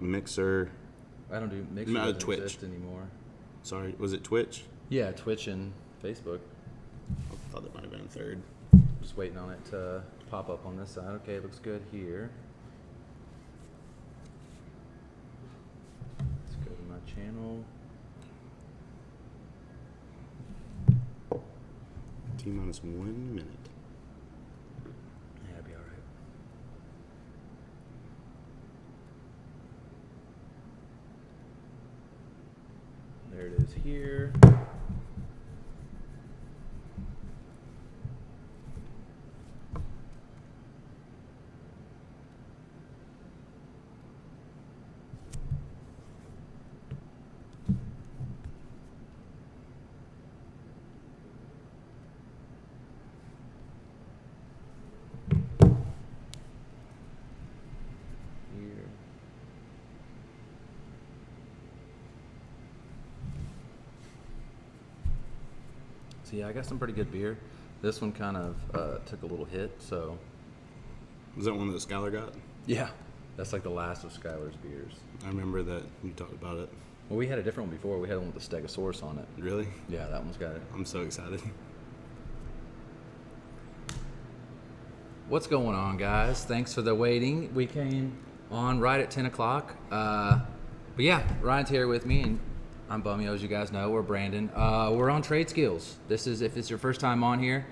Mixer. I don't do Mixer. No, Doesn't Twitch. exist anymore. Sorry, was it Twitch? Yeah, Twitch and Facebook. I thought that might have been a third. Just waiting on it to pop up on this side. Okay, it looks good here. Let's go to my channel. T-minus 1 minute. Yeah, it'll be all right. There it is here. Here. So yeah, I got some pretty good beer. This one kind of took a little hit, so Was that one that Skylar got? yeah, that's like the last of Skylar's beers. I remember that you talked about it. Well, we had a different one before. We had one with the Stegosaurus on it. Really? Yeah, that one's got it. I'm so excited. What's going on, guys? Thanks for the waiting. We came on right at 10 o'clock. But yeah, Ryan's here with me, and I'm Bummy, as you guys know. We're Brandon. We're on Trade Skills. This is, if it's your first time on here,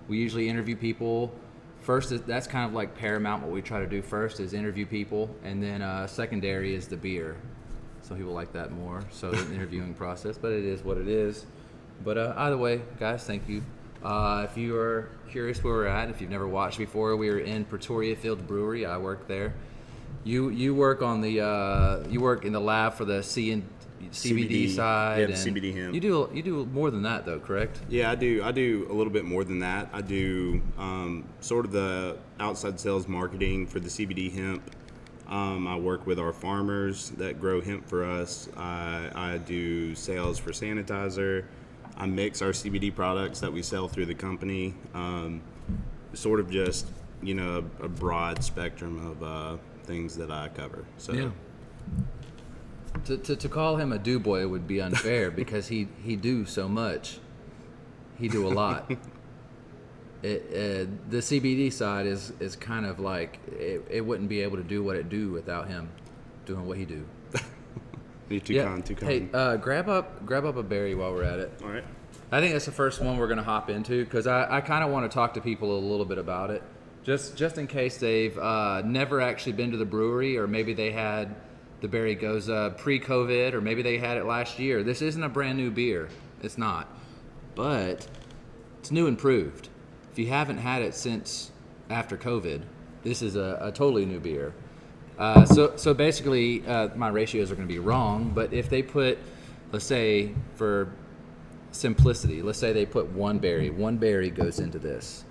we usually interview people. First, that's kind of like paramount. What we try to do first is interview people, and then secondary is the beer. Some people like that more, so the interviewing process, but it is what it is. But either way, guys, thank you. If you are curious where we're at, if you've never watched before, we are in Pretoria Brewery. I work there. You work on the you work in the lab for the CBD side. Yeah, the and CBD hemp. You do more than that though, correct? Yeah, I do a little bit more than that. I do sort of the outside sales marketing for the CBD hemp. I work with our farmers that grow hemp for us. I do sales for sanitizer. I mix our CBD products that we sell through the company. Sort of just, a broad spectrum of things that I cover. So. Yeah. To call him a do boy would be unfair because he do so much. He do a lot. The CBD side is kind of like it wouldn't be able to do what it do without him doing what he do. You're too kind. Hey, grab up a berry while we're at it. All right. I think that's the first one we're going to hop into because I kind of want to talk to people a little bit about it, just in case they've never actually been to the brewery, or maybe they had the Berry Goza pre-COVID, or maybe they had it last year. This isn't a brand new beer. It's not. But it's new and improved. If you haven't had it since after COVID, this is a totally new beer. So basically, my ratios are going to be wrong, but if they put, let's say, for simplicity, let's say they put one berry goes into this,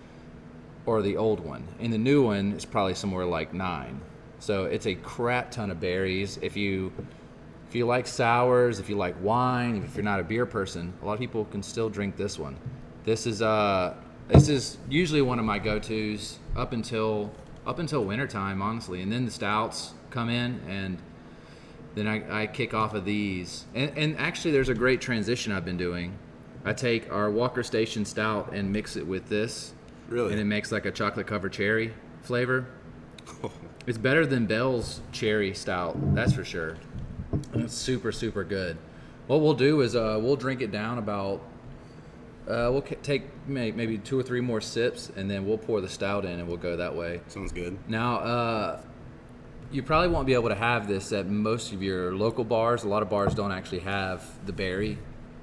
or the old one. And the new one is probably somewhere like 9. So it's a crap ton of berries. If you like sours, if you like wine, if you're not a beer person, a lot of people can still drink this one. This is usually one of my go-tos up until wintertime, honestly. And then the stouts come in, and then I kick off of these. And actually, there's a great transition I've been doing. I take our Walker Station Stout and mix it with this. Really? And it makes like a chocolate-covered cherry flavor. It's better than Bell's Cherry Stout, that's for sure. And it's super, super good. What we'll do is we'll drink it down about, we'll take maybe 2 or 3 more sips, and then we'll pour the stout in, and we'll go that way. Sounds good. Now, you probably won't be able to have this at most of your local bars. A lot of bars don't actually have the berry.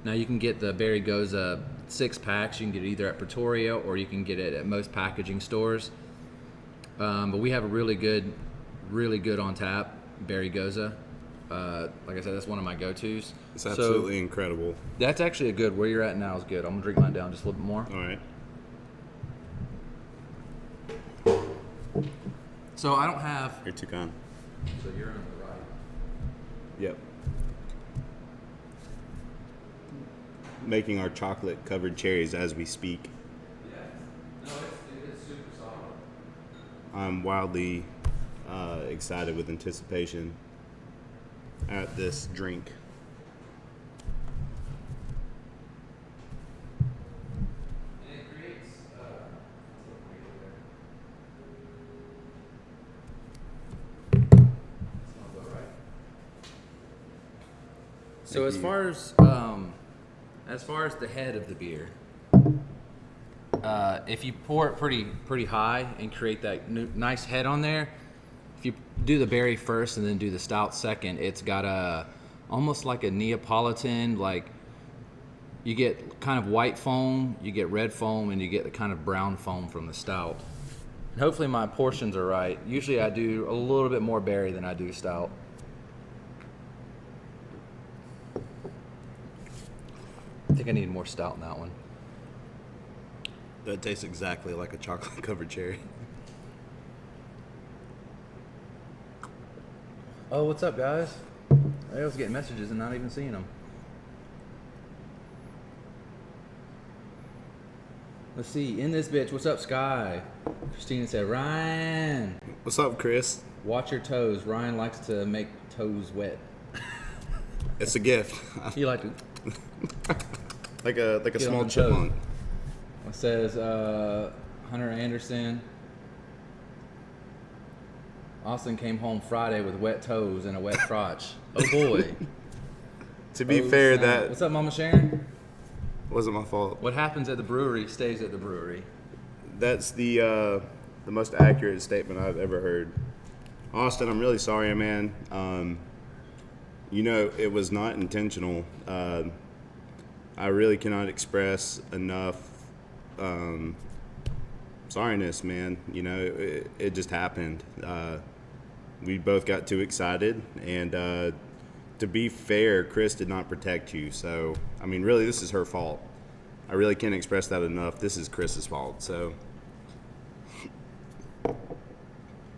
Now, you can get the Berry Goza 6-packs. You can get it either at Pretoria, or you can get it at most packaging stores. But we have a really good on tap Berry Goza. Like I said, that's one of my go-tos. It's absolutely incredible. That's actually a good. Where you're at now is good. I'm gonna drink mine down just a little bit more. All right. So I don't have. You're too kind. So you're on the right. Yep. Making our chocolate-covered cherries as we speak. Yeah. No, it's super solid. I'm wildly excited with anticipation. at this drink. So as far as the head of the beer, if you pour it pretty high and create that nice head on there, if you do the berry first and then do the stout second, it's got almost like a Neapolitan, like you get kind of white foam, you get red foam, and you get the kind of brown foam from the stout. And hopefully my portions are right. Usually I do a little bit more berry than I do stout. I think I need more stout in that one. That tastes exactly like a chocolate covered cherry. Oh, what's up, guys? I was getting messages and not even seeing them. Let's see. In this bitch, what's up, Sky? Christina said, Ryan, What's up, Chris? watch your toes. Ryan likes to make toes wet. It's a gift. You like to. like a Get small on the chipmunk. It says Hunter Anderson. Austin came home Friday with wet toes and a wet crotch. Oh boy. To be Oh, fair, snap. that What's up, Mama Sharon? wasn't my fault. What happens at the brewery stays at the brewery. That's the most accurate statement I've ever heard. Austin, I'm really sorry, man. It was not intentional. I really cannot express enough sorriness, man. It just happened. We both got too excited, and to be fair, Chris did not protect you. So, I mean, really, this is her fault. I really can't express that enough. This is Chris's fault. So,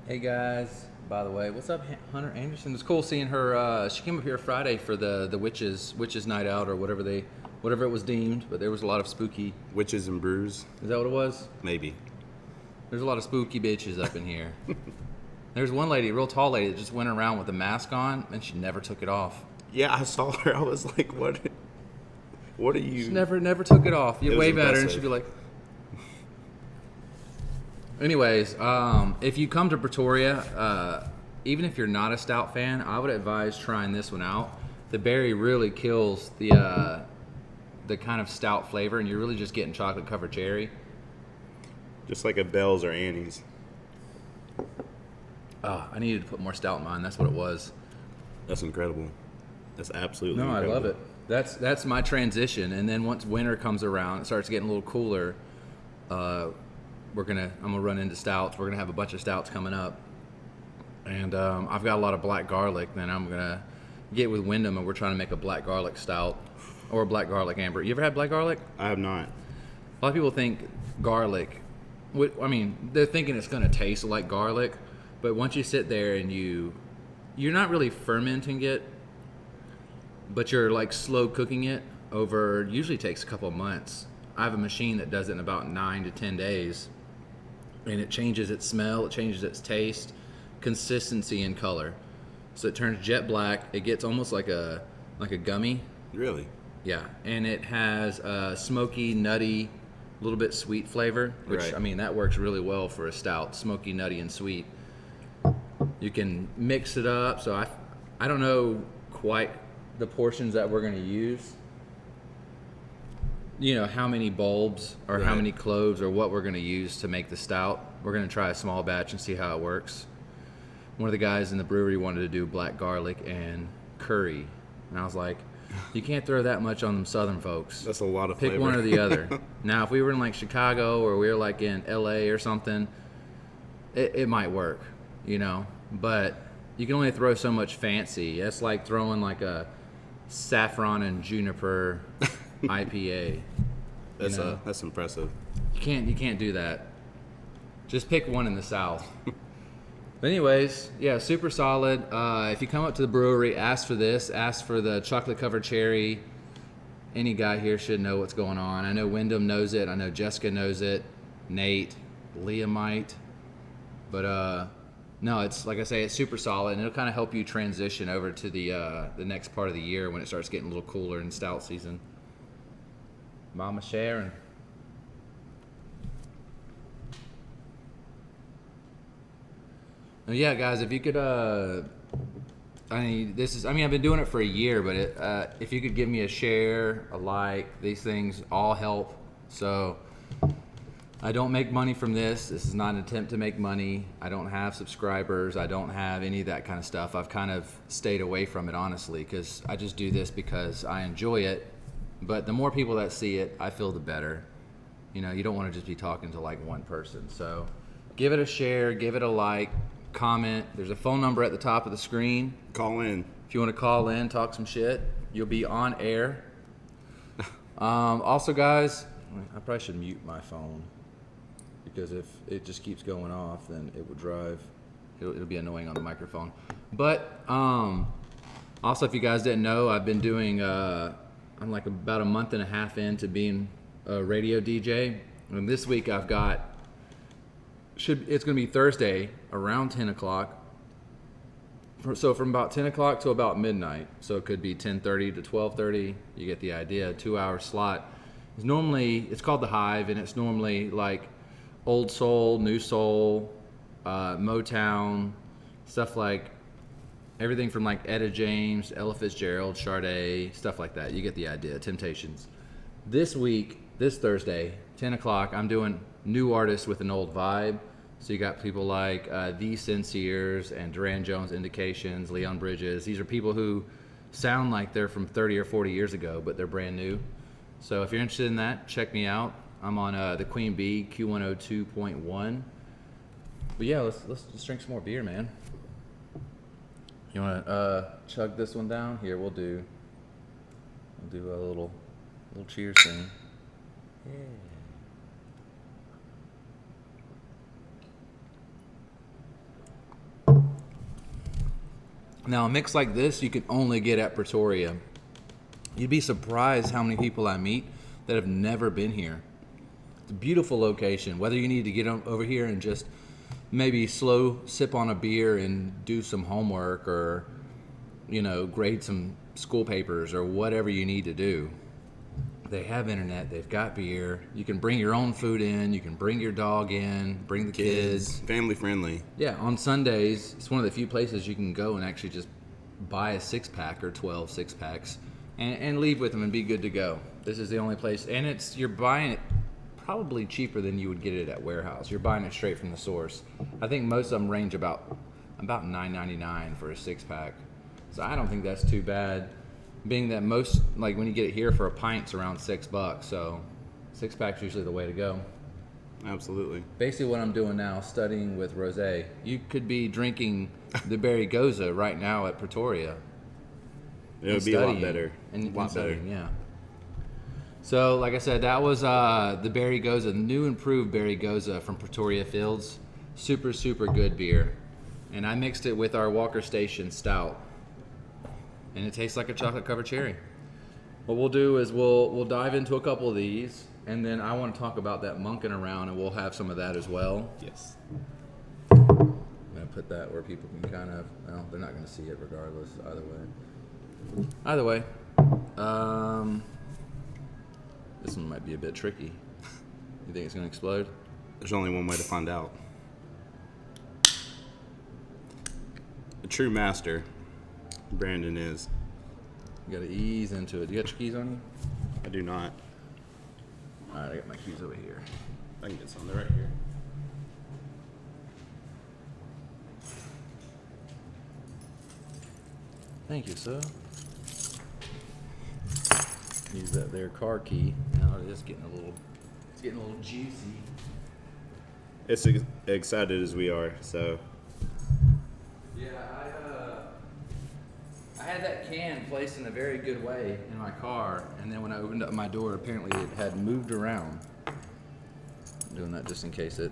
Hey guys, by the way, what's up, Hunter Anderson? It's cool seeing her. She came up here Friday for the witches night out or whatever it was deemed. But there was a lot of spooky. witches and brews, Is that what it was? maybe. There's a lot of spooky bitches up in here. There's one lady, a real tall lady, that just went around with a mask on and she never took it off. Yeah, I saw her. I was like, what? What are you? She never took it off. You It was wave at her and impressive. she'd be like. Anyways, if you come to Pretoria, even if you're not a stout fan, I would advise trying this one out. The berry really kills the kind of stout flavor, and you're really just getting chocolate covered cherry. Just like a Bell's or Annie's. Oh, I needed to put more stout in mine. That's what it was. That's incredible. That's absolutely No, I incredible. love it. That's my transition. And then once winter comes around, it starts getting a little cooler. I'm gonna run into stouts. We're gonna have a bunch of stouts coming up, and I've got a lot of black garlic. Then I'm gonna get with Wyndham, and we're trying to make a black garlic stout or a black garlic amber. You ever had black garlic? I have not. A lot of people think garlic. I mean, they're thinking it's gonna taste like garlic, but once you sit there and you're not really fermenting it, but you're like slow cooking it over. Usually takes a couple of months. I have a machine that does it in about 9 to 10 days, and it changes its smell, it changes its taste, consistency, and color. So it turns jet black. It gets almost like a gummy. Really? Yeah, and it has a smoky, nutty, a little bit sweet flavor, which Right. I mean that works really well for a stout, smoky, nutty, and sweet. You can mix it up. So I don't know quite the portions that we're going to use. How many bulbs or how Right. many cloves or what we're going to use to make the stout. We're going to try a small batch and see how it works. One of the guys in the brewery wanted to do black garlic and curry, and I was like, you can't throw that much on them southern folks. That's a lot of Pick flavor. one or the other. Now, if we were in like Chicago or we were like in LA or something, it might work, but you can only throw so much fancy. That's like throwing like a saffron and juniper IPA. That's impressive. You can't do that. Just pick one in the South. But anyways, yeah, super solid. If you come up to the brewery, ask for this. Ask for the chocolate covered cherry. Any guy here should know what's going on. I know Wyndham knows it. I know Jessica knows it. Nate, Leah might. But No, it's like I say, it's super solid, and it'll kind of help you transition over to the next part of the year when it starts getting a little cooler in stout season. Mama Sharon. Yeah, guys, if you could, I've been doing it for a year, but if you could give me a share, a like, these things all help. So I don't make money from this. This is not an attempt to make money. I don't have subscribers. I don't have any of that kind of stuff. I've kind of stayed away from it, honestly, because I just do this because I enjoy it. But the more people that see it, I feel the better. You know, you don't want to just be talking to like one person. So give it a share, give it a like, comment. There's a phone number at the top of the screen. Call in. If you want to call in, talk some shit, you'll be on air. Also, guys, I probably should mute my phone because if it just keeps going off, then it will drive. It'll be annoying on the microphone. But also, if you guys didn't know, I've been doing. I'm like about a month and a half into being a radio DJ, and this week I've got. It's going to be Thursday around 10 o'clock. So from about 10 o'clock to about midnight. So it could be 10:30 to 12:30. You get the idea. A 2-hour slot. It's called The Hive, and it's normally like old soul, new soul, Motown, stuff like everything from like Etta James, Ella Fitzgerald, Sade, stuff like that. You get the idea. Temptations. This Thursday, 10 o'clock, I'm doing new artists with an old vibe. So you got people like The Sinceres and Duran Jones Indications, Leon Bridges. These are people who sound like they're from 30 or 40 years ago, but they're brand new. So if you're interested in that, check me out. I'm on the Queen Bee Q102.1. But yeah, let's drink some more beer, man. You want to chug this one down? Here, we'll do a little cheers thing. Yeah. Now, a mix like this you can only get at Pretoria. You'd be surprised how many people I meet that have never been here. It's a beautiful location. Whether you need to get over here and just maybe slow sip on a beer and do some homework or, grade some school papers or whatever you need to do. They have internet, they've got beer. You can bring your own food in, you can bring your dog in, bring the kids. Family friendly. Yeah, on Sundays, it's one of the few places you can go and actually just buy a 6-pack or 12 6-packs and leave with them and be good to go. This is the only place, and you're buying it probably cheaper than you would get it at warehouse. You're buying it straight from the source. I think most of them range about $9.99 for a 6-pack. So I don't think that's too bad. Being that most, like when you get it here for a pint, it's around $6. So 6-pack's usually the way to go. Absolutely. Basically what I'm doing now, studying with rosé. You could be drinking the Berry Goza right now at Pretoria. It would be a lot better. A lot better, yeah. So, like I said, that was the Berry Goza, the new improved Berry Goza from Pretoria Fields. Super, super good beer. And I mixed it with our Walker Station Stout. And it tastes like a chocolate-covered cherry. What we'll do is we'll dive into a couple of these, and then I want to talk about that monking around, and we'll have some of that as well. Yes. I'm going to put that where people can kind of, well, they're not going to see it regardless, either way. This one might be a bit tricky. You think it's going to explode? There's only one way to find out. A true master, Brandon is. You got to ease into it. You got your keys on you? I do not. All right, I got my keys over here. I can get some. They're right here. Thank you, sir. Use that there car key. Now it is getting a little juicy. It's excited as we are, so. Yeah, I had that can placed in a very good way in my car, and then when I opened up my door, apparently it had moved around. I'm doing that just in case it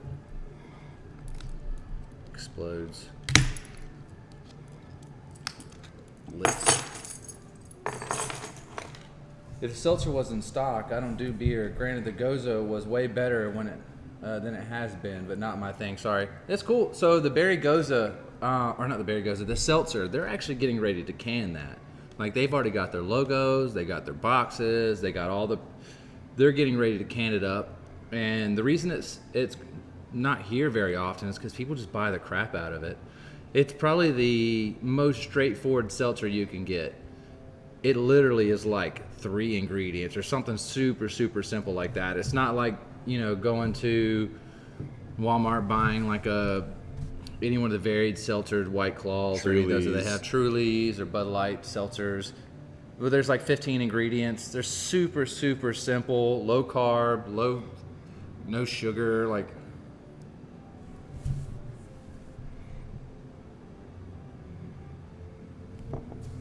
explodes. Lit. If seltzer was in stock, I don't do beer. Granted, the Gozo was way better when than it has been, but not my thing. Sorry. It's cool. So the Berry Goza, or not the Berry Goza, the seltzer, they're actually getting ready to can that. Like they've already got their logos, they got their boxes, they got they're getting ready to can it up. And the reason it's not here very often is because people just buy the crap out of it. It's probably the most straightforward seltzer you can get. It literally is like 3 ingredients or something super, super simple like that. It's not like, going to Walmart buying like any one of the varied seltzered White Claws or any of those that they have, Trulies or Bud Light seltzers. Well, there's like 15 ingredients. They're super, super simple, low carb, no sugar, like.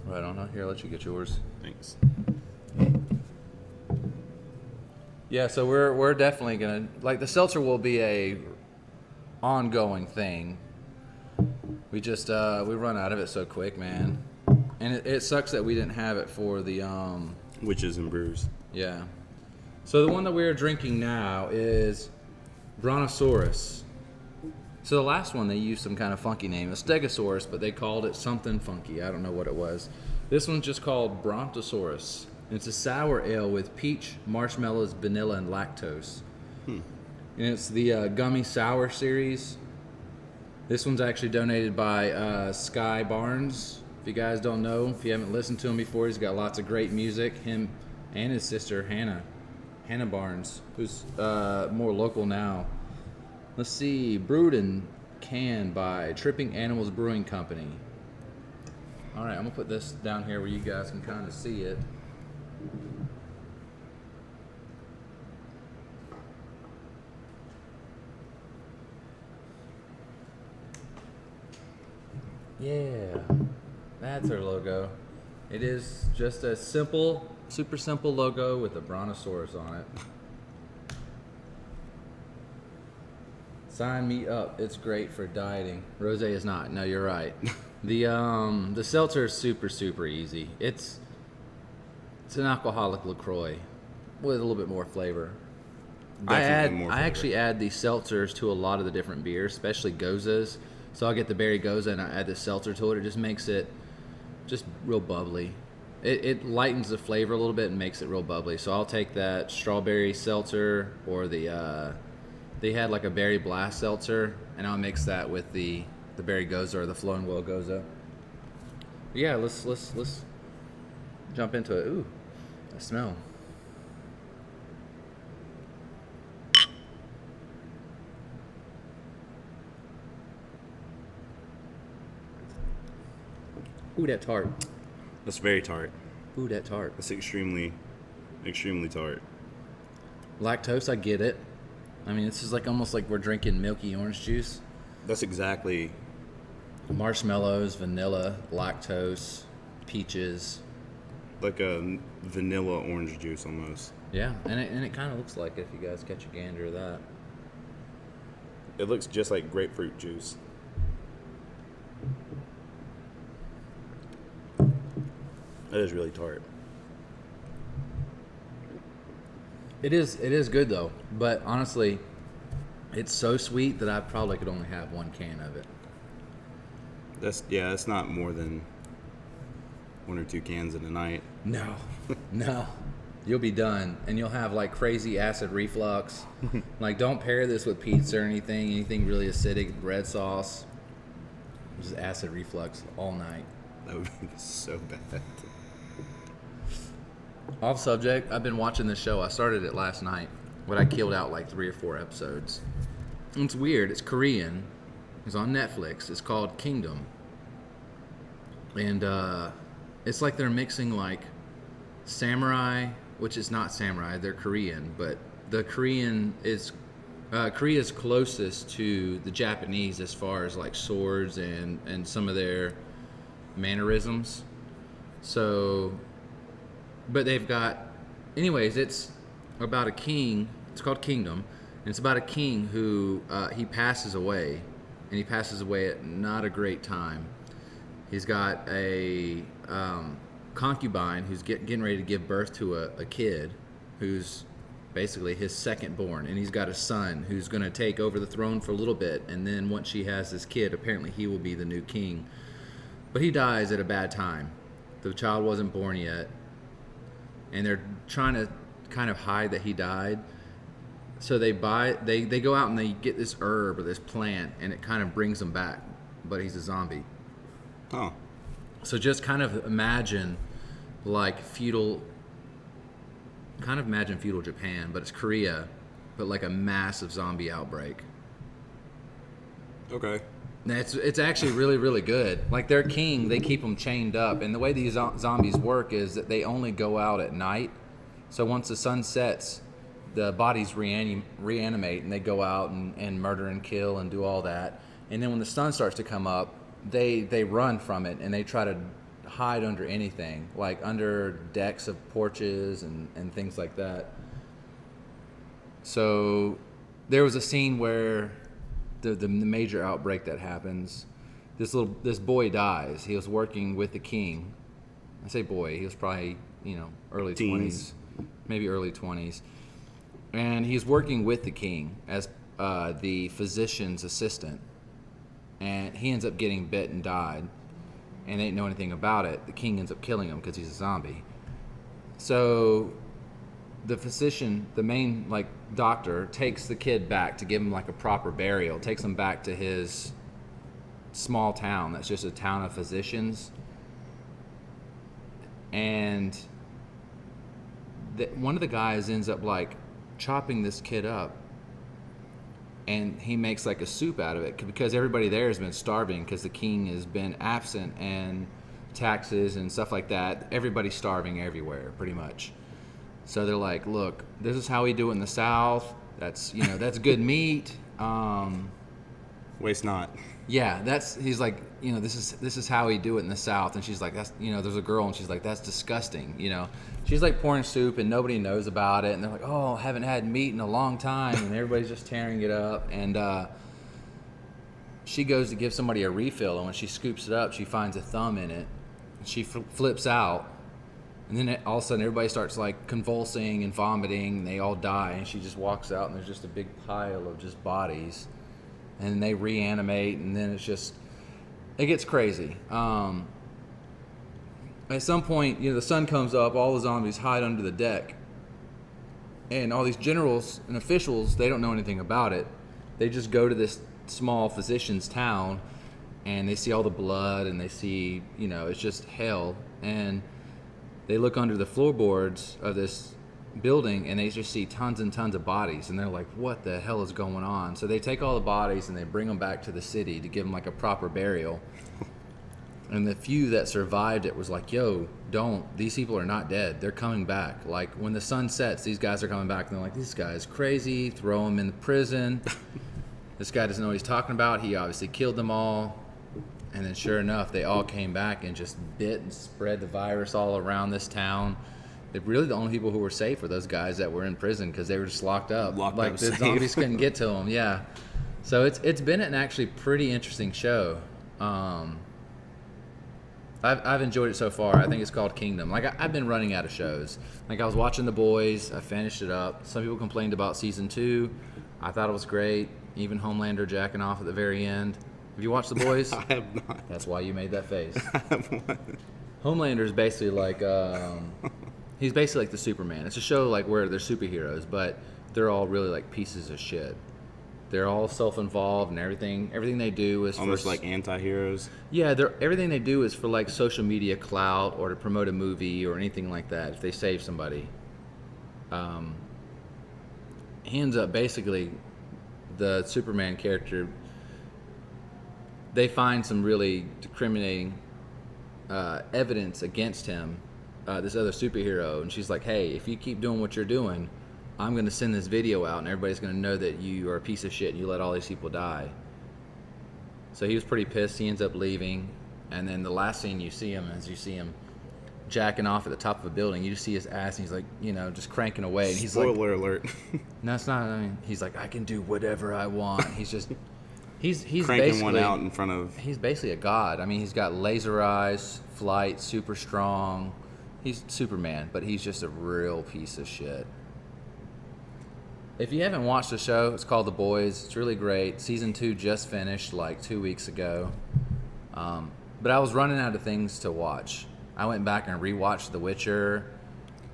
Right on. Here, I'll let you get yours. Thanks. Yeah, so we're definitely gonna the seltzer will be a ongoing thing. We just we run out of it so quick, man, and it sucks that we didn't have it for the Witches and Brews. Yeah. So the one that we're drinking now is Brontosaurus. So the last one they used some kind of funky name, a Stegosaurus, but they called it something funky. I don't know what it was. This one's just called Brontosaurus. It's a sour ale with peach, marshmallows, vanilla, and lactose. And it's the Gummy Sour series. This one's actually donated by Sky Barnes. If you guys don't know, if you haven't listened to him before, he's got lots of great music. Him and his sister, Hannah Barnes, who's more local now. Let's see, brewed and canned by Tripping Animals Brewing Company. All right, I'm gonna put this down here where you guys can kind of see it. Yeah, that's her logo. It is just a simple, super simple logo with a Brontosaurus on it. Sign me up. It's great for dieting. Rosé is not. No, you're right. The seltzer is super, super easy. It's an alcoholic LaCroix with a little bit more flavor. I actually add these seltzers to a lot of the different beers, especially Gozas. So I'll get the Berry Goza and I add the seltzer to it. It just makes it just real bubbly. It lightens the flavor a little bit and makes it real bubbly. So I'll take that strawberry seltzer or they had like a berry blast seltzer, and I'll mix that with the Berry Goza or the Flowing Well Goza. Yeah, let's jump into it. Ooh, that smell. Ooh, that tart. That's very tart. Ooh, that tart. That's extremely, extremely tart. Lactose, I get it. I mean, this is like almost like we're drinking milky orange juice. That's exactly. Marshmallows, vanilla, lactose, peaches. Like a vanilla orange juice almost. Yeah, and it kind of looks like it if you guys catch a gander of that. It looks just like grapefruit juice. That is really tart. It is good though, but honestly, it's so sweet that I probably could only have one can of it. That's not more than 1 or 2 cans in a night. No, no. You'll be done, and you'll have like crazy acid reflux. Like, don't pair this with pizza or anything really acidic, red sauce. Just acid reflux all night. That would be so bad. Off subject, I've been watching this show. I started it last night, but I killed out like 3 or 4 episodes. And it's weird. It's Korean. It's on Netflix. It's called Kingdom. And it's like they're mixing like samurai, which is not samurai. They're Korean, but the Korean is Korea's closest to the Japanese as far as like swords and some of their mannerisms. So, but they've got, anyways, it's about a king. It's called Kingdom, and it's about a king who he passes away, and he passes away at not a great time. He's got a concubine who's getting ready to give birth to a kid who's basically his second born, and he's got a son who's going to take over the throne for a little bit, and then once she has this kid, apparently he will be the new king. But he dies at a bad time. The child wasn't born yet, and they're trying to kind of hide that he died. So they go out and they get this herb or this plant, and it kind of brings them back, but he's a zombie. Oh. So just kind of imagine feudal Japan, but it's Korea, but like a massive zombie outbreak. Okay. It's actually really, really good. Like their king, they keep them chained up, and the way these zombies work is that they only go out at night. So once the sun sets, the bodies reanimate, and they go out and murder and kill and do all that. And then when the sun starts to come up, they run from it, and they try to hide under anything, like under decks of porches and things like that. So there was a scene where the major outbreak that happens, this boy dies. He was working with the king. I say boy, he was probably early Teens. 20s, maybe early 20s, and he's working with the king as the physician's assistant, and he ends up getting bit and died, and they didn't know anything about it. The king ends up killing him because he's a zombie. So the physician, the main doctor, takes the kid back to give him a proper burial, takes him back to his small town that's just a town of physicians. And one of the guys ends up chopping this kid up, and he makes a soup out of it because everybody there has been starving because the king has been absent, and taxes and stuff like that. Everybody's starving everywhere pretty much. So they're like, look, this is how we do it in the South. That's that's good meat. Waste not. Yeah, he's like, this is how we do it in the South. And she's like, that's, there's a girl, and she's like, that's disgusting. She's pouring soup, and nobody knows about it. And they're like, oh, haven't had meat in a long time. And everybody's just tearing it up. And she goes to give somebody a refill, and when she scoops it up, she finds a thumb in it. And she flips out. And then all of a sudden, everybody starts convulsing and vomiting, and they all die. And she just walks out, and there's just a big pile of just bodies. And they reanimate, and then it gets crazy. At some point, the sun comes up, all the zombies hide under the deck. And all these generals and officials, they don't know anything about it. They just go to this small physician's town, and they see all the blood, and they see, it's just hell. And they look under the floorboards of this building, and they just see tons and tons of bodies, and they're like, what the hell is going on? So they take all the bodies and they bring them back to the city to give them a proper burial. And the few that survived it was like, yo, these people are not dead, they're coming back. When the sun sets, these guys are coming back, and they're like, this guy's crazy, throw him in prison. This guy doesn't know what he's talking about, he obviously killed them all. And then sure enough, they all came back and just bit and spread the virus all around this town. Really the only people who were safe were those guys that were in prison because they were just locked up. The safe. Zombies couldn't get to them. Yeah, so it's been an actually pretty interesting show. I've enjoyed it so far. I think it's called Kingdom. I've been running out of shows. I was watching The Boys. I finished it up. Some people complained about season 2. I thought it was great. Even Homelander jacking off at the very end. Have you watched The Boys? I have not. That's why you made that face. I have not. Homelander is basically he's basically like the Superman. It's a show where they're superheroes, but they're all really pieces of shit. They're all self-involved, and everything they do is almost like anti-heroes. Yeah, everything they do is for social media clout or to promote a movie or anything like that. If they save somebody, he ends up basically the Superman character. They find some really discriminating evidence against him, this other superhero, and she's like, hey, if you keep doing what you're doing, I'm going to send this video out, and everybody's going to know that you are a piece of shit and you let all these people die. So he was pretty pissed. He ends up leaving, and then the last scene you see him jacking off at the top of a building. You just see his ass, and he's just cranking away. And he's Spoiler alert. No, it's not. He's like, I can do whatever I want. He's just... He's cranking one out in front of... He's basically a god. He's got laser eyes, flight, super strong. He's Superman, but he's just a real piece of shit. If you haven't watched the show, it's called The Boys. It's really great. Season 2 just finished like 2 weeks ago. But I was running out of things to watch. I went back and rewatched The Witcher.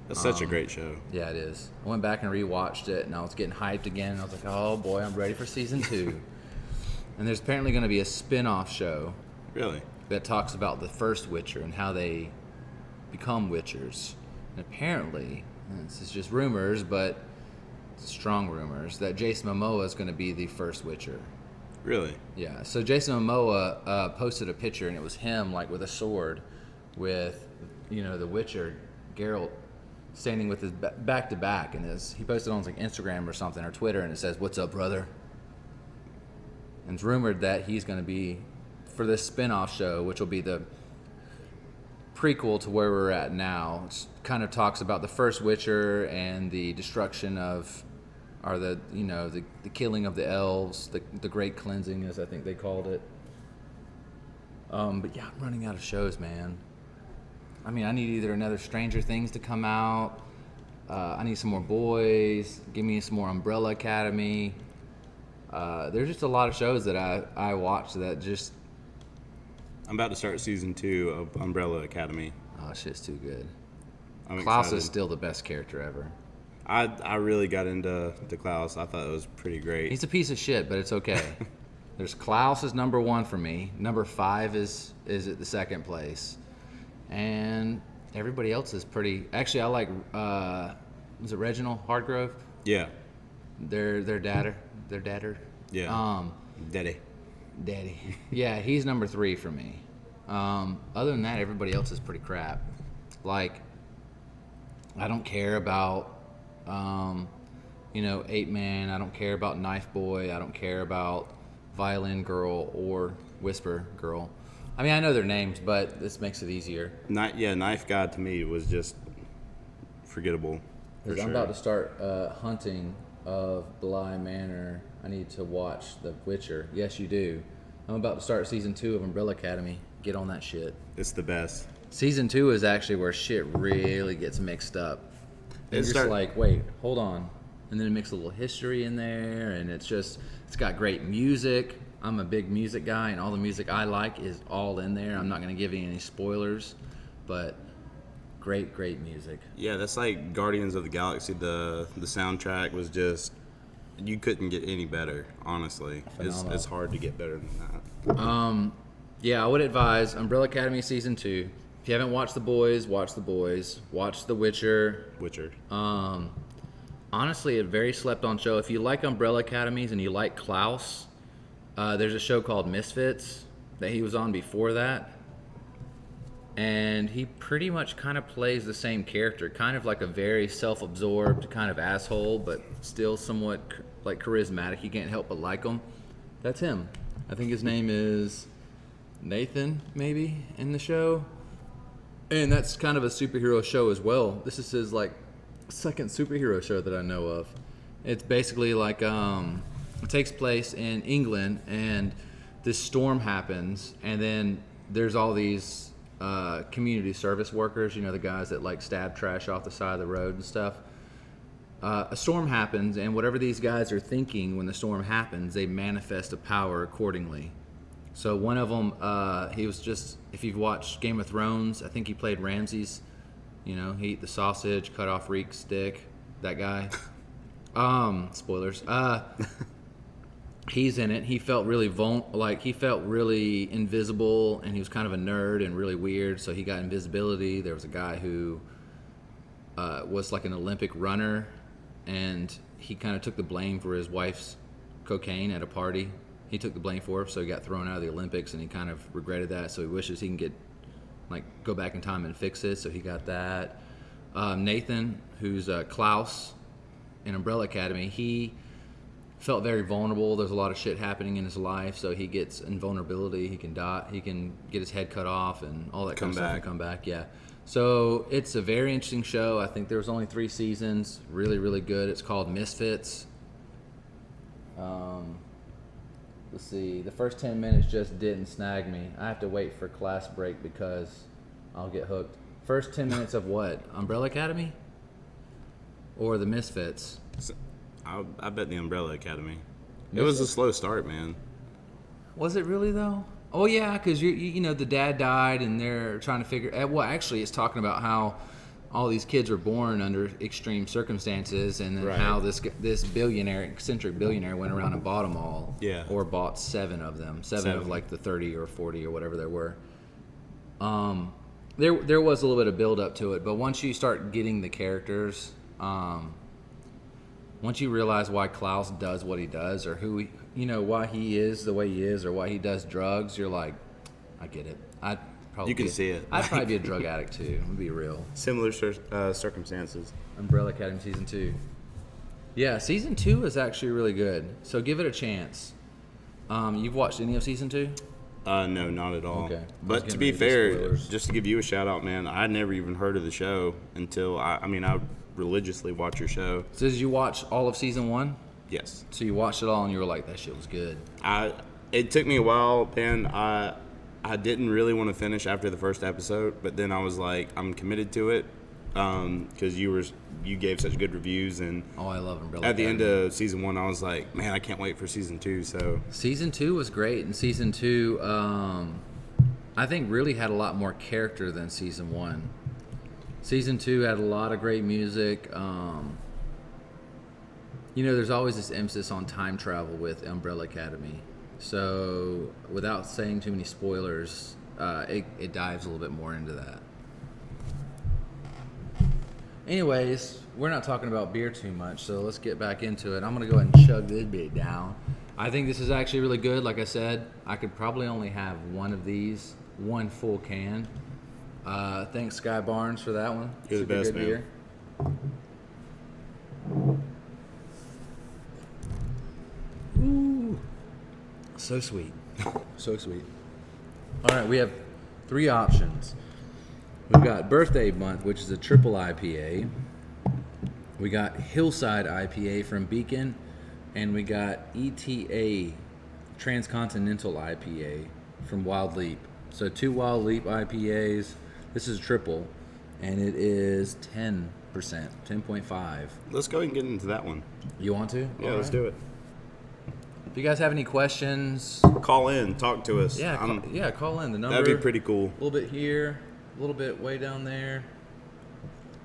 That's such a great show. Yeah, it is. I went back and rewatched it, and I was getting hyped again. I was like, oh boy, I'm ready for season 2. And there's apparently going to be a spin-off show. Really? That talks about the first Witcher and how they become Witchers. And apparently, and this is just rumors, but strong rumors, that Jason Momoa is going to be the first Witcher. Really? Yeah. So Jason Momoa posted a picture, and it was him, like, with a sword, with, the Witcher, Geralt, standing with his back to back, and he posted on like Instagram or something or Twitter, and it says, "What's up, brother?" And it's rumored that he's going to be for this spin-off show, which will be the prequel to where we're at now. It kind of talks about the first Witcher and the destruction of, or the killing of the elves, the great cleansing, as I think they called it. But yeah, I'm running out of shows, man. I mean, I need either another Stranger Things to come out. I need some more Boys. Give me some more Umbrella Academy. There's just a lot of shows that I watch that just... I'm about to start season 2 of Umbrella Academy. Oh, shit's too good. I'm Klaus excited. is still the best character ever. I really got into Klaus. I thought it was pretty great. He's a piece of shit, but it's okay. There's Klaus is number 1 for me. Number 5 is at the second place. And everybody else is pretty... Actually, I like... was it Reginald Hardgrove? Yeah. Their dadder. Yeah. Daddy. Yeah, he's number 3 for me. Other than that, everybody else is pretty crap. Like, I don't care about, 8 Man. I don't care about Knife Boy. I don't care about Violin Girl or Whisper Girl. I mean, I know their names, but this makes it easier. Knife God to me was just forgettable. For I'm about to start hunting of Bly Manor. I need to watch The Witcher. Yes, you do. I'm about to start season 2 of Umbrella Academy. Get on that shit. It's the best. Season 2 is actually where shit really gets mixed up. It's just like, wait, hold on. And then it makes a little history in there, and it's got great music. I'm a big music guy, and all the music I like is all in there. I'm not going to give you any spoilers, but great music. Yeah, that's like Guardians of the Galaxy. The soundtrack was just... You couldn't get any better, honestly. It's hard to get better than that. Yeah, I would advise Umbrella Academy Season 2. If you haven't watched The Boys, watch The Boys. Watch The Witcher. Honestly, a very slept-on show. If you like Umbrella Academies and you like Klaus, there's a show called Misfits that he was on before that. And he pretty much kind of plays the same character, kind of like a very self-absorbed kind of asshole, but still somewhat like charismatic. You can't help but like him. That's him. I think his name is Nathan, maybe, in the show. And that's kind of a superhero show as well. This is his like second superhero show that I know of. It's basically like it takes place in England, and this storm happens, and then there's all these community service workers, the guys that like stab trash off the side of the road and stuff. A storm happens, and whatever these guys are thinking when the storm happens, they manifest a power accordingly. So one of them, he was just, if you've watched Game of Thrones, I think he played Ramses. He eat the sausage, cut off Reek's dick, that guy. Spoilers. He's in it. He felt really he felt really invisible, and he was kind of a nerd and really weird, so he got invisibility. There was a guy who was like an Olympic runner, and he kind of took the blame for his wife's cocaine at a party. He took the blame for it, so he got thrown out of the Olympics, and he kind of regretted that, so he wishes he can go back in time and fix it, so he got that. Nathan, who's Klaus in Umbrella Academy, he felt very vulnerable. There's a lot of shit happening in his life, so he gets invulnerability. He can die. He can get his head cut off and all that kind of stuff and come back. Yeah. So it's a very interesting show. I think there was only 3 seasons. Really, really good. It's called Misfits. Let's see. The first 10 minutes just didn't snag me. I have to wait for class break because I'll get hooked. First 10 minutes of what? Umbrella Academy? Or the Misfits? I bet the Umbrella Academy. It was a slow start, man. Was it really though? Oh yeah, because you know the dad died, and they're trying to figure. Well, actually, it's talking about how all these kids are born under extreme circumstances, and then Right. how this eccentric billionaire went around and bought them all. Yeah. Or bought 7 of them, seven of like the 30 or 40 or whatever there were. There was a little bit of build up to it, but once you start getting the characters, once you realize why Klaus does what he does, or why he is the way he is, or why he does drugs, you're like, I get it. You can see it. I'd probably be a drug addict too. I'm gonna be real. Similar circumstances. Umbrella Academy season 2. Yeah, season 2 is actually really good. So give it a chance. You've watched any of season 2? No, not at all. Okay. But to be fair, just to give you a shout out, man, I never even heard of the show until I religiously watch your show. So did you watch all of season 1? Yes. So you watched it all and you were like, that shit was good. It took me a while, man. I didn't really want to finish after the first episode, but then I was like, I'm committed to it because you gave such good reviews, and I love Umbrella at the Academy. end of season 1, I was like, man, I can't wait for season 2. So Season 2 was great, and season 2, I think really had a lot more character than season 1. Season 2 had a lot of great music. There's always this emphasis on time travel with Umbrella Academy. So without saying too many spoilers, it dives a little bit more into that. Anyways, we're not talking about beer too much, so let's get back into it. I'm going to go ahead and chug this bit down. I think this is actually really good. Like I said, I could probably only have one of these, one full can. Thanks, Sky Barnes, for that one. You're the best, man. Beer. Ooh. So sweet. So sweet. All right, we have 3 options. We've got Birthday Month, which is a triple IPA. We got Hillside IPA from Beacon. And we got ETA Transcontinental IPA from Wild Leap. So 2 Wild Leap IPAs. This is a triple. And it is 10%, 10.5. let's go ahead and get into that one. You want to? Yeah, let's do it. If you guys have any questions, Call in, talk to us. yeah, call in. The number. That'd be pretty cool. A little bit here, a little bit way down there.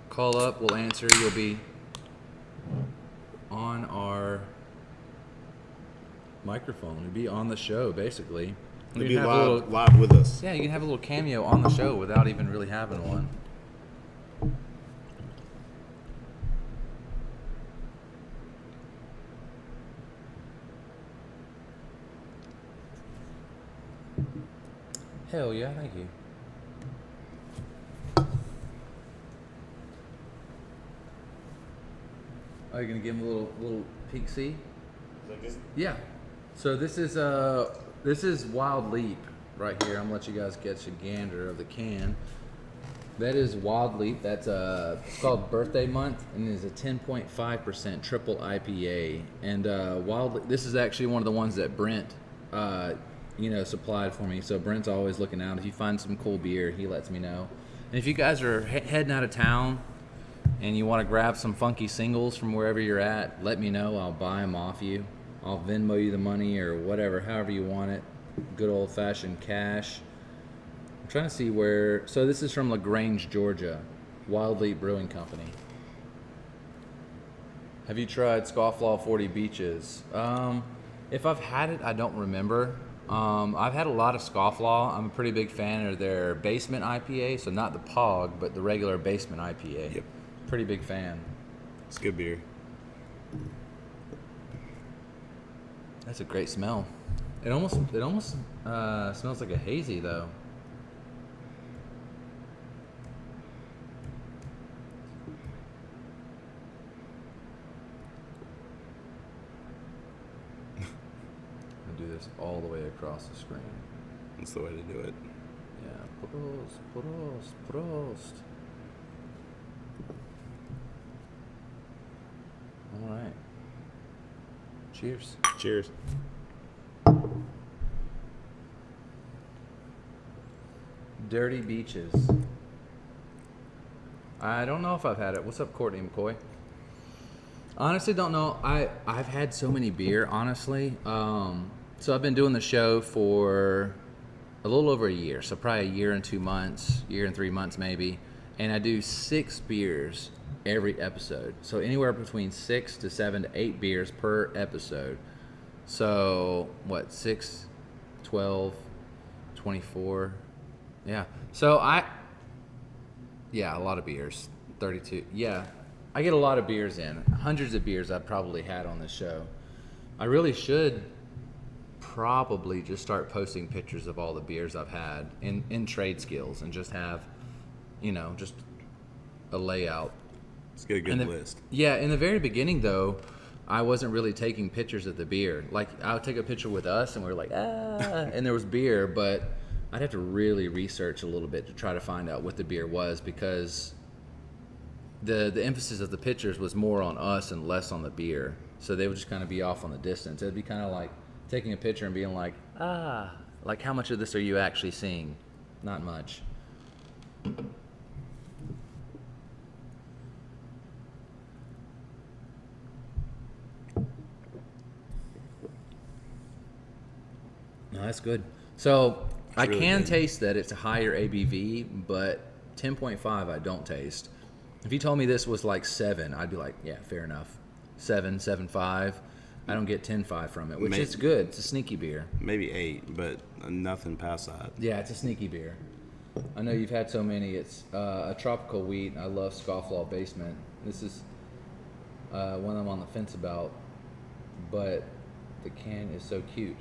Call up, we'll answer. You'll be on our microphone. You'll be on the show, basically. You'll You be can have a little, live with us. yeah, you can have a little cameo on the show without even really having one. Hell yeah, thank you. Are you gonna give him a little peek see? Yeah. So this is Wild Leap right here. I'm gonna let you guys catch a gander of the can. That is Wild Leap. That's it's called Birthday Month, and it is a 10.5% triple IPA. And Wild Leap, this is actually one of the ones that Brent supplied for me. So Brent's always looking out. If you find some cool beer, he lets me know. And if you guys are heading out of town and you want to grab some funky singles from wherever you're at, let me know. I'll buy them off you. I'll Venmo you the money or whatever, however you want it. Good old-fashioned cash. I'm trying to see where... So this is from LaGrange, Georgia. Wild Leap Brewing Company. Have you tried Scofflaw 40 Beaches? If I've had it, I don't remember. I've had a lot of Scofflaw. I'm a pretty big fan of their Basement IPA, so not the POG, but the regular Basement IPA. Yep. Pretty big fan. It's good beer. That's a great smell. It almost smells like a hazy though. I'll do this all the way across the screen. That's the way to do it. Yeah, Prost. All right. Cheers. Cheers. Dirty Beaches. I don't know if I've had it. What's up, Courtney McCoy? Honestly, don't know. I've had so many beer, honestly. So I've been doing the show for a little over a year, so probably a year and 2 months, year and 3 months maybe. And I do 6 beers every episode. So anywhere between 6 to 7 to 8 beers per episode. So what, 6, 12, 24? Yeah. So yeah, a lot of beers. 32. Yeah. I get a lot of beers in. Hundreds of beers I've probably had on this show. I really should probably just start posting pictures of all the beers I've had in trade skills and just have, just a layout. Let's get a good list. Yeah, in the very beginning though, I wasn't really taking pictures of the beer. Like I would take a picture with us and we were like, and there was beer, but I'd have to really research a little bit to try to find out what the beer was, because the emphasis of the pictures was more on us and less on the beer. So they would just kind of be off on the distance. It'd be kind of like taking a picture and being like, like how much of this are you actually seeing? Not much. No, that's good. So I really can good. taste that it's a higher ABV, but 10.5 I don't taste. If you told me this was like 7, I'd be like, yeah, fair enough. 7, 7.5. I don't get 10.5 from it, which is good. It's a sneaky beer. Maybe 8, but nothing past that. Yeah, it's a sneaky beer. I know you've had so many. It's a tropical wheat. I love Scofflaw Basement. This is one I'm on the fence about, but the can is so cute.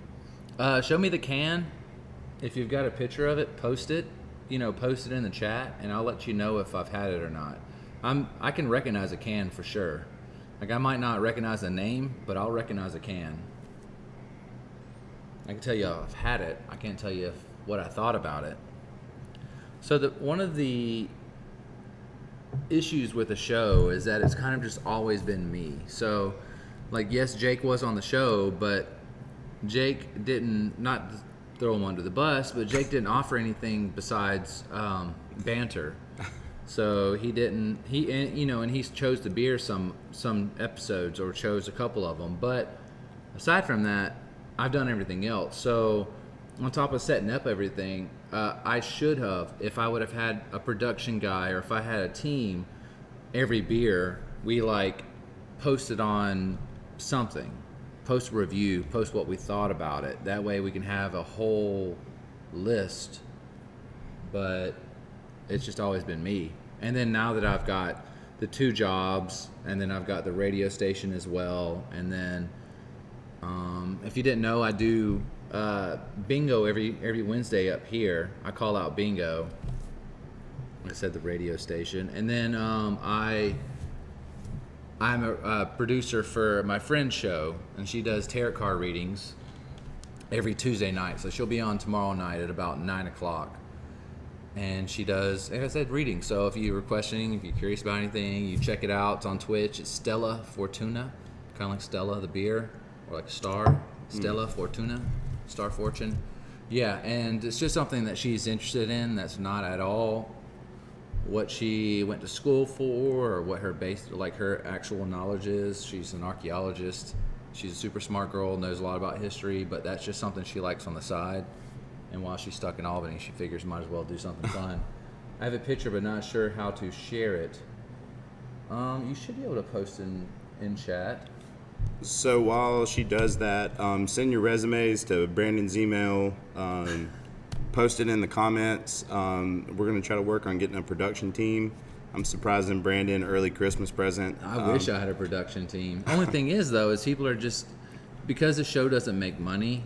Show me the can. If you've got a picture of it, post it. Post it in the chat, and I'll let you know if I've had it or not. I can recognize a can for sure. Like I might not recognize a name, but I'll recognize a can. I can tell you I've had it. I can't tell you what I thought about it. So one of the issues with the show is that it's kind of just always been me. So, like, yes, Jake was on the show, but Jake didn't, not throw him under the bus, but Jake didn't offer anything besides banter. So he didn't, and he chose to beer some episodes, or chose a couple of them. But aside from that, I've done everything else. So on top of setting up everything, I should have, if I would have had a production guy, or if I had a team, every beer we posted on something, post review, post what we thought about it. That way we can have a whole list. But it's just always been me. And then now that I've got the 2 jobs, and then I've got the radio station as well, and then if you didn't know, I do bingo every Wednesday up here. I call out bingo. I said the radio station, and then I'm a producer for my friend's show, and she does tarot card readings every Tuesday night. So she'll be on tomorrow night at about 9 o'clock. And she does, like I said, reading. So if you were questioning, if you're curious about anything, you check it out. It's on Twitch. It's Stella Fortuna, kind of like Stella the beer, or like a star. Stella Fortuna, Star Fortune. Yeah, and it's just something that she's interested in. That's not at all what she went to school for, or what her her actual knowledge is. She's an archaeologist. She's a super smart girl, knows a lot about history, but that's just something she likes on the side. And while she's stuck in Albany, she figures might as well do something fun. I have a picture, but not sure how to share it. You should be able to post in chat. So while she does that, send your resumes to Brandon's email. Post it in the comments. We're going to try to work on getting a production team. I'm surprising Brandon early Christmas present. I wish I had a production team. Only thing is, though, is people are just, because the show doesn't make money,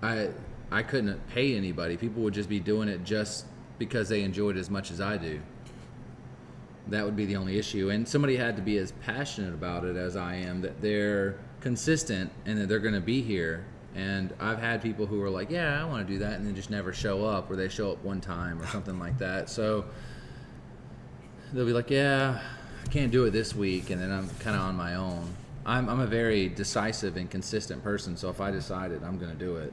I couldn't pay anybody. People would just be doing it just because they enjoy it as much as I do. That would be the only issue. And somebody had to be as passionate about it as I am, that they're consistent and that they're going to be here. And I've had people who are like, yeah, I want to do that, and then just never show up, or they show up one time or something like that. So they'll be like, yeah, I can't do it this week, and then I'm kind of on my own. I'm a very decisive and consistent person, so if I decide it, I'm going to do it.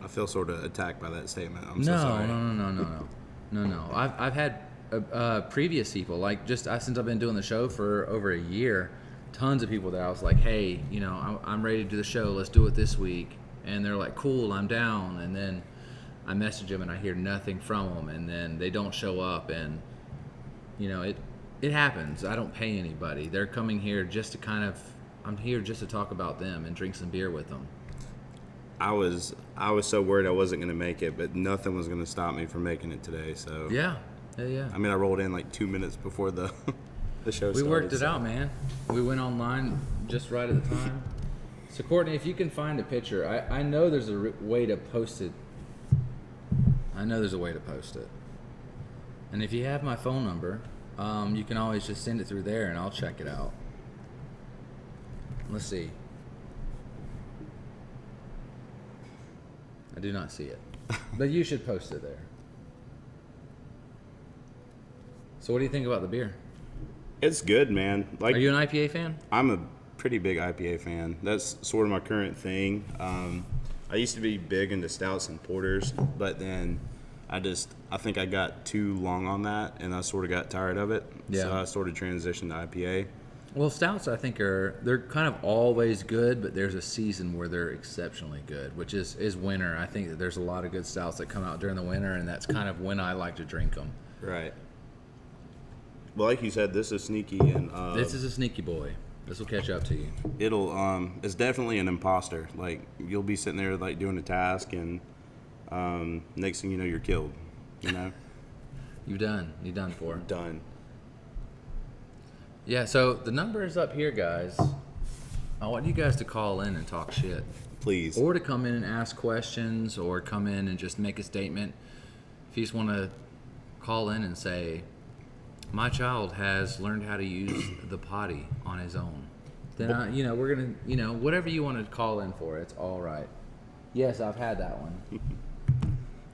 I feel sort of attacked by that statement. I'm so sorry. No. I've had previous people, like just since I've been doing the show for over a year, tons of people that I was like, hey, you know, I'm ready to do the show. Let's do it this week. And they're like, cool, I'm down. And then I message them and I hear nothing from them, and then they don't show up, and you know, it happens. I don't pay anybody. They're coming here just to I'm here just to talk about them and drink some beer with them. I was so worried I wasn't going to make it, but nothing was going to stop me from making it today. So Yeah. I mean, I rolled in like 2 minutes before the the show started. We worked it out, man. We went online just right at the time. So Courtney, if you can find a picture, I know there's a way to post it. And if you have my phone number, you can always just send it through there and I'll check it out. Let's see. I do not see it. But you should post it there. So what do you think about the beer? It's good, man. Like, are you an IPA fan? I'm a pretty big IPA fan. That's sort of my current thing. I used to be big into stouts and porters, but then I think I got too long on that, and I sort of got tired of it. Yeah. So I sort of transitioned to IPA. Well, stouts I think they're kind of always good, but there's a season where they're exceptionally good, which is winter. I think that there's a lot of good stouts that come out during the winter, and that's kind of when I like to drink them. Right. Well, like you said, this is sneaky, and this is a sneaky boy. This will catch up to you. It's definitely an imposter. Like, you'll be sitting there like doing a task, and next thing you know, you're killed. You know. You're done for. Done. Yeah, so the number is up here, guys. I want you guys to call in and talk shit. Please. Or to come in and ask questions, or come in and just make a statement. If you just want to call in and say, my child has learned how to use the potty on his own, then we're going to, whatever you want to call in for, it's all right. Yes, I've had that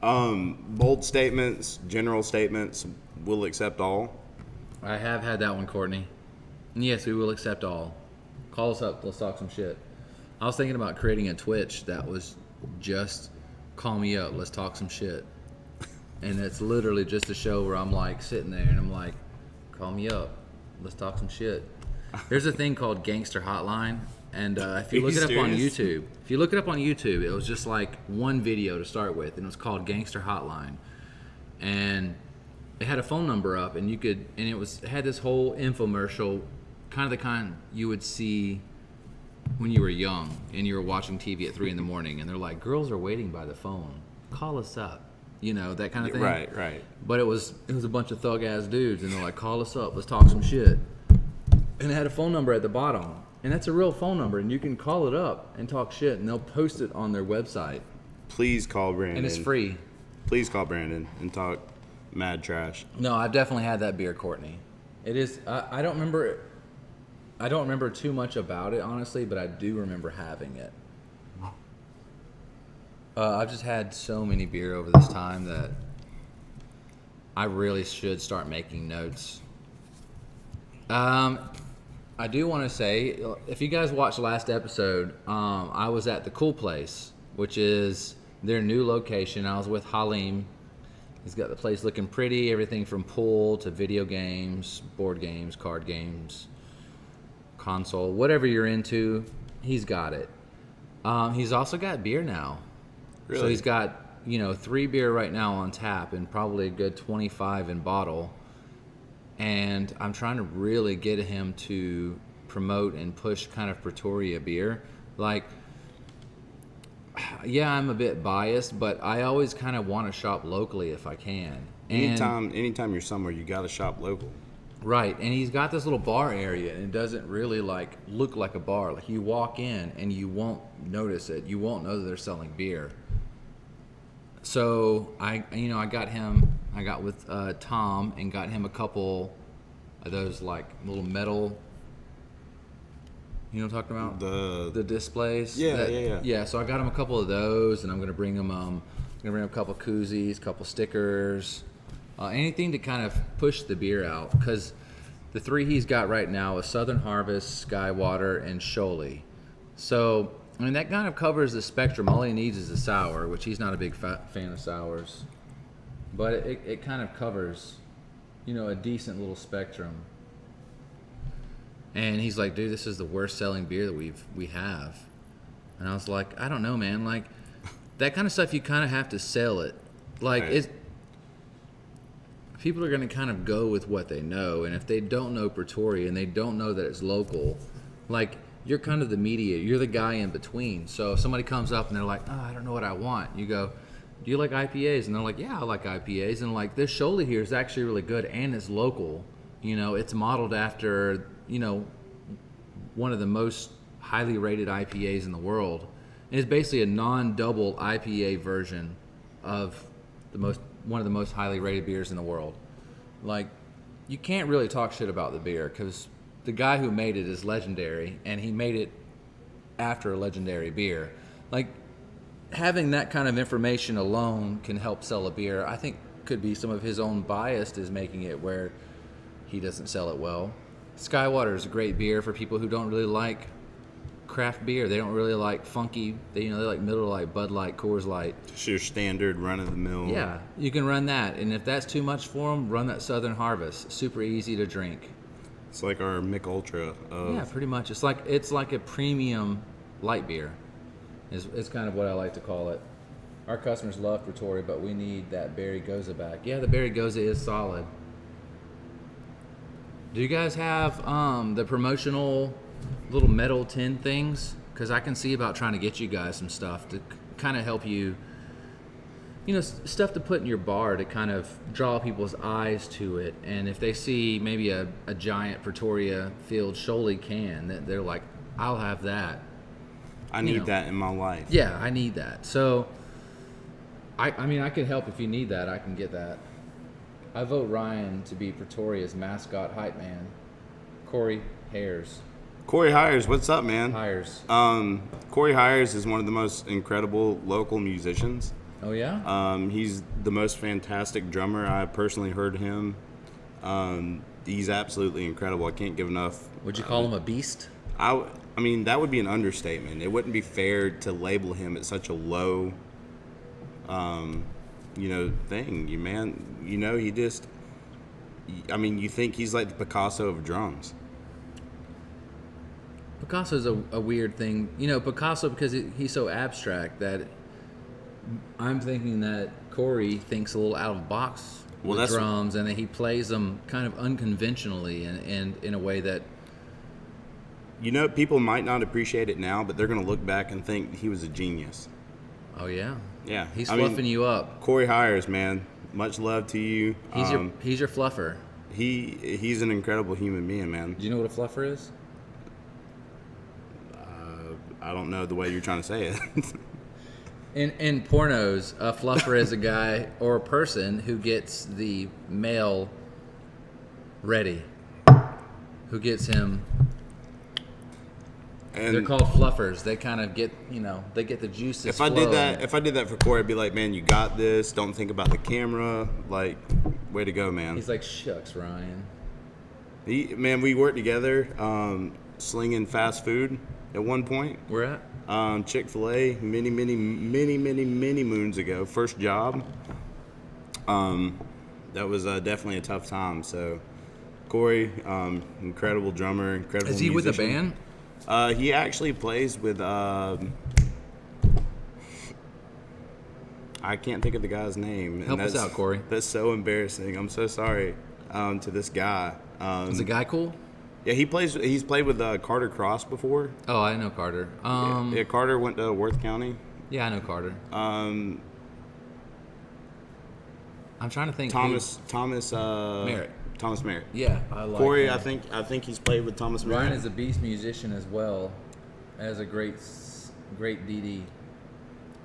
one. Bold statements, general statements, we'll accept all. I have had that one, Courtney. Yes, we will accept all. Call us up. Let's talk some shit. I was thinking about creating a Twitch that was just call me up. Let's talk some shit. And it's literally just a show where I'm like sitting there and I'm like, call me up. Let's talk some shit. There's a thing called Gangster Hotline. And if you look it up on YouTube, it was just like one video to start with. And it was called Gangster Hotline. And it had a phone number up, and it had this whole infomercial, kind of the kind you would see when you were young and you were watching TV at 3 a.m, and they're like, girls are waiting by the phone, call us up, that kind of thing. Right. But it was a bunch of thug ass dudes, and they're like, call us up, let's talk some shit. And it had a phone number at the bottom, and that's a real phone number, and you can call it up and talk shit, and they'll post it on their website. Please call Brandon. And it's free. Please call Brandon and talk mad trash. No, I've definitely had that beer, Courtney. It is. I don't remember too much about it, honestly, but I do remember having it. I've just had so many beer over this time that I really should start making notes. I do want to say, if you guys watched last episode, I was at the Cool Place, which is their new location. I was with Halim. He's got the place looking pretty, everything from pool to video games, board games, card games, console, whatever you're into, he's got it. He's also got beer now. Really? So he's got, 3 beer right now on tap and probably a good 25 in bottle. And I'm trying to really get him to promote and push kind of Pretoria beer. Like, yeah, I'm a bit biased, but I always kind of want to shop locally if I can. Anytime you're somewhere, you got to shop local. Right, and he's got this little bar area, and it doesn't really look like a bar. Like, you walk in and you won't notice it. You won't know that they're selling beer. So I got with Tom and got him a couple of those like little metal. You know what I'm talking about? The displays. Yeah. Yeah, so I got him a couple of those, and I'm gonna bring him a couple koozies, couple stickers, anything to kind of push the beer out. Because the 3 he's got right now is Southern Harvest, Skywater, and Sholey. So that kind of covers the spectrum. All he needs is a sour, which he's not a big fan of sours, but it kind of covers a decent little spectrum. And he's like, dude, this is the worst selling beer that we have. And I was like, I don't know, man. Like, that kind of stuff, you kind of have to sell it. Like, Right. People are going to kind of go with what they know. And if they don't know Pretoria and they don't know that it's local, like, you're kind of the mediator. You're the guy in between. So if somebody comes up and they're like, I don't know what I want. You go, do you like IPAs? And they're like, yeah, I like IPAs. And like, this shoulder here is actually really good and it's local. It's modeled after, one of the most highly rated IPAs in the world. And it's basically a non-double IPA version of one of the most highly rated beers in the world. Like, you can't really talk shit about the beer because the guy who made it is legendary, and he made it after a legendary beer. Like, having that kind of information alone can help sell a beer. I think could be some of his own bias is making it where he doesn't sell it well. Skywater is a great beer for people who don't really like craft beer. They don't really like funky. They like middle light, Bud Light, Coors Light. Just your standard run of the mill. Yeah, you can run that, and if that's too much for them, run that Southern Harvest. Super easy to drink. It's like our Mick Ultra. Yeah, pretty much. It's like a premium light beer. Is kind of what I like to call it. Our customers love Pretoria, but we need that Berry Goza back. Yeah, the Berry Goza is solid. Do you guys have the promotional little metal tin things? Because I can see about trying to get you guys some stuff to kind of help you, stuff to put in your bar to kind of draw people's eyes to it. And if they see maybe a giant Pretoria Field Sholey can, they're like, I'll have that. I need that in my life. Yeah, I need that. So, I mean, I can help if you need that. I can get that. I vote Ryan to be Pretoria's mascot hype man. Corey Hayers. Corey Hires, what's up, man? Hires. Corey Hires is one of the most incredible local musicians. Oh, yeah? He's the most fantastic drummer. I personally heard him. He's absolutely incredible. I can't give enough. Would you call him a beast? I mean, that would be an understatement. It wouldn't be fair to label him at such a low, thing. He just, you think he's like the Picasso of drums. Picasso's a weird thing. Picasso, because he's so abstract that I'm thinking that Corey thinks a little out of the box with drums, and that he plays them kind of unconventionally and in a way that... people might not appreciate it now, but they're going to look back and think he was a genius. Oh, yeah? Yeah. He's fluffing you up. Corey Hires, man. Much love to you. He's your fluffer. He's an incredible human being, man. Do you know what a fluffer is? I don't know the way you're trying to say it. In pornos, a fluffer is a guy or a person who gets the male ready. Who gets him... And they're called fluffers. They kind of get, they get the juices. If I did that for Corey, I'd be like, man, you got this. Don't think about the camera. Like, way to go, man. He's like, shucks, Ryan. We worked together, slinging fast food at one point. Where at? Chick-fil-A, many moons ago. First job. That was definitely a tough time. So, Corey, incredible drummer, incredible musician. Is he with a band? He actually plays with, I can't think of the guy's name. Help us out, Corey. That's so embarrassing. I'm so sorry to this guy. Is the guy cool? Yeah, he's played with Carter Cross before. Oh, I know Carter. Yeah, Carter went to Worth County. Yeah, I know Carter. I'm trying to think. Thomas Merritt. Thomas Merritt. Yeah, I like Corey, him. I think he's played with Thomas Merritt. Ryan is a beast musician as well as a great DD.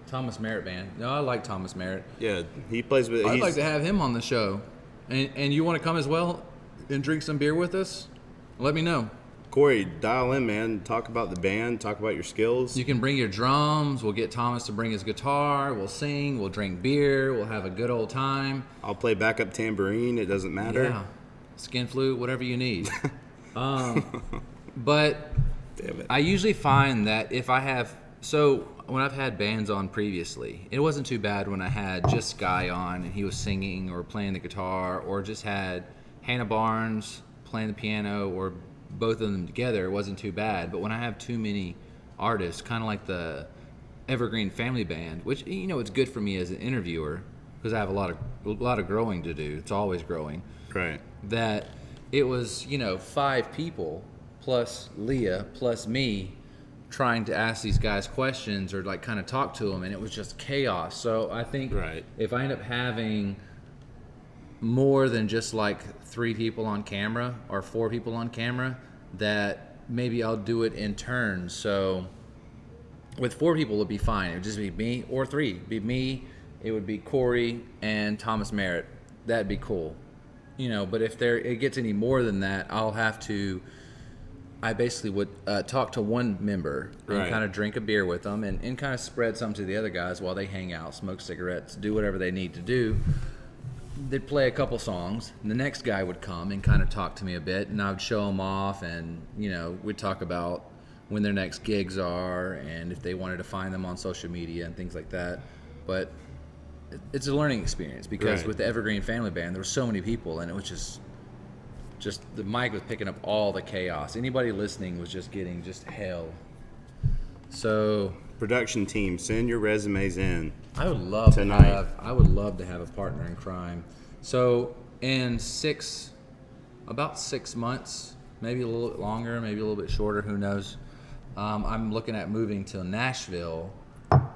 Thomas Merritt band. No, I like Thomas Merritt. Yeah, he plays with... I'd like to have him on the show. And you want to come as well and drink some beer with us? Let me know. Corey, dial in, man. Talk about the band. Talk about your skills. You can bring your drums. We'll get Thomas to bring his guitar. We'll sing. We'll drink beer. We'll have a good old time. I'll play backup tambourine. It doesn't matter. Yeah. Skin flute, whatever you need. But damn it. I usually find that if I have... So when I've had bands on previously, it wasn't too bad when I had just Sky on and he was singing or playing the guitar, or just had Hannah Barnes playing the piano or both of them together, it wasn't too bad. But when I have too many artists, kind of like the Evergreen Family Band, which, you know, it's good for me as an interviewer because I have a lot of growing to do. It's always growing. Right. That it was, you know, 5 people plus Leah plus me trying to ask these guys questions or like kind of talk to them, and it was just chaos. So I think if I end up having more than just like 3 people on camera or 4 people on camera, that maybe I'll do it in turns. So with 4 people, it'd be fine. It would just be me, or 3. It'd be me, it would be Corey and Thomas Merritt. That'd be cool. You know, but if it gets any more than that, I basically would talk to one member and kind of drink a beer with them and kind of spread some to the other guys while they hang out, smoke cigarettes, do whatever they need to do. They'd play a couple songs, and the next guy would come and kind of talk to me a bit, and I would show them off, and, you know, we'd talk about when their next gigs are and if they wanted to find them on social media and things like that. But it's a learning experience because with the Evergreen Family Band, there were so many people, and it was just the mic was picking up all the chaos. Anybody listening was just getting just hell. So production team, send your resumes in. I would love tonight. I would love to have a partner in crime. So in about 6 months, maybe a little bit longer, maybe a little bit shorter, who knows. I'm looking at moving to Nashville,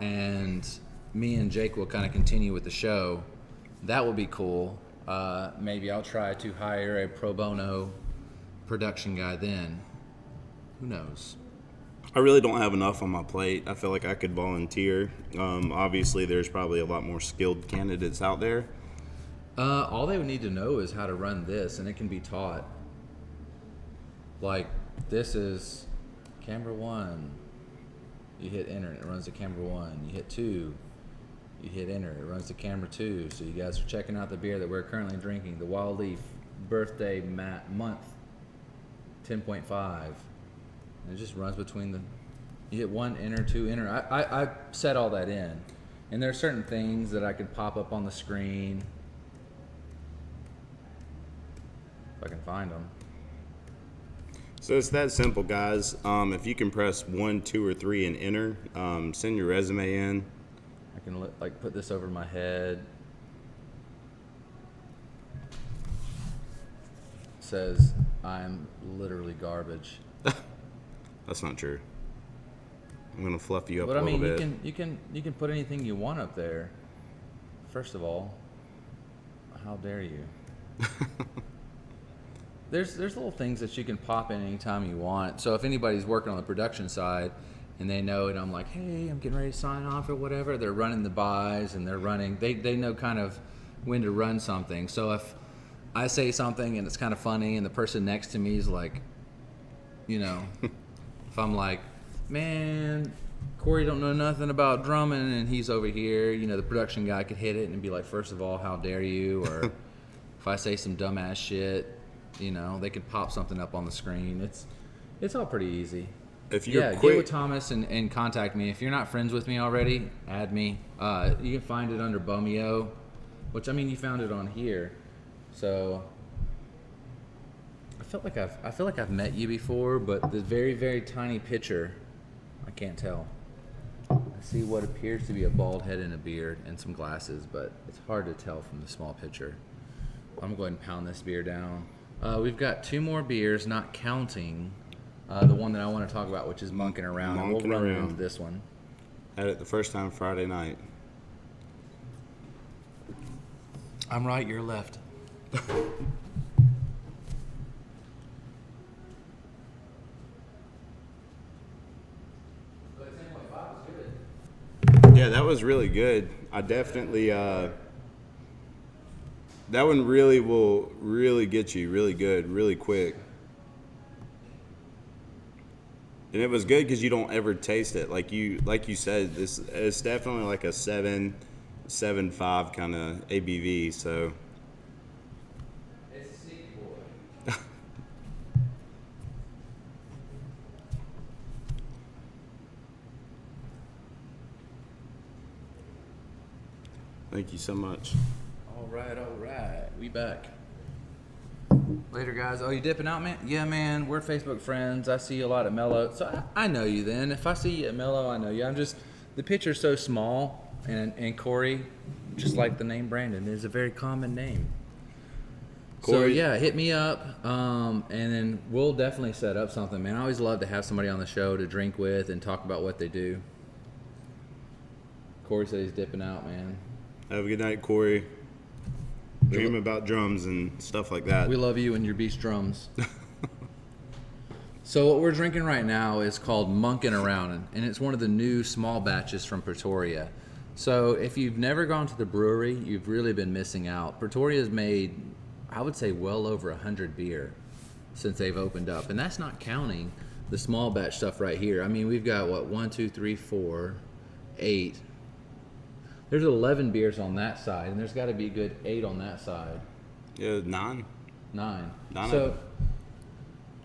and me and Jake will kind of continue with the show. That will be cool. Maybe I'll try to hire a pro bono production guy then. Who knows? I really don't have enough on my plate. I feel like I could volunteer. Obviously, there's probably a lot more skilled candidates out there. All they would need to know is how to run this, and it can be taught. Like, this is camera 1. You hit enter, and it runs to camera 1. You hit 2. You hit enter, it runs to camera 2. So you guys are checking out the beer that we're currently drinking, the Wild Leaf birthday month 10.5. And it just runs between you hit 1, enter, 2, enter. I set all that in. And there are certain things that I could pop up on the screen. If I can find them. So it's that simple, guys. If you can press 1, 2, or 3 and enter, send your resume in. I can like put this over my head. It says I'm literally garbage. That's not true. I'm gonna fluff you up But a I mean, little bit. you can put anything you want up there. First of all, how dare you? There's little things that you can pop in anytime you want. So if anybody's working on the production side and they know it, I'm like, hey, I'm getting ready to sign off or whatever. They're running the buys and they know kind of when to run something. So if I say something and it's kind of funny and the person next to me is like, you know, if I'm like, man, Corey don't know nothing about drumming, and he's over here, you know, the production guy could hit it and be like, first of all, how dare you? Or if I say some dumbass shit, you know, they could pop something up on the screen. It's all pretty easy. If you're get quick, with Thomas and contact me. If you're not friends with me already, add me. You can find it under Bomeo, which, I mean, you found it on here. So I feel like I've met you before, but the very, very tiny picture, I can't tell. I see what appears to be a bald head and a beard and some glasses, but it's hard to tell from the small picture. I'm going to go ahead and pound this beer down. We've got 2 more beers, not counting the one that I want to talk about, which is Monkin' Around. And we'll run into this one. Had it the first time Friday night. I'm right, you're left. Yeah, that was really good. I definitely that one really will really get you really good, really quick. And it was good because you don't ever taste it. Like you said, this is definitely like a 7.5 kind of ABV. So It's a sneaky boy. thank you so much. All right, we back. Later, guys. Oh, you dipping out, man? Yeah, man. We're Facebook friends. I see you a lot at Mellow. So I know you then. If I see you at Mellow, I know you. The picture's so small. And Corey, just like the name Brandon, is a very common name. So, Corey. yeah, hit me up. And then we'll definitely set up something, man. I always love to have somebody on the show to drink with and talk about what they do. Corey said he's dipping out, man. Have a good night, Corey. Dream about drums and stuff like that. We love you and your beast drums. So what we're drinking right now is called Monkin' Around, and it's one of the new small batches from Pretoria. So if you've never gone to the brewery, you've really been missing out. Pretoria's made, I would say, well over 100 beer since they've opened up, and that's not counting the small batch stuff right here. I mean, we've got, 1, 2, 3, 4, 8. There's 11 beers on that side, and there's got to be a good 8 on that side. Yeah, 9. 9. Nine. So,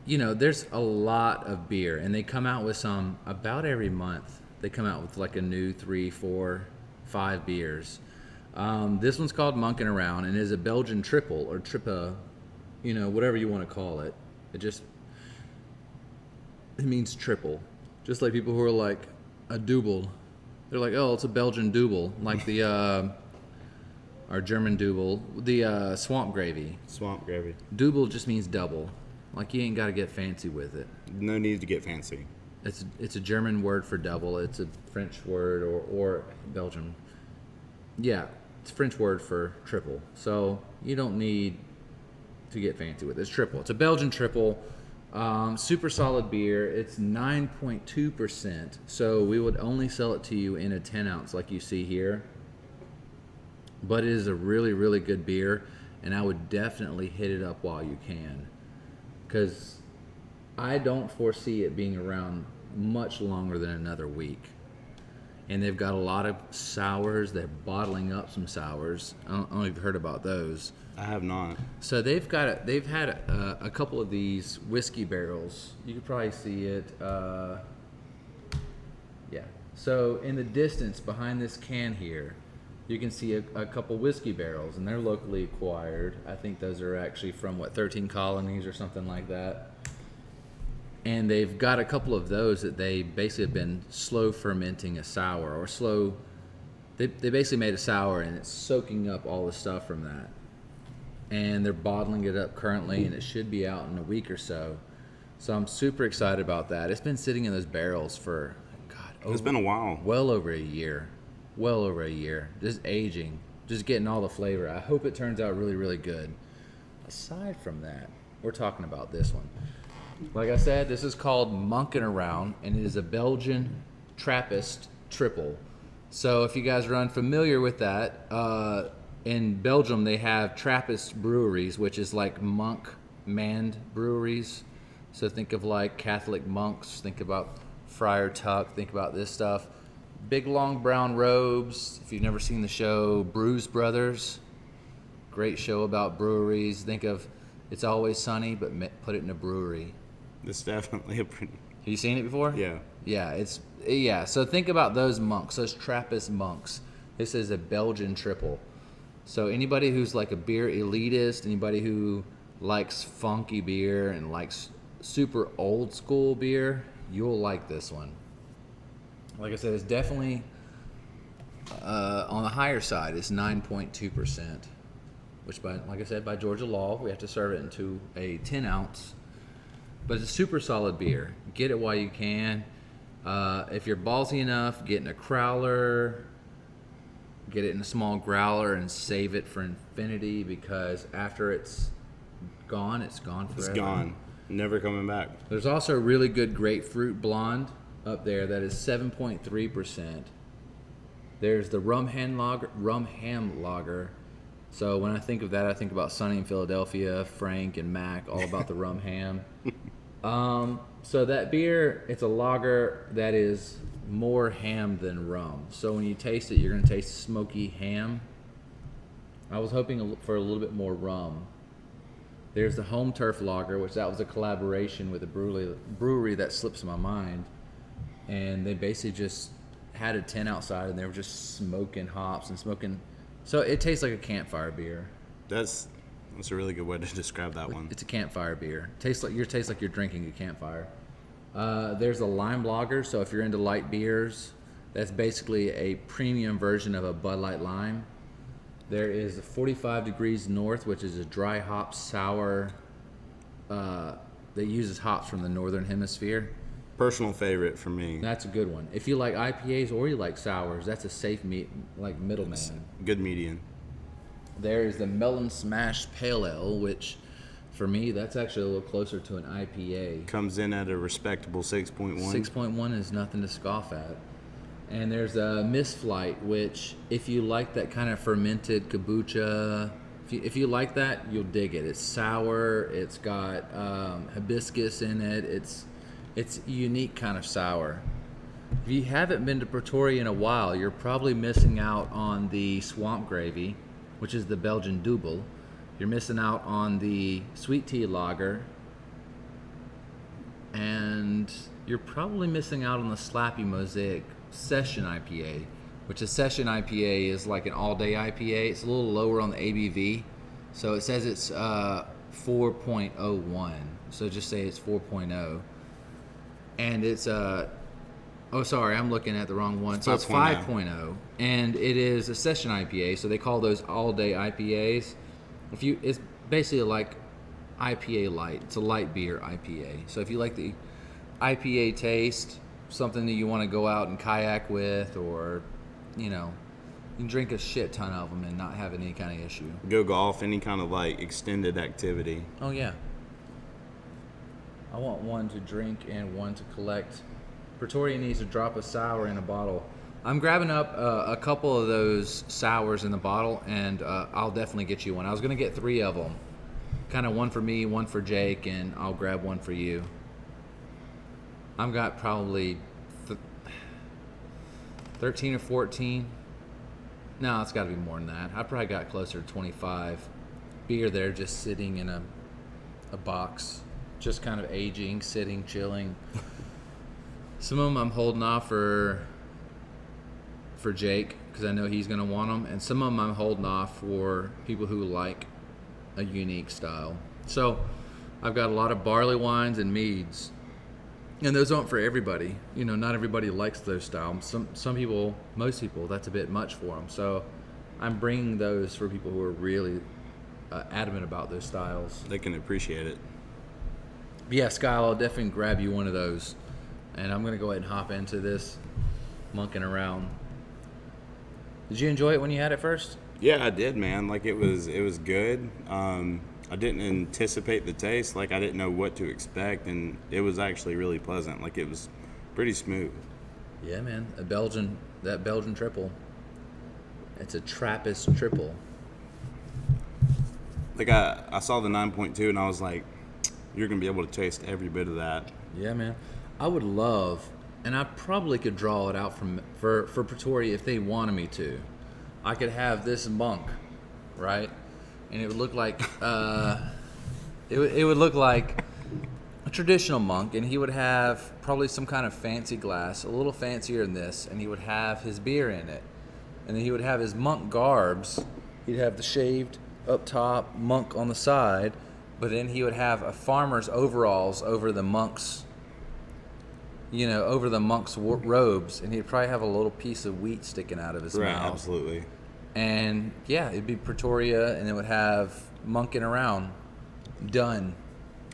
there's a lot of beer, and they come out with some about every month. They come out with like a new 3, 4, 5 beers. This one's called Monkin' Around, and is a Belgian triple or trippa, whatever you want to call it. It means triple. Just like people who are like a double. They're like, oh, it's a Belgian double, like the our German double, the swamp gravy. Swamp gravy. Double just means double. Like you ain't got to get fancy with it. No need to get fancy. It's a German word for double. It's a French word or Belgian. Yeah, it's a French word for triple. So you don't need to get fancy with it. It's triple. It's a Belgian triple. Super solid beer. It's 9.2%. So we would only sell it to you in a 10 ounce like you see here. But it is a really, really good beer. And I would definitely hit it up while you can. Because I don't foresee it being around much longer than another week. And they've got a lot of sours. They're bottling up some sours. I don't know if you've heard about those. I have not. So they've had a couple of these whiskey barrels. You could probably see it. Yeah. So in the distance behind this can here, you can see a couple whiskey barrels, and they're locally acquired. I think those are actually from 13 Colonies or something like that. And they've got a couple of those that they basically have been slow fermenting a sour or slow. They basically made a sour, and it's soaking up all the stuff from that. And they're bottling it up currently, and it should be out in a week or so. So I'm super excited about that. It's been sitting in those barrels for, It's been a while. well over a year. Well over a year. Just aging, just getting all the flavor. I hope it turns out really, really good. Aside from that, we're talking about this one. Like I said, this is called Monkin' Around, and it is a Belgian Trappist triple. So if you guys are unfamiliar with that, in Belgium, they have Trappist breweries, which is like monk-manned breweries. So think of like Catholic monks, think about Friar Tuck, think about this stuff. Big long brown robes. If you've never seen the show Brews Brothers, great show about breweries. Think of It's Always Sunny, but put it in a brewery. It's definitely a pretty... Have you seen it before? Yeah. Yeah. So think about those monks, those Trappist monks. This is a Belgian triple. So anybody who's like a beer elitist, anybody who likes funky beer and likes super old school beer, you'll like this one. Like I said, it's definitely on the higher side. It's 9.2%, which, like I said, by Georgia law, we have to serve it into a 10 ounce. But it's a super solid beer. Get it while you can. If you're ballsy enough, get in a crowler. Get it in a small growler and save it for infinity, because after it's gone forever. It's gone. Never coming back. There's also a really good grapefruit blonde up there that is 7.3%. There's the rum ham lager. So when I think of that, I think about Sunny in Philadelphia, Frank and Mac, all about the rum ham. So that beer, it's a lager that is more ham than rum. So when you taste it, you're going to taste smoky ham. I was hoping for a little bit more rum. There's the Home Turf Lager, which that was a collaboration with a brewery that slips my mind. And they basically just had a tent outside, and they were just smoking hops and smoking. So it tastes like a campfire beer. That's That's a really good way to describe that one. It's a campfire beer. Tastes like you're drinking a campfire. There's a lime lager. So if you're into light beers, that's basically a premium version of a Bud Light Lime. There is a 45 Degrees North, which is a dry hop sour that uses hops from the northern hemisphere. Personal favorite for me. That's a good one. If you like IPAs or you like sours, that's a safe middleman. Good median. There is the Melon Smash Pale Ale, which for me, that's actually a little closer to an IPA. Comes in at a respectable 6.1. 6.1 is nothing to scoff at. And there's a Misflight, which if you like that kind of fermented kombucha, if you like that, you'll dig it. It's sour. It's got hibiscus in it. It's a unique kind of sour. If you haven't been to Pretoria in a while, you're probably missing out on the Swamp Gravy, which is the Belgian Double. You're missing out on the Sweet Tea Lager. And you're probably missing out on the Slappy Mosaic Session IPA, which a Session IPA is like an all-day IPA. It's a little lower on the ABV. So it says it's 4.01. So just say it's 4.0. And it's oh, sorry, I'm looking at the wrong one. So it's 5.0, and it is a session IPA. So they call those all-day IPAs. It's basically like IPA light. It's a light beer IPA. So if you like the IPA taste, something that you want to go out and kayak with, or you can drink a shit ton of them and not have any kind of issue. Go golf, any kind of like extended activity. Oh yeah. I want one to drink and one to collect. Pretoria needs to drop a sour in a bottle. I'm grabbing up a couple of those sours in the bottle, and I'll definitely get you one. I was going to get 3 of them. Kind of one for me, one for Jake, and I'll grab one for you. I've got probably 13 or 14. No, it's got to be more than that. I probably got closer to 25 beer there just sitting in a box. Just kind of aging, sitting, chilling. Some of them I'm holding off for Jake because I know he's going to want them, and some of them I'm holding off for people who like a unique style. So I've got a lot of barley wines and meads, and those aren't for everybody. Not everybody likes those styles. Some people, most people, that's a bit much for them. So I'm bringing those for people who are really adamant about those styles. They can appreciate it. But yeah, Skyle, I'll definitely grab you one of those. And I'm going to go ahead and hop into this monkeying around. Did you enjoy it when you had it first? Yeah, I did, man. Like it was good. I didn't anticipate the taste. Like I didn't know what to expect, and it was actually really pleasant. Like it was pretty smooth. Yeah, man. That Belgian triple. It's a Trappist triple. Like I saw the 9.2, and I was like, you're gonna be able to taste every bit of that. Yeah, man. I would love, and I probably could draw it out for Pretoria if they wanted me to. I could have this monk, right? And it would look like it would look like a traditional monk, and he would have probably some kind of fancy glass, a little fancier than this, and he would have his beer in it, and then he would have his monk garbs. He'd have the shaved up top, monk on the side, but then he would have a farmer's overalls over the monk's. Over the monk's robes, and he'd probably have a little piece of wheat sticking out of his Right, mouth. absolutely. And yeah, it'd be Pretoria, and it would have monking around. Done.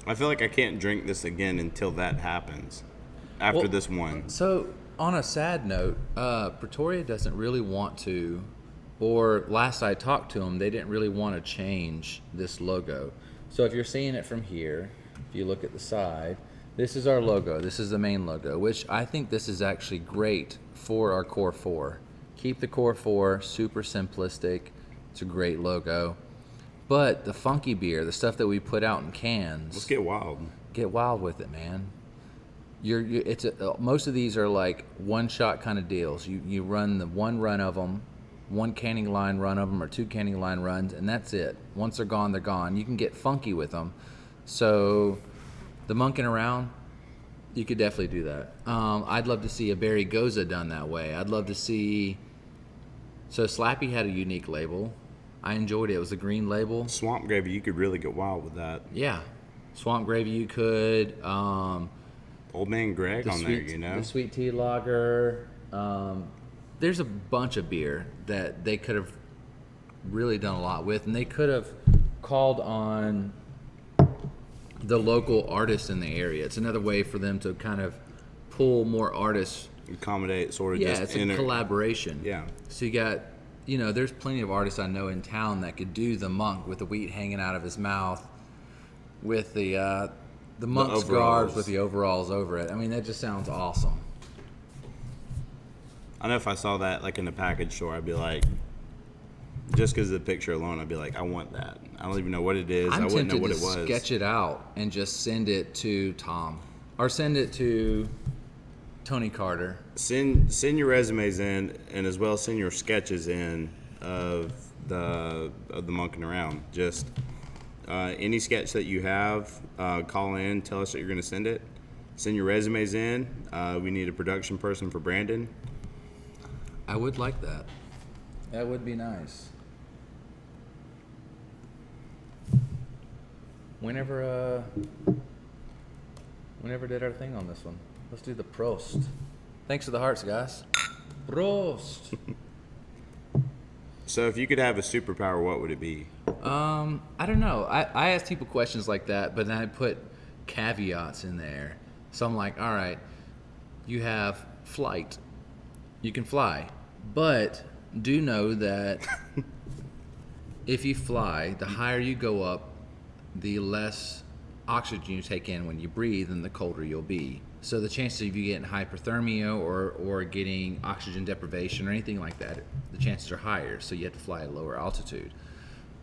I feel like I can't drink this again until that happens. After this one. So, on a sad note, Pretoria doesn't really want to, or last I talked to them, they didn't really want to change this logo. So if you're seeing it from here, if you look at the side, this is our logo. This is the main logo, which I think this is actually great for our Core 4. Keep the Core 4 super simplistic. It's a great logo. But the funky beer, the stuff that we put out in cans. Let's get wild. Get wild with it, man. Most of these are like one-shot kind of deals. You run the one run of them, one canning line run of them, or 2 canning line runs, and that's it. Once they're gone, they're gone. You can get funky with them. So the monking around, you could definitely do that. I'd love to see a Berry Goza done that way. I'd love to see. So Slappy had a unique label. I enjoyed it. It was a green label. Swamp gravy, you could really get wild with that. Yeah. Swamp gravy, you could. Old Man Greg on there, you know? The sweet tea lager. There's a bunch of beer that they could have really done a lot with, and they could have called on the local artists in the area. It's another way for them to kind of pull more artists. Accommodate sort of Yeah, just it's a collaboration. Yeah. So you got, there's plenty of artists I know in town that could do the monk with the wheat hanging out of his mouth, with the monk's overalls. garb with the overalls over it. I mean, that just sounds awesome. I know if I saw that like in a package store, I'd be like, just because of the picture alone, I'd be like, I want that. I don't even know what it is. I wouldn't know what it was. I'm tempted to sketch it out and just send it to Tom, or send it to Tony Carter. Send your resumes in, and as well send your sketches in of the monking around. Just any sketch that you have, call in, tell us that you're going to send it. Send your resumes in. We need a production person for Brandon. I would like that. That would be nice. Whenever did our thing on this one? Let's do the Prost. Thanks for the hearts, guys. Prost. So if you could have a superpower, what would it be? I don't know. I ask people questions like that, but then I put caveats in there. So I'm like, all right, you have flight. You can fly. But do know that if you fly, the higher you go up, the less oxygen you take in when you breathe, and the colder you'll be. So the chances of you getting hypothermia or getting oxygen deprivation or anything like that, the chances are higher. So you have to fly at a lower altitude.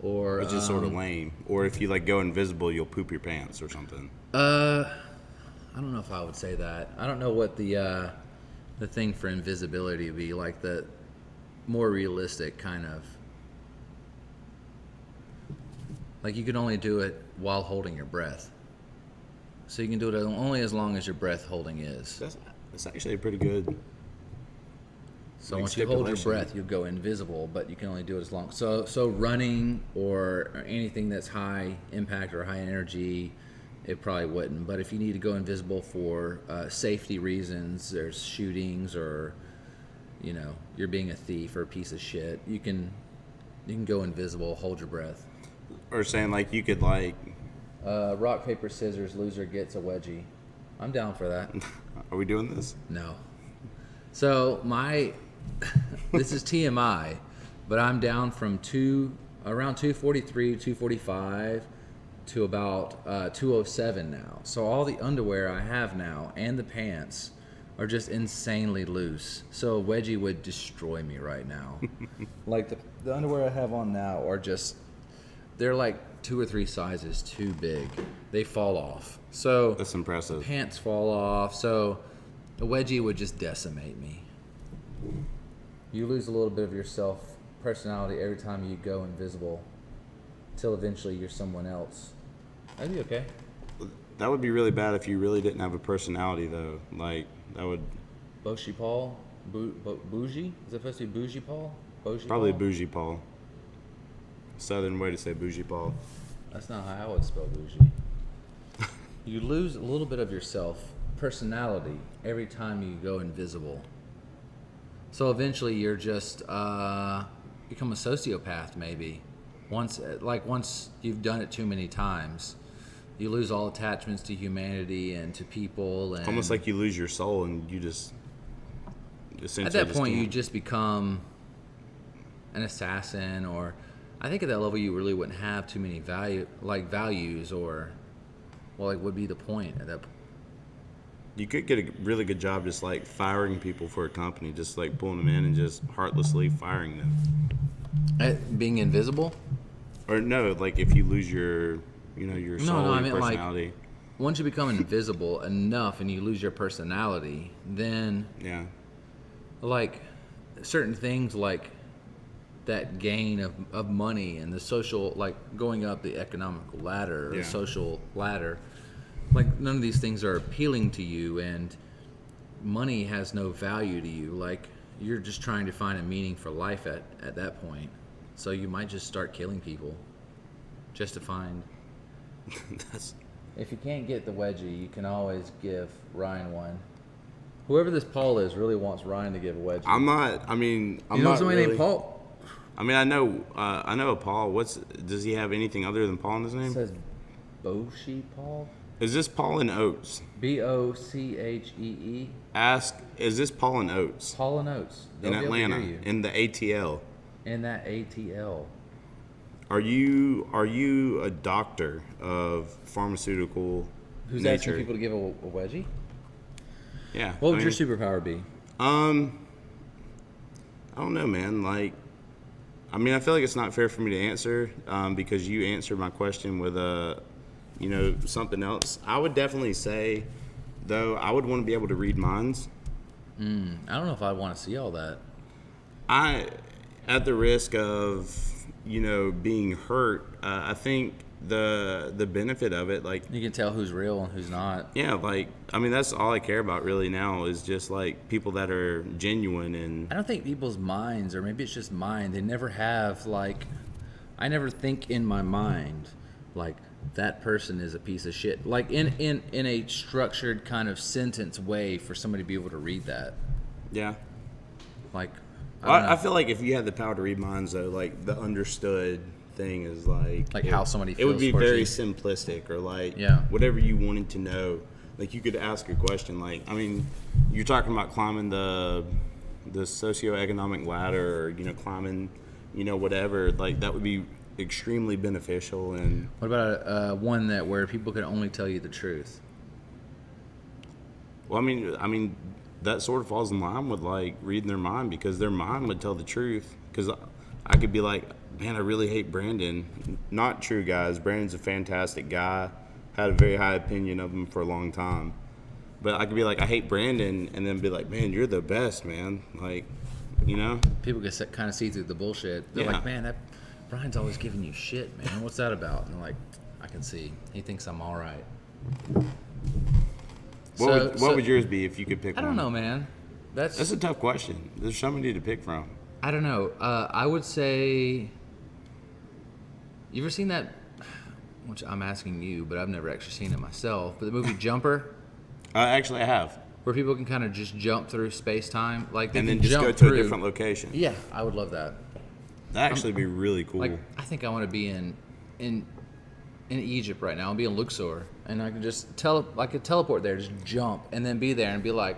Or Which is sort of lame. Or if you like go invisible, you'll poop your pants or something. I don't know if I would say that. I don't know what the thing for invisibility would be, like the more realistic kind of. Like you can only do it while holding your breath. So you can do it only as long as your breath holding is. That's actually pretty good. So once you hold your breath, you go invisible, but you can only do it as long. So running or anything that's high impact or high energy, it probably wouldn't. But if you need to go invisible for safety reasons, there's shootings, or you're being a thief or a piece of shit, you can go invisible, hold your breath. Or saying like you could like rock, paper, scissors, loser gets a wedgie. I'm down for that. Are we doing this? No. So this is TMI, but I'm down from around 243, 245 to about 207 now. So all the underwear I have now and the pants are just insanely loose. So a wedgie would destroy me right now. Like the underwear I have on now are just, they're like 2 or 3 sizes too big. They fall off. So that's impressive. Pants fall off. So a wedgie would just decimate me. You lose a little bit of your personality every time you go invisible, till eventually you're someone else. That'd be okay. That would be really bad if you really didn't have a personality, though. Like that would. Bougie Paul, bougie? Is it supposed to be bougie Paul? Bougie Probably Paul? bougie Paul. Southern way to say bougie Paul. That's not how I would spell bougie. You lose a little bit of yourself, personality, every time you go invisible. So eventually you're just become a sociopath, maybe. Once you've done it too many times, you lose all attachments to humanity and to people. And almost like you lose your soul, and you just essentially. At that point, you just become an assassin, or I think at that level you really wouldn't have too many values, or would be the point at that point. You could get a really good job just like firing people for a company, just like pulling them in and just heartlessly firing them. At being invisible? Or no, like if you lose your soul, I your mean, personality. like, once you become invisible enough and you lose your personality, then Yeah. like certain things like that gain of money and the social, like going up the economical ladder or the social ladder, like none of these things are appealing to you, and money has no value to you. Like you're just trying to find a meaning for life at that point. So you might just start killing people just to find. That's If you can't get the wedgie, you can always give Ryan one. Whoever this Paul is really wants Ryan to give a wedgie. I'm not. I mean, I'm you know not somebody really, named Paul? I mean, I know a Paul. Does he have anything other than Paul in his It name? says Boshi Paul. Is this Paul and Oates? Bochee. Ask. Is this Paul and Oates Paul and Oates. They'll in be able to Atlanta hear you. in the ATL? In that ATL. Are you a doctor of pharmaceutical Who's nature? asking people to give a wedgie? Yeah. What would I your mean, superpower be? I don't know, man. Like, I mean, I feel like it's not fair for me to answer because you answered my question with something else. I would definitely say, though, I would want to be able to read minds. I don't know if I'd want to see all that. At the risk of being hurt, I think the benefit of it, like, You can tell who's real and who's not. yeah, like, I mean, that's all I care about really now is just like people that are genuine and I don't think people's minds, or maybe it's just mine, they never have, like, I never think in my mind, like, that person is a piece of shit. Like, in a structured kind of sentence way for somebody to be able to read that. yeah. Like, I don't know. I feel like if you had the power to read minds, though, like the understood thing is like how somebody it would feels be towards very you. simplistic, or like Yeah. whatever you wanted to know. Like you could ask a question. Like, I mean, you're talking about climbing the socioeconomic ladder, or climbing, whatever. Like that would be extremely beneficial. And What about one that where people can only tell you the truth? well, I mean. That sort of falls in line with like reading their mind, because their mind would tell the truth. Because I could be like, man, I really hate Brandon. Not true, guys. Brandon's a fantastic guy. Had a very high opinion of him for a long time. But I could be like, I hate Brandon, and then be like, man, you're the best, man. Like, People can kind of see through the bullshit. They're Yeah. like, man, that Brian's always giving you shit, man. What's that about? And they're like, I can see. He thinks I'm all right. What would yours be if you could pick I one? don't know, man. That's a tough question. There's so many to pick from. I don't know. I would say. You ever seen that? Which I'm asking you, but I've never actually seen it myself. But the movie Jumper, Actually, I have. where people can kind of just jump through space time, like they And can then just jump go to through. a different location. Yeah, I would love that. That'd actually be really cool. Like, I think I want to be in Egypt right now. I'll be in Luxor, and I can just teleport there, just jump, and then be there and be like.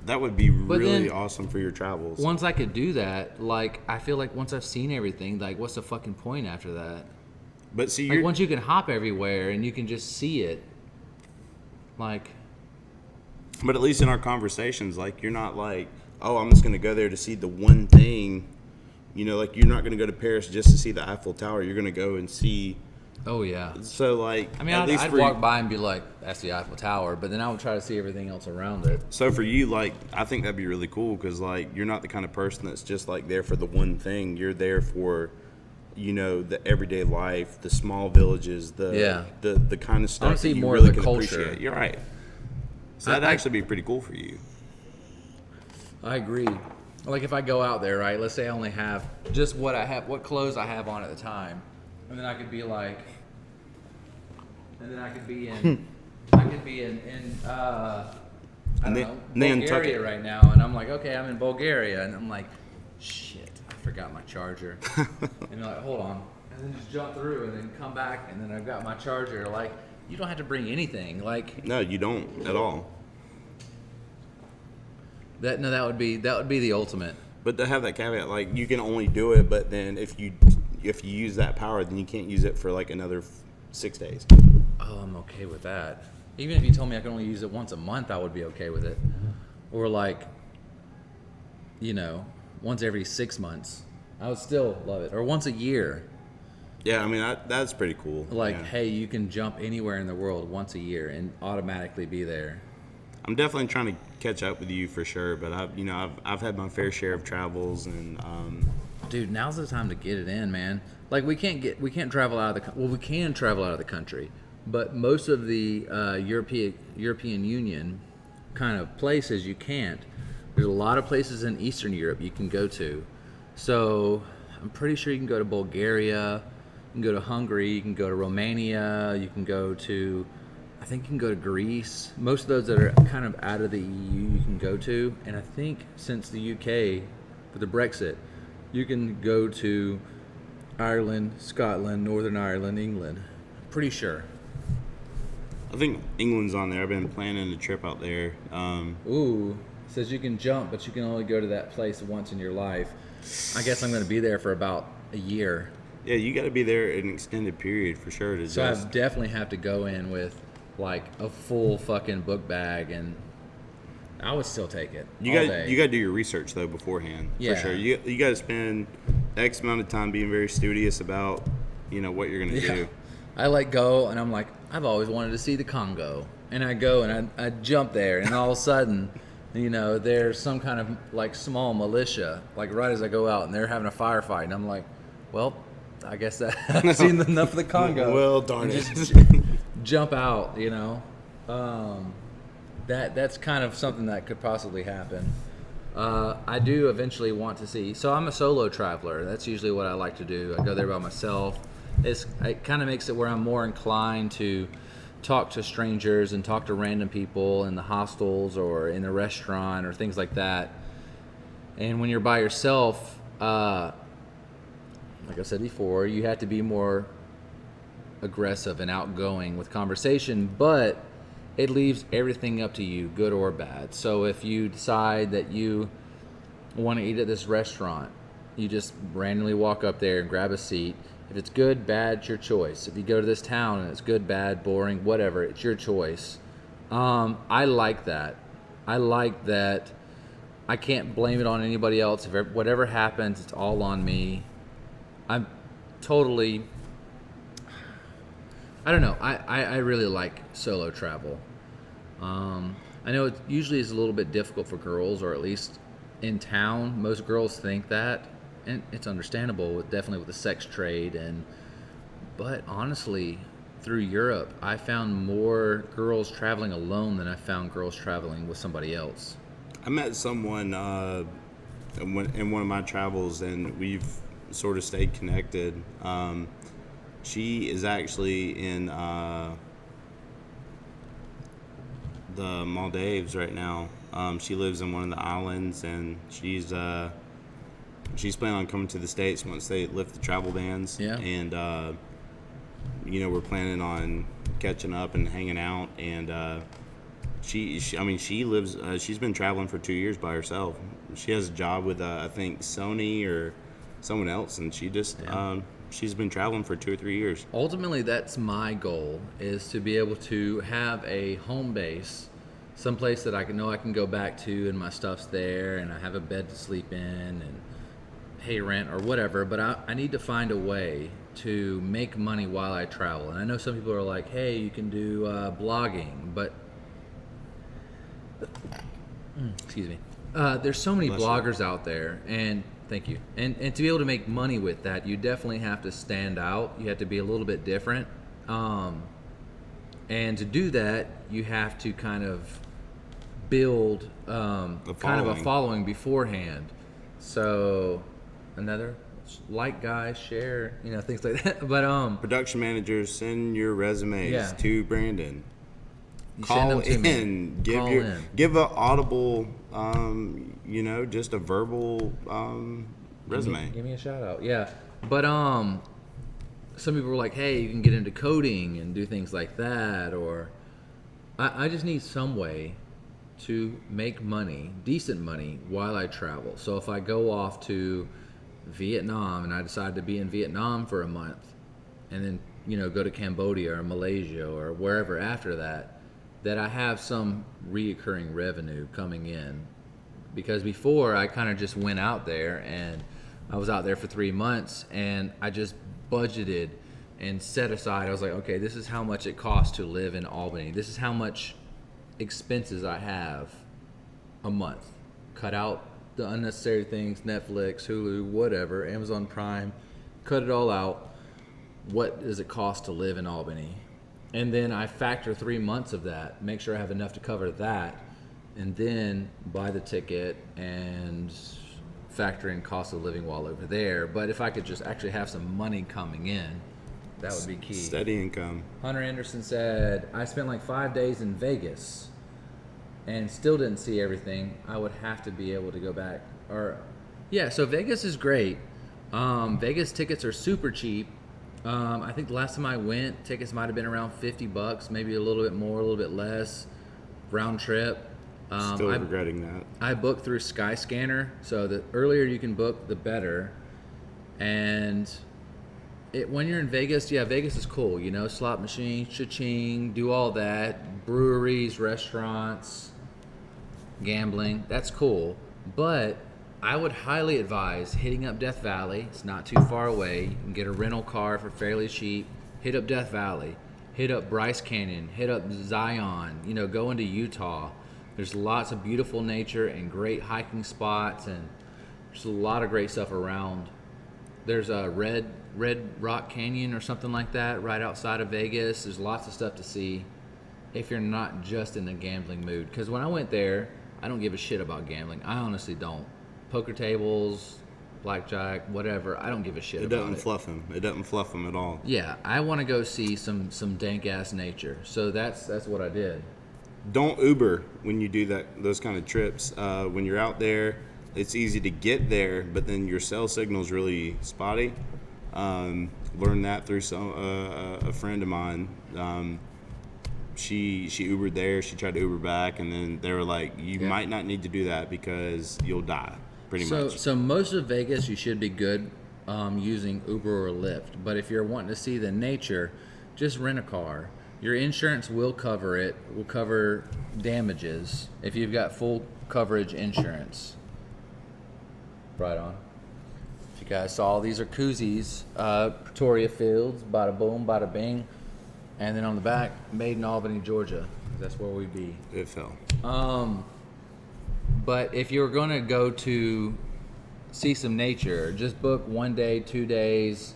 That would be really then- awesome for your travels. Once I could do that, like I feel like once I've seen everything, like what's the fucking point after that? But see, Like once you can hop everywhere and you can just see it, like but at least in our conversations, like you're not like, oh, I'm just gonna go there to see the one thing. Like you're not gonna go to Paris just to see the Eiffel Tower. You're gonna go and see. oh yeah. So like, I mean, at least I'd for walk by and be like, that's the Eiffel Tower, but then I would try to see everything else around it. So for you, like, I think that'd be really cool because like you're not the kind of person that's just like there for the one thing. You're there for, the everyday life, the small villages, the kind of stuff see that you more of really the can culture. appreciate. You're right. So that'd actually be pretty cool for you. I agree. Like if I go out there, right? Let's say I only have just what clothes I have on at the time, and then I could be like, I could be in I don't know, Nantucket. Bulgaria right now, and I'm like, okay, I'm in Bulgaria, and I'm like, shit, I forgot my charger, and they're like, hold on, and then just jump through, and then come back, and then I've got my charger. Like, you don't have to bring anything, like No, you don't at all. that. No, that would be the ultimate. But to have that caveat, like you can only do it, but then if you use that power, then you can't use it for like another 6 days. Oh, I'm okay with that. Even if you told me I could only use it once a month, I would be okay with it. Or like, once every 6 months, I would still love it. Or once a year. Yeah, I mean that's pretty cool. Like, Yeah. hey, you can jump anywhere in the world once a year and automatically be there. I'm definitely trying to catch up with you for sure, but I've had my fair share of travels, and Dude, now's the time to get it in, man. Like we can't travel out of the we can travel out of the country, but most of the European Union kind of places you can't. There's a lot of places in Eastern Europe you can go to. So I'm pretty sure you can go to Bulgaria, you can go to Hungary, you can go to Romania, you can go to, I think you can go to Greece. Most of those that are kind of out of the EU you can go to. And I think since the UK, for the Brexit, you can go to Ireland, Scotland, Northern Ireland, England. Pretty sure. I think England's on there. I've been planning a trip out there. Ooh, it says you can jump, but you can only go to that place once in your life. I guess I'm going to be there for about a year. Yeah, you got to be there an extended period for sure. So I definitely have to go in with like a full fucking book bag, and I would still take it. You got to do your research though beforehand. Yeah. For sure. You got to spend X amount of time being very studious about what you're going to do. I go and I'm like, I've always wanted to see the Congo, and I go and I jump there, and all of a sudden, there's some kind of like small militia, like right as I go out, and they're having a firefight, and I'm like, well, I guess I've seen enough of the Congo. Well, darn it. Just jump out, That's kind of something that could possibly happen. I do eventually want to see. So I'm a solo traveler. That's usually what I like to do. I go there by myself. It kind of makes it where I'm more inclined to talk to strangers and talk to random people in the hostels or in a restaurant or things like that. And when you're by yourself, like I said before, you have to be more aggressive and outgoing with conversation, but it leaves everything up to you, good or bad. So if you decide that you want to eat at this restaurant, you just randomly walk up there and grab a seat. If it's good, bad, it's your choice. If you go to this town and it's good, bad, boring, whatever, it's your choice. I like that. I like that I can't blame it on anybody else. If whatever happens, it's all on me. I'm totally... I don't know. I really like solo travel. I know it usually is a little bit difficult for girls, or at least in town. Most girls think that, and it's understandable, definitely with the sex trade. But honestly, through Europe, I found more girls traveling alone than I found girls traveling with somebody else. I met someone in one of my travels, and we've sort of stayed connected. She is actually in the Maldives right now. She lives in one of the islands, and she's planning on coming to the States once they lift the travel bans. Yeah. And we're planning on catching up and hanging out. And she lives. She's been traveling for 2 years by herself. She has a job with I think Sony or someone else, and she just. Yeah. She's been traveling for 2 or 3 years. Ultimately, that's my goal, is to be able to have a home base, someplace that I can go back to, and my stuff's there, and I have a bed to sleep in, and pay rent or whatever. But I need to find a way to make money while I travel. And I know some people are like, hey, you can do blogging, but excuse me. There's so many bloggers out there, and thank you. And to be able to make money with that, you definitely have to stand out. You have to be a little bit different. And to do that, you have to kind of build kind of a following beforehand. So like, guys, share, things like that. But production managers, send your resumes to Brandon. Call in. Give an audible, just a verbal resume. Give me a shout out. Yeah. But some people were like, hey, you can get into coding and do things like that, or I just need some way to make money, decent money, while I travel. So if I go off to Vietnam and I decide to be in Vietnam for a month, and then go to Cambodia or Malaysia or wherever after that I have some reoccurring revenue coming in. Because before, I kind of just went out there, and I was out there for 3 months, and I just budgeted and set aside. I was like, okay, this is how much it costs to live in Albany. This is how much expenses I have a month. Cut out the unnecessary things, Netflix, Hulu, whatever, Amazon Prime, cut it all out. What does it cost to live in Albany? And then I factor 3 months of that, make sure I have enough to cover that, and then buy the ticket and factor in cost of living while over there. But if I could just actually have some money coming in, that would be key. Steady income. Hunter Anderson said, I spent like 5 days in Vegas and still didn't see everything. I would have to be able to go back. Yeah, so Vegas is great. Vegas tickets are super cheap. I think the last time I went, tickets might have been around $50, maybe a little bit more, a little bit less, round trip. Still regretting that. I booked through Skyscanner, so the earlier you can book, the better. And when you're in Vegas, yeah, Vegas is cool. You know, slot machines, cha-ching, do all that, breweries, restaurants, gambling. That's cool. But I would highly advise hitting up Death Valley. It's not too far away. You can get a rental car for fairly cheap. Hit up Death Valley. Hit up Bryce Canyon. Hit up Zion. You know, go into Utah. There's lots of beautiful nature and great hiking spots, and there's a lot of great stuff around. There's a Red Rock Canyon or something like that right outside of Vegas. There's lots of stuff to see if you're not just in the gambling mood. Because when I went there, I don't give a shit about gambling. I honestly don't. Poker tables, blackjack, whatever. I don't give a shit about it. It doesn't fluff him at all. Yeah, I want to go see some dank ass nature. So that's what I did. Don't Uber when you do those kind of trips. When you're out there, it's easy to get there, but then your cell signal's really spotty. Learned that through a friend of mine. She Ubered there. She tried to Uber back, and then they were like, "You might not need to do that because you'll die." Pretty much. So most of Vegas, you should be good using Uber or Lyft. But if you're wanting to see the nature, just rent a car. Your insurance will cover it. Will cover damages if you've got full coverage insurance. Right on. If you guys saw, these are koozies. Pretoria Fields, bada boom, bada bing. And then on the back, made in Albany, Georgia. That's where we be. It fell. But if you're going to go to see some nature, just book 1 day, 2 days.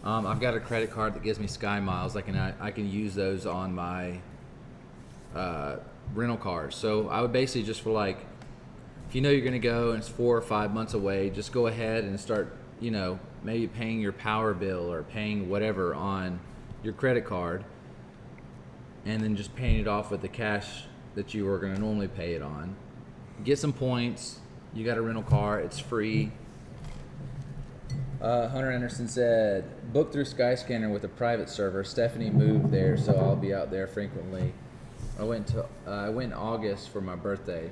I've got a credit card that gives me Sky Miles. I can use those on my rental cars. So I would basically just for like, if you know you're going to go and it's 4 or 5 months away, just go ahead and start, you know, maybe paying your power bill or paying whatever on your credit card, and then just paying it off with the cash that you were going to normally pay it on. Get some points. You got a rental car. It's free. Hunter Anderson said, book through Skyscanner with a private server. Stephanie moved there, so I'll be out there frequently. I went in August for my birthday.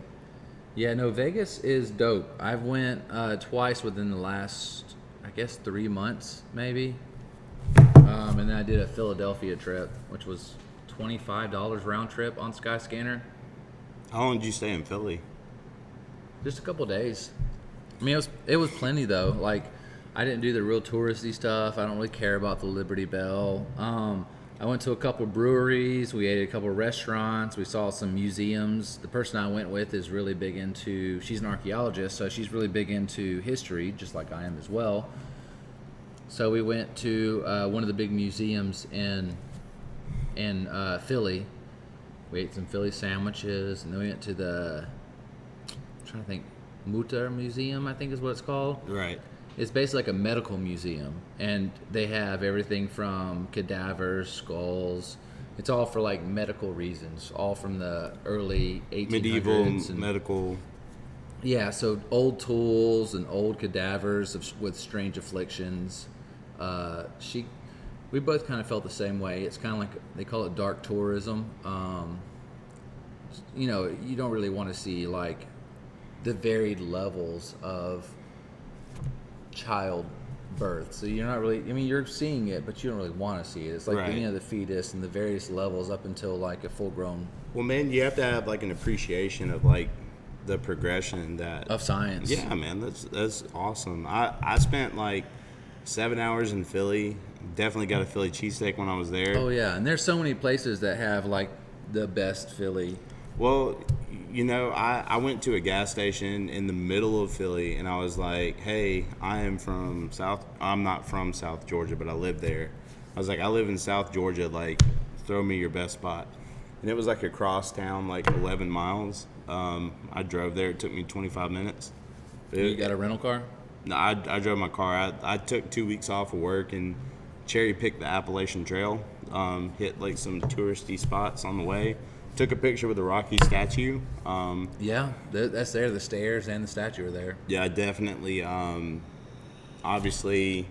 Yeah, no, Vegas is dope. I've went twice within the last, I guess, 3 months, maybe. And then I did a Philadelphia trip, which was $25 round trip on Skyscanner. How long did you stay in Philly? Just a couple days. I mean, it was plenty though. Like, I didn't do the real touristy stuff. I don't really care about the Liberty Bell. I went to a couple breweries. We ate at a couple restaurants. We saw some museums. The person I went with is really big into. She's an archaeologist, so she's really big into history, just like I am as well. So we went to one of the big museums in Philly. We ate some Philly sandwiches, and then we went to the, I'm trying to think, Mutter Museum, I think is what it's called. Right. It's basically like a medical museum, and they have everything from cadavers, skulls. It's all for like medical reasons, all from the early 1800s. Medieval and medical. Yeah, so old tools and old cadavers with strange afflictions. We both kind of felt the same way. It's kind of like, they call it dark tourism. You know, you don't really want to see like the varied levels of childbirth. So you're not really, I mean, you're seeing it, but you don't really want to see it. It's like, right. You know, the fetus and the various levels up until like a full grown. Well, man, you have to have like an appreciation of like the progression Of science. Yeah, man, that's awesome. I spent like 7 hours in Philly. Definitely got a Philly cheesesteak when I was there. Oh yeah, and there's so many places that have like the best Philly. Well, you know, I went to a gas station in the middle of Philly, and I was like, hey, I'm not from South Georgia, but I live there. I was like, I live in South Georgia, like, throw me your best spot. And it was like across town, like 11 miles. I drove there. It took me 25 minutes. You got a rental car? No, I drove my car. I took 2 weeks off of work and cherry picked the Appalachian Trail. Hit like some touristy spots on the way. Took a picture with the Rocky statue. Yeah, that's there. The stairs and the statue are there. Yeah, definitely. Obviously,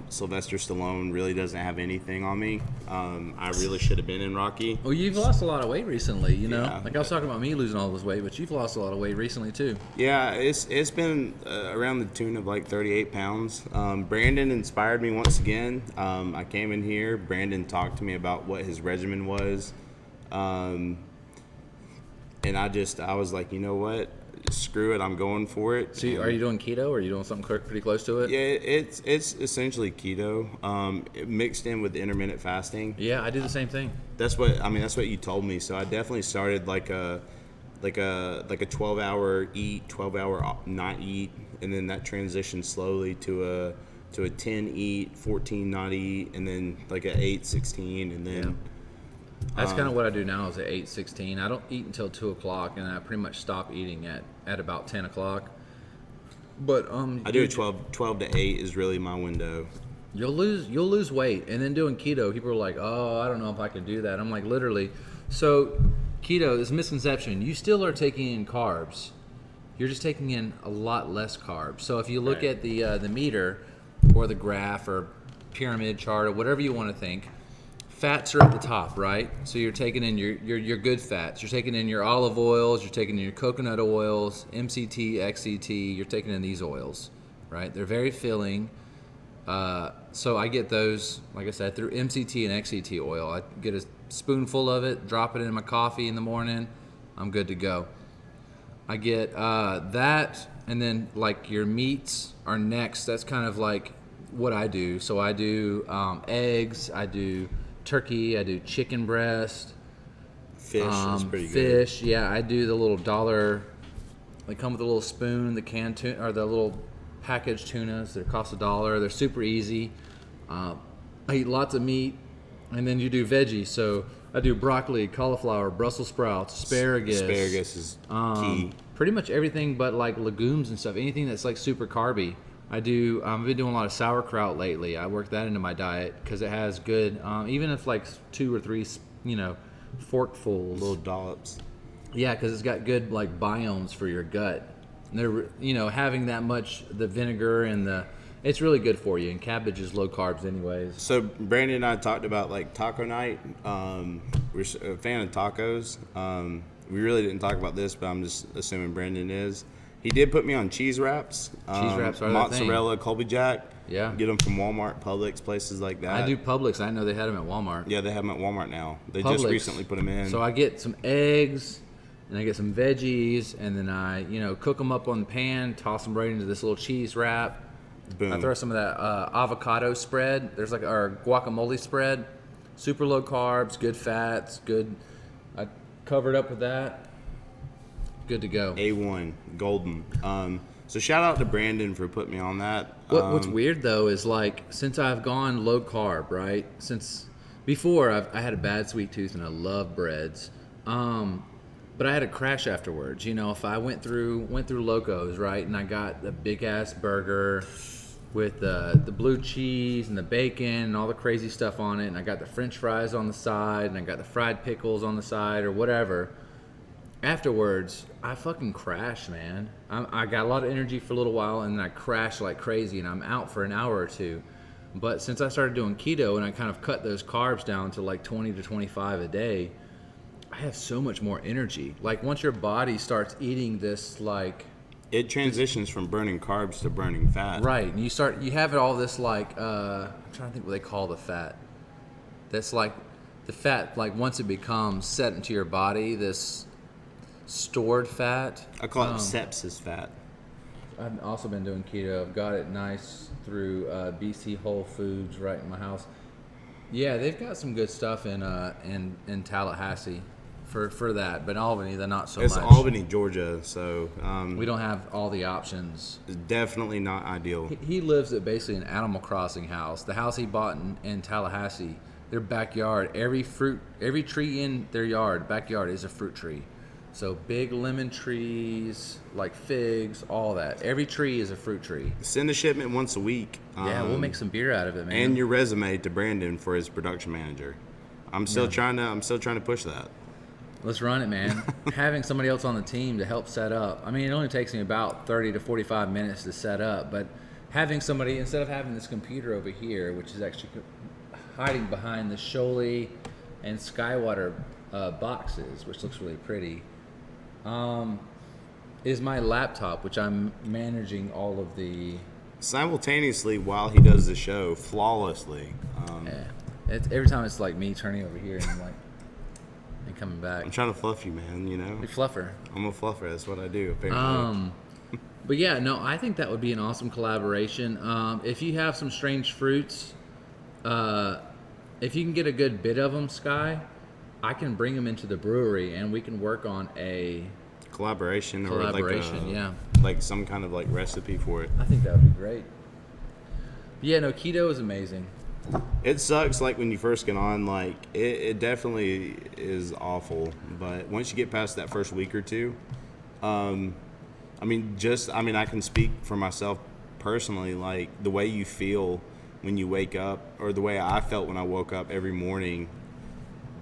Sylvester Stallone really doesn't have anything on me. I really should have been in Rocky. Well, you've lost a lot of weight recently, you know? Yeah. Like I was talking about me losing all this weight, but you've lost a lot of weight recently too. Yeah, it's been around the tune of like 38 pounds. Brandon inspired me once again. I came in here. Brandon talked to me about what his regimen was. And I was like, you know what? Screw it, I'm going for it. So, are you doing keto, or are you doing something pretty close to it? Yeah, it's essentially keto, mixed in with intermittent fasting. Yeah, I do the same thing. That's what you told me. So I definitely started like a 12-hour eat, 12-hour not eat, and then that transitioned slowly to a 10 eat, 14 not eat, and then like a 8-16, and then. Yeah. That's kind of what I do now is at 8:16. I don't eat until 2 o'clock, and I pretty much stop eating at about 10 o'clock. But I do 12 to 8 is really my window. You'll lose weight, and then doing keto, people are like, oh, I don't know if I can do that. I'm like, literally. So keto is a misconception. You still are taking in carbs. You're just taking in a lot less carbs. So if you look at the meter or the graph or pyramid chart or whatever you want to think, fats are at the top, right? So you're taking in your good fats. You're taking in your olive oils. You're taking in your coconut oils, MCT, XCT. You're taking in these oils, right? They're very filling. So I get those, like I said, through MCT and XCT oil. I get a spoonful of it, drop it in my coffee in the morning. I'm good to go. I get that, and then like your meats are next. That's kind of like what I do. So I do eggs. I do turkey, I do chicken breast. Fish is pretty good. Fish, yeah, I do the little dollar. They come with a little spoon, the canned tuna, or the little packaged tunas. They cost $1. They're super easy. I eat lots of meat, and then you do veggies. So I do broccoli, cauliflower, Brussels sprouts, asparagus. Asparagus is key. Pretty much everything but like legumes and stuff. Anything that's like super carby. I've been doing a lot of sauerkraut lately. I work that into my diet because it has good, even if like 2 or 3, forkfuls. Little dollops. Yeah, because it's got good like biomes for your gut. And they're, having that much, the vinegar and it's really good for you. And cabbage is low carbs anyways. So Brandon and I talked about like taco night. We're a fan of tacos. We really didn't talk about this, but I'm just assuming Brandon is. He did put me on cheese wraps. Cheese wraps are mozzarella, Colby Jack. Yeah. Get them from Walmart, Publix, places like that. I do Publix. I know they had them at Walmart. Yeah, they have them at Walmart now. They Publix. just recently put them in. So I get some eggs, and I get some veggies, and then I, cook them up on the pan, toss them right into this little cheese wrap. Boom. I throw some of that avocado spread. There's like our guacamole spread. Super low carbs, good fats, good. I covered up with that. Good to go. A1, golden. So shout out to Brandon for putting me on that. What's weird though is like since I've gone low carb, right? Since before I had a bad sweet tooth and I love breads, but I had a crash afterwards. If I went through Locos, right, and I got the big ass burger with the blue cheese and the bacon and all the crazy stuff on it, and I got the French fries on the side, and I got the fried pickles on the side or whatever. Afterwards, I fucking crashed, man. I got a lot of energy for a little while, and then I crashed like crazy, and I'm out for an hour or two. But since I started doing keto and I kind of cut those carbs down to like 20 to 25 a day, I have so much more energy. Like once your body starts eating this, like it transitions from burning carbs to burning fat. right, and you have all this like I'm trying to think what they call the fat. That's like the fat, like once it becomes set into your body, this stored fat. I call it sepsis fat. I've also been doing keto. I've got it nice through BC Whole Foods right in my house. Yeah, they've got some good stuff in Tallahassee for that, but Albany they're not so It's much. Albany, Georgia, so We don't have all the options. it's definitely not ideal. He lives at basically an Animal Crossing house. The house he bought in Tallahassee, their backyard, every tree in their backyard is a fruit tree. So big lemon trees, like figs, all that. Every tree is a fruit tree. Send a shipment once a week. Yeah, we'll make some beer out of it, man. And your resume to Brandon for his production manager. I'm still trying to push that. Let's run it, man. Having somebody else on the team to help set up. I mean, it only takes me about 30 to 45 minutes to set up, but having somebody, instead of having this computer over here, which is actually hiding behind the Sholey and Skywater boxes, which looks really pretty, is my laptop, which I'm managing all of the... Simultaneously while he does the show flawlessly. Yeah. Every time it's like me turning over here and like and coming back. I'm trying to fluff you, man, you know? Be fluffer. I'm a fluffer. That's what I do, apparently. But yeah, no, I think that would be an awesome collaboration. If you have some strange fruits, if you can get a good bit of them, Sky, I can bring them into the brewery and we can work on a collaboration or yeah, like some kind of like recipe for it. I think that would be great. But yeah, no, keto is amazing. It sucks like when you first get on, like it definitely is awful, but once you get past that first week or two, I can speak for myself personally, like the way you feel when you wake up, or the way I felt when I woke up every morning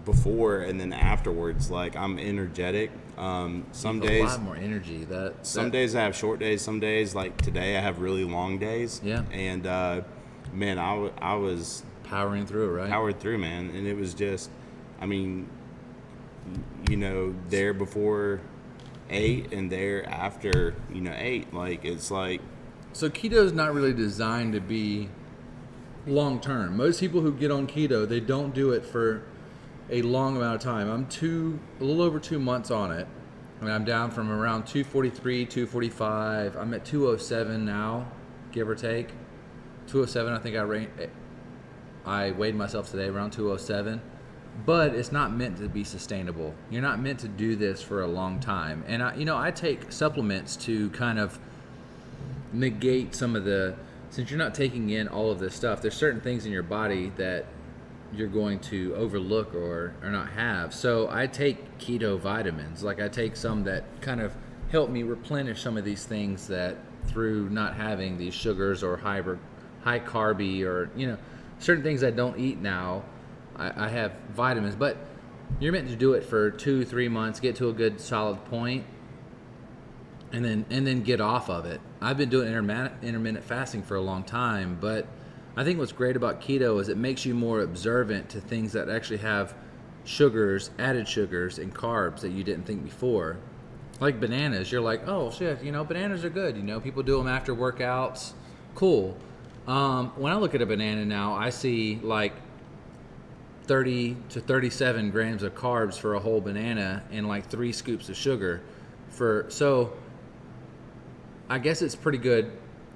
before and then afterwards, like I'm energetic. Some days a lot more energy. Some days I have short days. Some days, like today, I have really long days. Yeah. And man, I was powering through, right? Powered through, man, and it was just, I mean, you know, there before 8 and there after 8. Like it's like. So keto is not really designed to be long term. Most people who get on keto, they don't do it for a long amount of time. I'm a little over 2 months on it. I mean, I'm down from around 243, 245. I'm at 207 now, give or take. 207, I think I weighed myself today around 207. But it's not meant to be sustainable. You're not meant to do this for a long time. And I take supplements to kind of negate some of the, since you're not taking in all of this stuff, there's certain things in your body that you're going to overlook or not have. So I take keto vitamins. Like I take some that kind of help me replenish some of these things that through not having these sugars or high carby or, certain things I don't eat now, I have vitamins. But you're meant to do it for 2-3 months, get to a good solid point, and then get off of it. I've been doing intermittent fasting for a long time, but I think what's great about keto is it makes you more observant to things that actually have sugars, added sugars, and carbs that you didn't think before. Like bananas, you're like, oh shit, bananas are good. People do them after workouts. Cool. When I look at a banana now, I see like 30 to 37 grams of carbs for a whole banana and like 3 scoops of sugar. So I guess it's pretty good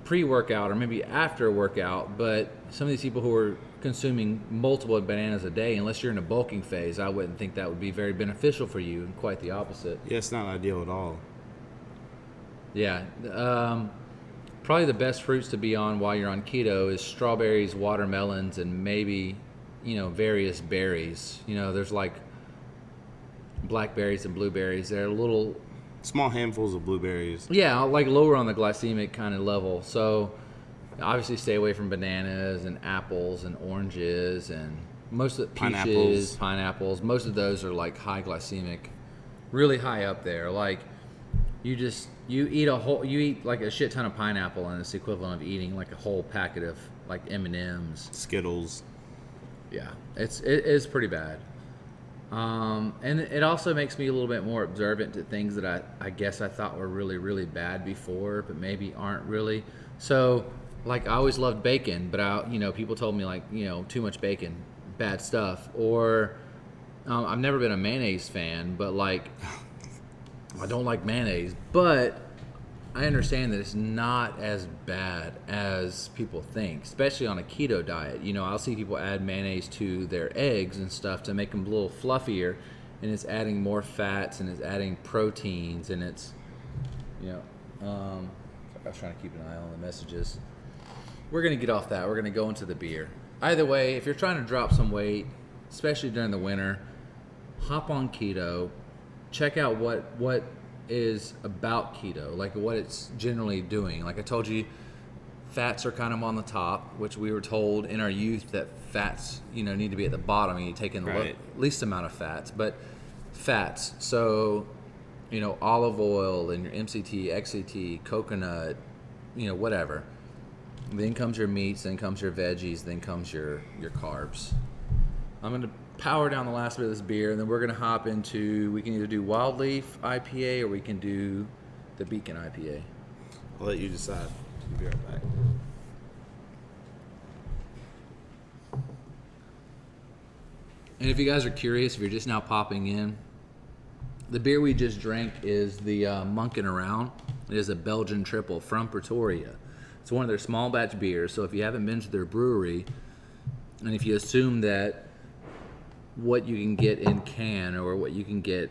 pre-workout or maybe after a workout, but some of these people who are consuming multiple bananas a day, unless you're in a bulking phase, I wouldn't think that would be very beneficial for you, and quite the opposite. Yeah, it's not ideal at all. Yeah. Probably the best fruits to be on while you're on keto is strawberries, watermelons, and maybe, various berries. There's like blackberries and blueberries. They're a little... Small handfuls of blueberries. Yeah, like lower on the glycemic kind of level. So obviously stay away from bananas and apples and oranges and most of the peaches, pineapples. Most of those are like high glycemic, really high up there. Like you eat like a shit ton of pineapple and it's the equivalent of eating like a whole packet of like M&Ms. Skittles. Yeah, it is pretty bad. And it also makes me a little bit more observant to things that I guess I thought were really, really bad before, but maybe aren't really. So, like, I always loved bacon, but people told me like, too much bacon, bad stuff. Or I've never been a mayonnaise fan, but like, I don't like mayonnaise, but I understand that it's not as bad as people think, especially on a keto diet. I'll see people add mayonnaise to their eggs and stuff to make them a little fluffier, and it's adding more fats and it's adding proteins, and it's, I was trying to keep an eye on the messages. We're going to get off that. We're going to go into the beer. Either way, if you're trying to drop some weight, especially during the winter, hop on keto. check out what is about keto, like what it's generally doing. Like I told you, fats are kind of on the top, which we were told in our youth that fats, need to be at the bottom, and you take in the Right. least amount of fats. But fats, so olive oil and your MCT, XCT, coconut, whatever. Then comes your meats, then comes your veggies, then comes your carbs. I'm going to power down the last bit of this beer, and then we're going to hop into, we can either do Wild Leaf IPA or we can do the Beacon IPA. I'll let you decide. We'll be right back. And if you guys are curious, if you're just now popping in, the beer we just drank is the Munkin' Around. It is a Belgian triple from Pretoria. It's one of their small batch beers, so if you haven't been to their brewery, and if you assume that what you can get in can or what you can get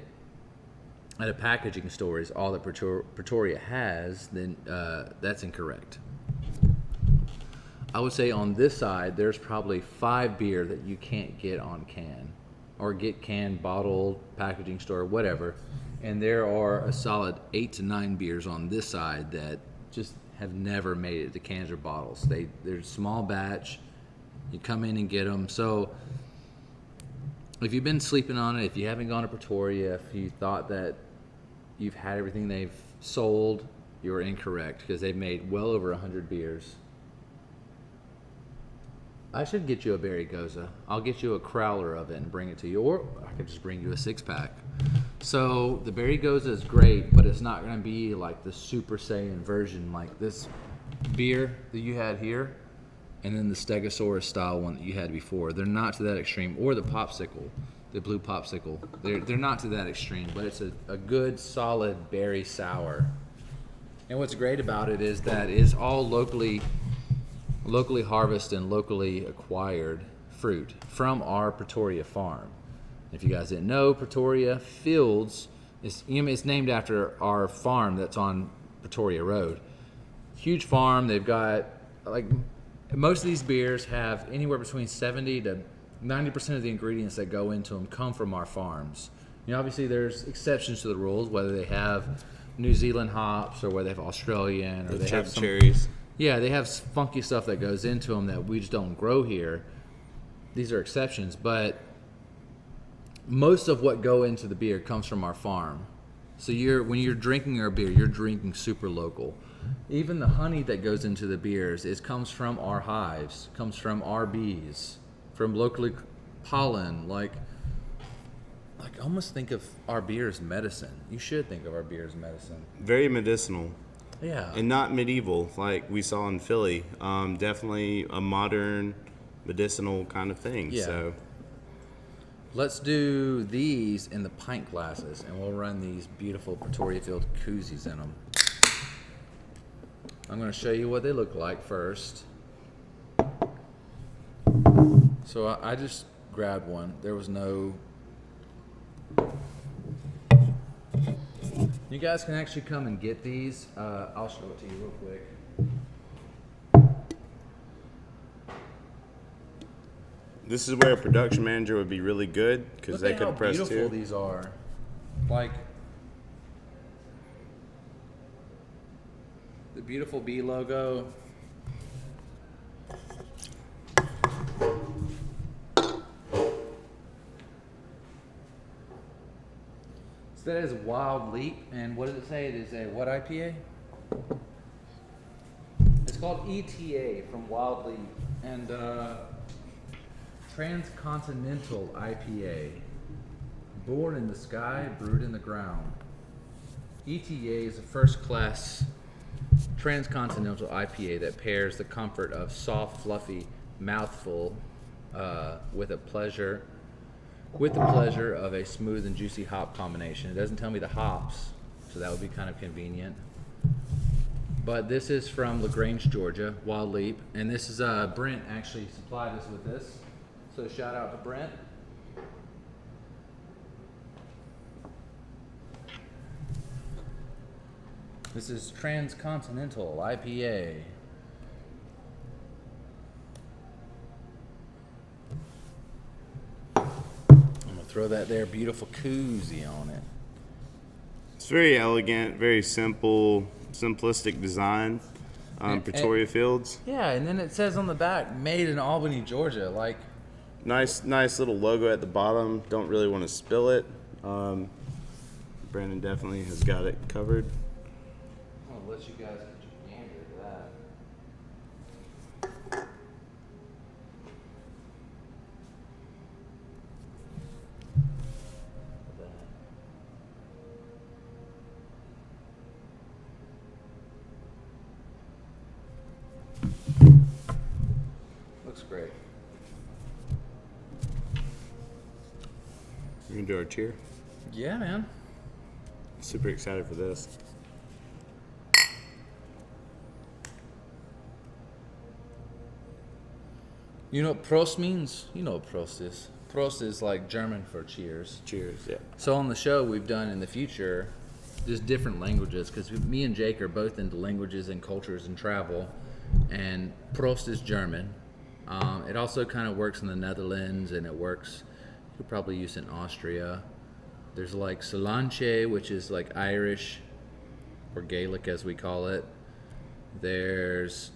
at a packaging store is all that Pretoria has, then that's incorrect. I would say on this side, there's probably 5 beer that you can't get on can, or get canned, bottled, packaging store, whatever. And there are a solid 8 to 9 beers on this side that just have never made it to cans or bottles. They're small batch. You come in and get them. So if you've been sleeping on it, if you haven't gone to Pretoria, if you thought that you've had everything they've sold, you're incorrect, because they've made well over 100 beers. I should get you a Berry Goza. I'll get you a crowler of it and bring it to you, or I could just bring you a 6-pack. So the Berry Goza is great, but it's not going to be like the Super Saiyan version, like this beer that you had here, and then the Stegosaurus style one that you had before. They're not to that extreme, or the Popsicle, the blue Popsicle. They're not to that extreme, but it's a good, solid berry sour. And what's great about it is that it's all locally harvested and locally acquired fruit from our Pretoria farm. If you guys didn't know, Pretoria Fields is it's named after our farm that's on Pretoria Road. Huge farm. They've got, like, most of these beers have anywhere between 70 to 90% of the ingredients that go into them come from our farms. Obviously there's exceptions to the rules, whether they have New Zealand hops or whether they have Australian, or they have some cherries. Yeah, they have funky stuff that goes into them that we just don't grow here. These are exceptions, but most of what go into the beer comes from our farm. So when you're drinking our beer, you're drinking super local. Even the honey that goes into the beers comes from our hives, comes from our bees, from locally pollen. Like almost think of our beer as medicine. You should think of our beer as medicine. Very medicinal. Yeah. And not medieval like we saw in Philly. Definitely a modern medicinal kind of thing. Yeah. So Let's do these in the pint glasses, and we'll run these beautiful Pretoria Field koozies in them. I'm going to show you what they look like first. So I just grabbed one. There was no... You guys can actually come and get these. I'll show it to you real quick. this is where a production manager would be really good, because they Look at could how press beautiful too. these are. Like the beautiful B logo. So that is Wild Leap, and what does it say? It is a what IPA? It's called ETA from Wild Leap, and Transcontinental IPA. Born in the sky, brewed in the ground. ETA is a first-class transcontinental IPA that pairs the comfort of soft, fluffy mouthful with the pleasure of a smooth and juicy hop combination. It doesn't tell me the hops, so that would be kind of convenient. But this is from LaGrange, Georgia, Wild Leap, and this is Brent actually supplied us with this. So shout out to Brent. This is Transcontinental IPA. I'm gonna throw that there beautiful koozie on it. It's very elegant, very simple, simplistic design. Pretoria Fields. Yeah, and then it says on the back, made in Albany, Georgia. Like, Nice little logo at the bottom. Don't really want to spill it. Brandon definitely has got it covered. I'll let you guys get your gander to that. Looks great. We're gonna do our cheer. Yeah, man. Super excited for this. You know what Prost means? You know what Prost is. Prost is like German for cheers. Cheers. Yeah. So on the show, we've done in the future just different languages because me and Jake are both into languages and cultures and travel. And Prost is German. It also kind of works in the Netherlands, and it works, you could probably use it in Austria. There's like Solanche, which is like Irish or Gaelic as we call it. There's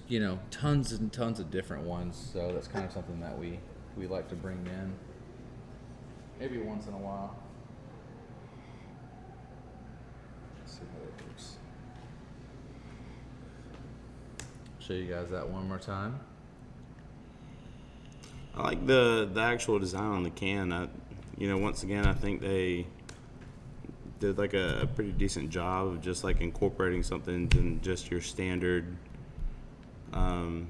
you know, tons and tons of different ones, so that's kind of something that we like to bring in maybe once in a while. Let's see how that works. Show you guys that one more time. I like the actual design on the can. Once again, I think they did like a pretty decent job of just like incorporating something than just your standard. Yeah,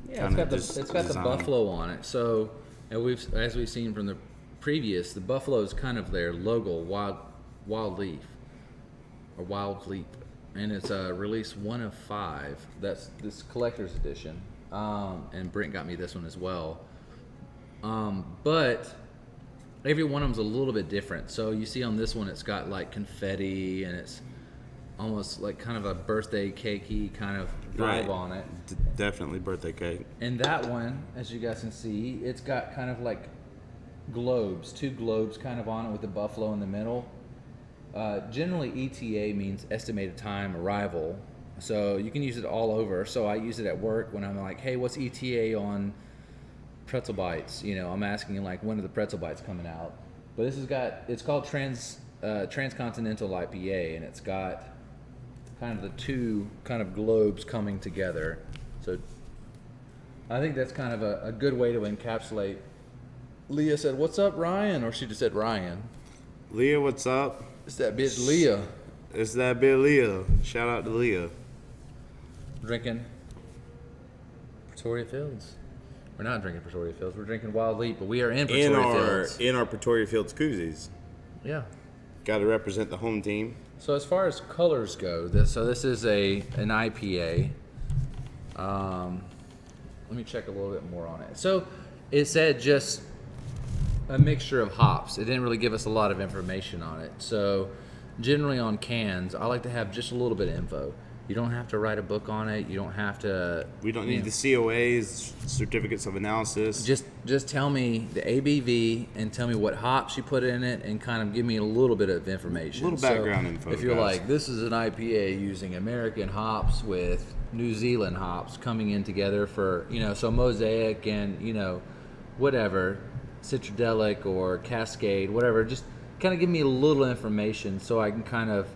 it's got the buffalo on it. So, and as we've seen from the previous, the buffalo is kind of their logo, wild leaf, and it's release 1 of 5. That's this collector's edition, and Brent got me this one as well. But every one of them's a little bit different. So you see on this one, it's got like confetti, and it's almost like kind of a birthday cakey kind of vibe on it. Definitely birthday cake. And that one, as you guys can see, it's got kind of like globes, 2 globes kind of on it with the buffalo in the middle. Generally, ETA means estimated time arrival. So you can use it all over. So I use it at work when I'm like, hey, what's ETA on pretzel bites? You know, I'm asking like, when are the pretzel bites coming out? But this has got, it's called Transcontinental IPA, and it's got kind of the 2 kind of globes coming together. So I think that's kind of a good way to encapsulate. Leah said, "What's up, Ryan?" Or she just said, "Ryan." Leah, what's up? It's that bitch Leah. It's that bit Leah. Shout out to Leah. Drinking Pretoria Fields. We're not drinking Pretoria Fields. We're drinking Wild Leap, but we are in Pretoria Fields. In our Pretoria Fields koozies. Yeah. Got to represent the home team. So as far as colors go, this is an IPA. Let me check a little bit more on it. So it said just a mixture of hops. It didn't really give us a lot of information on it. So generally on cans, I like to have just a little bit of info. You don't have to write a book on it. You don't have to. We don't need the COAs, certificates of analysis. Just tell me the ABV and tell me what hops you put in it, and kind of give me a little bit of information. A little background info. If you're like, this is an IPA using American hops with New Zealand hops coming in together for, so Mosaic and, whatever, Citradelic or Cascade, whatever, just kind of give me a little information so I can kind of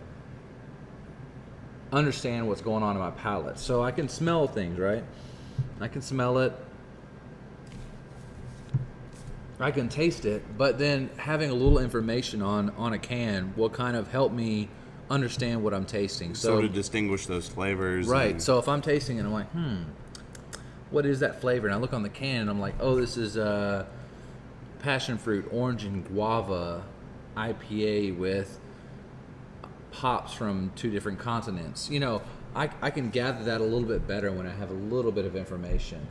understand what's going on in my palate. So I can smell things, right? I can smell it. I can taste it, but then having a little information on a can will kind of help me understand what I'm tasting. So to distinguish those flavors. Right. So if I'm tasting it, I'm like, what is that flavor? And I look on the can and I'm like, oh, this is passion fruit, orange and guava IPA with hops from 2 different continents. I can gather that a little bit better when I have a little bit of information.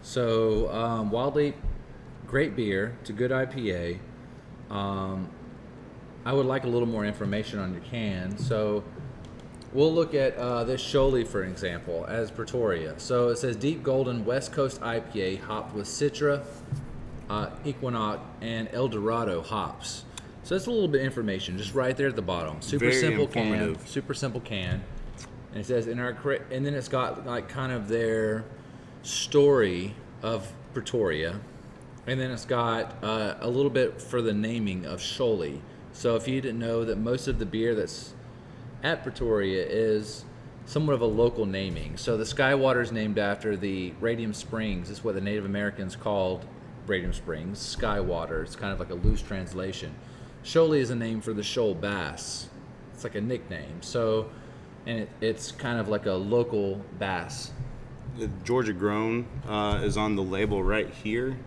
So Wild Leap, great beer. It's a good IPA. I would like a little more information on your can. So we'll look at this Sholey, for example, as Pretoria. So it says Deep Golden West Coast IPA hopped with Citra, Equinox, and El Dorado hops. So that's a little bit of information, just right there at the bottom. Super Very simple informative. can. Super simple can. And it says and then it's got like kind of their story of Pretoria, and then it's got a little bit for the naming of Scholey. So if you didn't know that most of the beer that's at Pretoria is somewhat of a local naming. So the Skywater is named after the Radium Springs. It's what the Native Americans called Radium Springs. Skywater. It's kind of like a loose translation. Scholey is a name for the shoal bass. It's like a nickname. So, and it's kind of like a local bass. The Georgia Grown is on the label right here.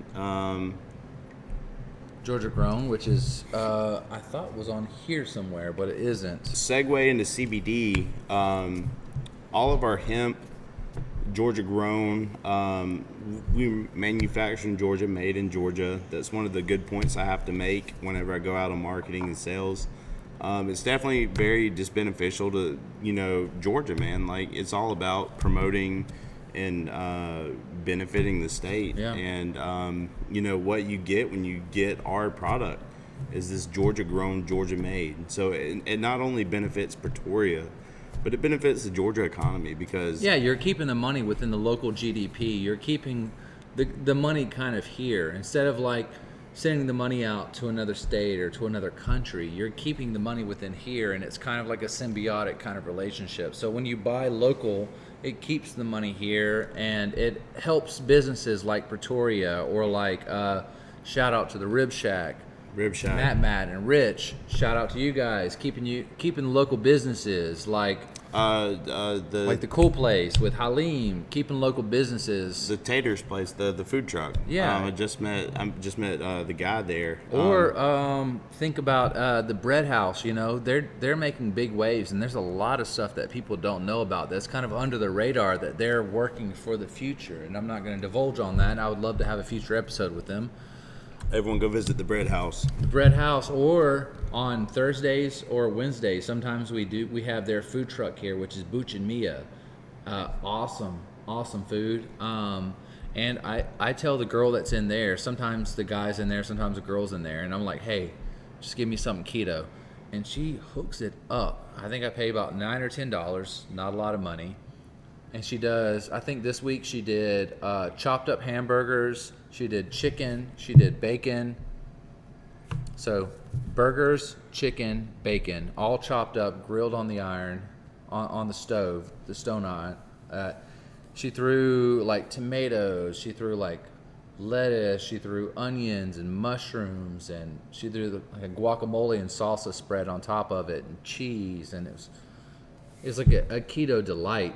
Georgia Grown, which is I thought was on here somewhere, but it isn't. Segue into CBD. All of our hemp, Georgia Grown, we manufacture in Georgia, made in Georgia. That's one of the good points I have to make whenever I go out on marketing and sales. It's definitely very just beneficial to, Georgia, man. Like, it's all about promoting and benefiting the state. Yeah. And, what you get when you get our product is this Georgia grown, Georgia made. So it not only benefits Pretoria, but it benefits the Georgia economy because... Yeah, you're keeping the money within the local GDP. You're keeping the money kind of here. Instead of like sending the money out to another state or to another country, you're keeping the money within here, and it's kind of like a symbiotic kind of relationship. So when you buy local, it keeps the money here, and it helps businesses like Pretoria or like shout out to the Rib Shack. Matt, and Rich. Shout out to you guys, keeping local businesses like the Cool Place with Halim, keeping local businesses. The Taters place, the food truck. Yeah, I just met the guy there. Or think about the Bread House. They're making big waves, and there's a lot of stuff that people don't know about that's kind of under the radar that they're working for the future. And I'm not going to divulge on that. I would love to have a future episode with them. Everyone go visit the Bread House. The Bread House, or on Thursdays or Wednesdays, sometimes we have their food truck here, which is Booch and Mia. Awesome food. And I tell the girl that's in there, sometimes the guy's in there, sometimes the girl's in there, and I'm like, hey, just give me something keto. And she hooks it up. I think I pay about $9 or $10, not a lot of money. And she does, I think this week she did chopped up hamburgers, she did chicken, she did bacon. So burgers, chicken, bacon, all chopped up, grilled on the iron, on the stove, the stone iron. She threw like tomatoes, she threw like lettuce, she threw onions and mushrooms, and she threw like a guacamole and salsa spread on top of it, and cheese, and it was like a keto delight.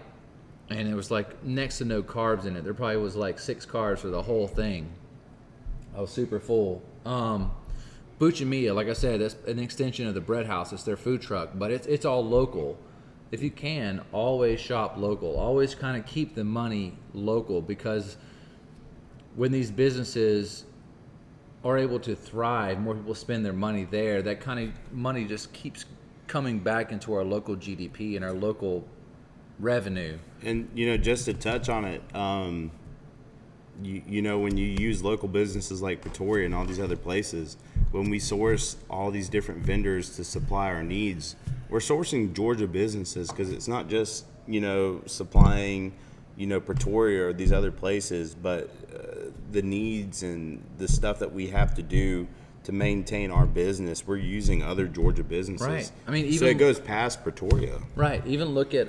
And it was like next to no carbs in it. There probably was like 6 carbs for the whole thing. I was super full. Booch and Mia, like I said, that's an extension of the Bread House. It's their food truck, but it's all local. If you can, always shop local. Always kind of keep the money local, because when these businesses are able to thrive, more people spend their money there. That kind of money just keeps coming back into our local GDP and our local revenue. And just to touch on it, when you use local businesses like Pretoria and all these other places, when we source all these different vendors to supply our needs, we're sourcing Georgia businesses, because it's not just supplying Pretoria or these other places, but the needs and the stuff that we have to do to maintain our business, we're using other Georgia businesses. Right. I mean, so it goes past Pretoria. Right. Even look at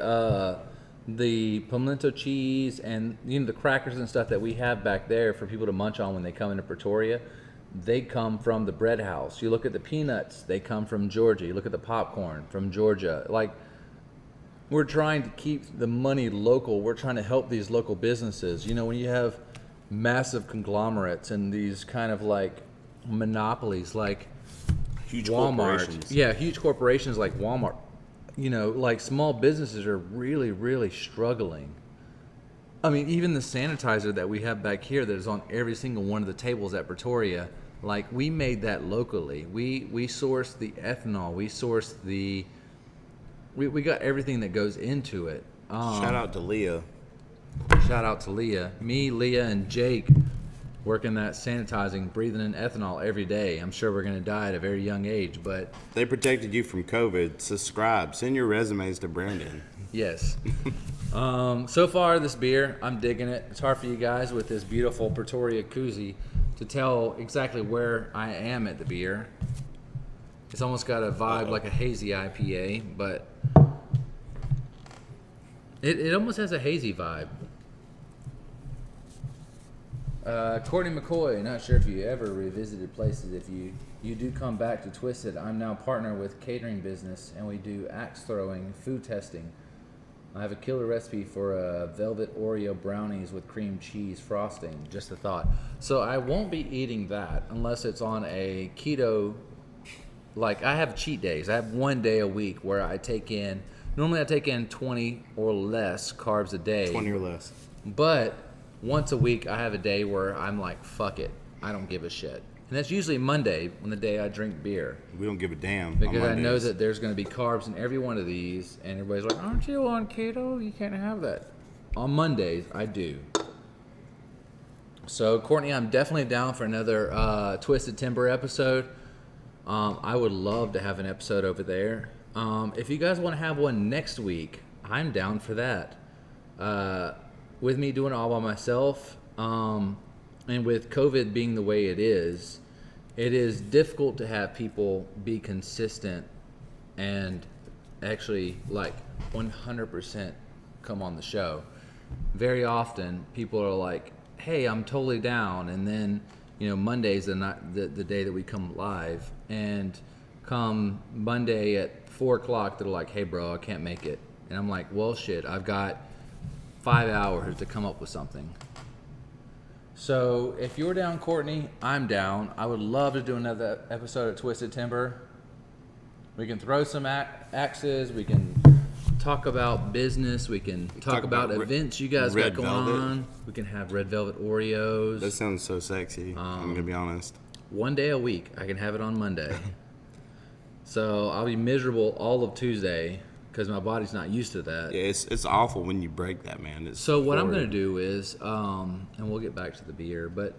the pimento cheese and the crackers and stuff that we have back there for people to munch on when they come into Pretoria. They come from the Bread House. You look at the peanuts, they come from Georgia. You look at the popcorn from Georgia. Like, we're trying to keep the money local. We're trying to help these local businesses. When you have massive conglomerates and these kind of like monopolies like Huge Walmart. corporations. Yeah, huge corporations like Walmart. Like small businesses are really, really struggling. I mean, even the sanitizer that we have back here that is on every single one of the tables at Pretoria, like, we made that locally. We sourced the ethanol. We sourced we got everything that goes into it. Shout out to Leah. Shout out to Leah. Me, Leah, and Jake working that sanitizing, breathing in ethanol every day. I'm sure we're going to die at a very young age, but They protected you from COVID. Subscribe. Send your resumes to Brandon. yes. So far, this beer, I'm digging it. It's hard for you guys with this beautiful Pretoria koozie to tell exactly where I am at the beer. It's almost got a vibe like a hazy IPA, but it almost has a hazy vibe. Courtney McCoy, not sure if you ever revisited places. If you do come back to Twisted, I'm now partner with catering business, and we do axe throwing, food testing. I have a killer recipe for velvet Oreo brownies with cream cheese frosting. Just a thought. So I won't be eating that unless it's on a keto. Like, I have cheat days. I have one day a week where I take in. Normally I take in 20 or less carbs a day. 20 or less. But once a week, I have a day where I'm like, fuck it. I don't give a shit. And that's usually Monday, when the day I drink beer. We don't give a damn. Because on I know Mondays. that there's going to be carbs in every one of these. And everybody's like, aren't you on keto? You can't have that. On Mondays, I do. So, Courtney, I'm definitely down for another Twisted Timber episode. I would love to have an episode over there. If you guys want to have one next week, I'm down for that. With me doing it all by myself, and with COVID being the way it is difficult to have people be consistent and actually like 100% come on the show. Very often people are like, hey, I'm totally down, and then Monday's the day that we come live, and come Monday at 4:00 they're like, hey bro, I can't make it. And I'm like, well shit, I've got 5 hours to come up with something. So if you're down, Courtney, I'm down. I would love to do another episode of Twisted Timber. We can throw some axes. We can talk about business. We can talk about events you guys got Red going Velvet. on. We can have red velvet Oreos. That sounds so sexy. I'm going to be honest. One day a week. I can have it on Monday. So I'll be miserable all of Tuesday because my body's not used to that. Yeah, it's awful when you break that, man. It's So what I'm horrid. going to do is, and we'll get back to the beer, but